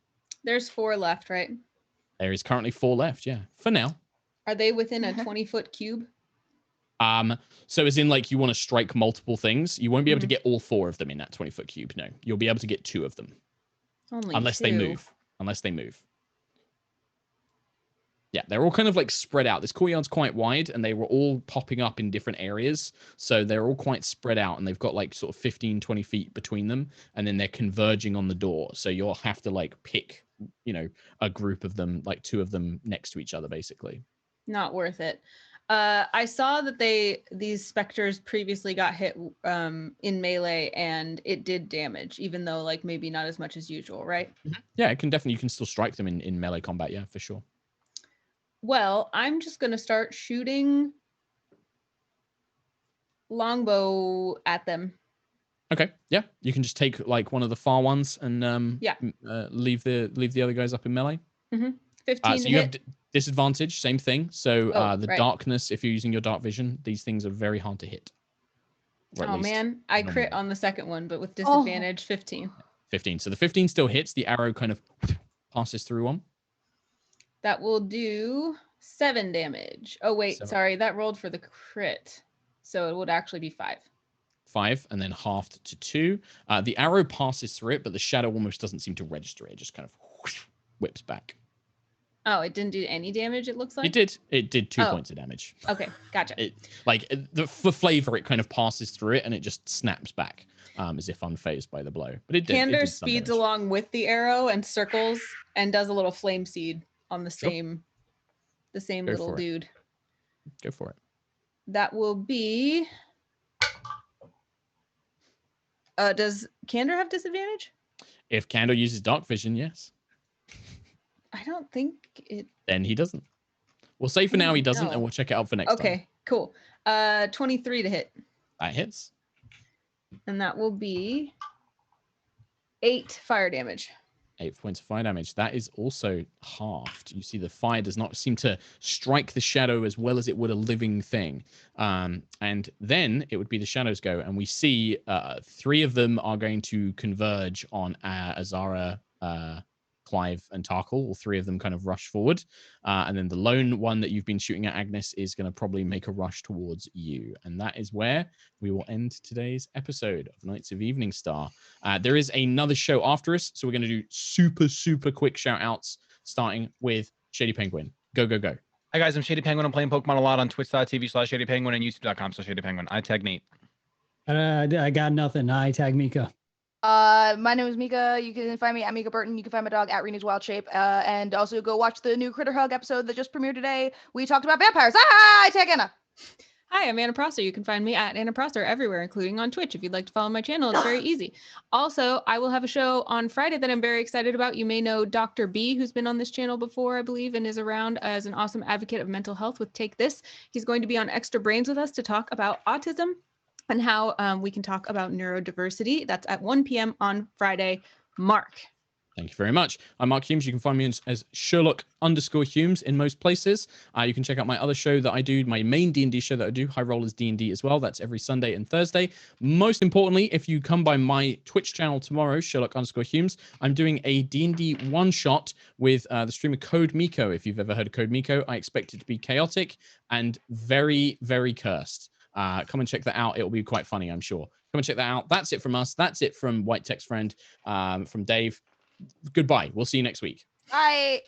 Speaker 3: There's 4 left, right?
Speaker 1: There is currently 4 left, yeah, for now.
Speaker 3: Are they within a 20-foot cube?
Speaker 1: So as in, like, you want to strike multiple things, you won't be able to get all 4 of them in that 20-foot cube. No, you'll be able to get 2 of them.
Speaker 3: Only
Speaker 1: Unless
Speaker 3: 2.
Speaker 1: they move. Unless they move. Yeah, they're all kind of like spread out. This courtyard's quite wide, and they were all popping up in different areas. So they're all quite spread out, and they've got like sort of 15, 20 feet between them, and then they're converging on the door. So you'll have to like pick, a group of them, like 2 of them next to each other, basically.
Speaker 3: Not worth it. I saw that these specters previously got hit in melee, and it did damage, even though like maybe not as much as usual, right?
Speaker 1: Yeah, you can still strike them in melee combat, yeah, for sure.
Speaker 3: Well, I'm just gonna start shooting longbow at them.
Speaker 1: Okay, yeah, you can just take like one of the far ones and leave the other guys up in melee.
Speaker 3: 15
Speaker 1: so
Speaker 3: to
Speaker 1: you
Speaker 3: hit.
Speaker 1: have disadvantage, same thing. So the
Speaker 3: right.
Speaker 1: darkness, if you're using your dark vision, these things are very hard to hit. Or at
Speaker 3: Oh
Speaker 1: least
Speaker 3: man, I
Speaker 1: normal.
Speaker 3: crit on the second one, but with disadvantage, 15.
Speaker 1: 15. So the 15 still hits. The arrow kind of passes through one.
Speaker 3: That will do 7 damage. Oh wait,
Speaker 1: 7.
Speaker 3: sorry, that rolled for the crit, so it would actually be 5.
Speaker 1: 5, and then halved to 2. The arrow passes through it, but the shadow almost doesn't seem to register it. It just kind of whips back.
Speaker 3: Oh, it didn't do any damage, it looks like?
Speaker 1: It did 2 points of damage.
Speaker 3: Okay, gotcha.
Speaker 1: For flavor, it kind of passes through it, and it just snaps back as if unfazed by the blow. But it did.
Speaker 3: Kander speeds along with the arrow and circles and does a little flame seed on the same little dude.
Speaker 1: Go for it.
Speaker 3: That will be... does Kander have disadvantage?
Speaker 1: If Kander uses dark vision, yes.
Speaker 3: I don't think it...
Speaker 1: Then he doesn't. We'll say for now he doesn't, and we'll check it out for next time.
Speaker 3: Okay, cool. 23 to hit.
Speaker 1: That hits.
Speaker 3: And that will be 8 fire damage.
Speaker 1: 8 points of fire damage. That is also halved. You see the fire does not seem to strike the shadow as well as it would a living thing. And then it would be the shadows go, and we see 3 of them are going to converge on Azara Clive and Tarkhal. All three of them kind of rush forward. And then the lone one that you've been shooting at, Agnis, is going to probably make a rush towards you. And that is where we will end today's episode of Knights of Eveningstar. There is another show after us, so we're going to do super quick shout outs, starting with ShadyPenguinn. Go.
Speaker 2: Hi guys, I'm ShadyPenguinn. I'm playing Pokemon a lot on twitch.tv/ShadyPenguinn and YouTube.com /ShadyPenguinn. I tag Nate.
Speaker 4: I got nothing. I tag Mica.
Speaker 5: My name is Mica. You can find me at Mica Burton. You can find my dog at Rena's Wild Shape. And also go watch the new Critter Hug episode that just premiered today. We talked about vampires. I tag Anna.
Speaker 3: Hi, I'm Anna Prosser. You can find me at Anna Prosser everywhere, including on Twitch. If you'd like to follow my channel, it's very easy. Also, I will have a show on Friday that I'm very excited about. You may know Dr. B, who's been on this channel before, I believe, and is around as an awesome advocate of mental health with Take This. He's going to be on Extra Brains with us to talk about autism and how we can talk about neurodiversity. That's at 1 p.m. on Friday. Mark.
Speaker 1: Thank you very much. I'm Mark Hulmes. You can find me as Sherlock_Hulmes in most places. You can check out my other show that I do, my main D&D show that I do, High Rollers D&D as well. That's every Sunday and Thursday. Most importantly, if you come by my Twitch channel tomorrow, Sherlock_Hulmes, I'm doing a D&D one-shot with the streamer Code Miko. If you've ever heard of Code Miko, I expect it to be chaotic and very, very cursed. Come and check that out. It'll be quite funny, I'm sure. Come and check that out. That's it from us. That's it from White Text Friend, from Dave. Goodbye. We'll see you next week.
Speaker 5: Bye.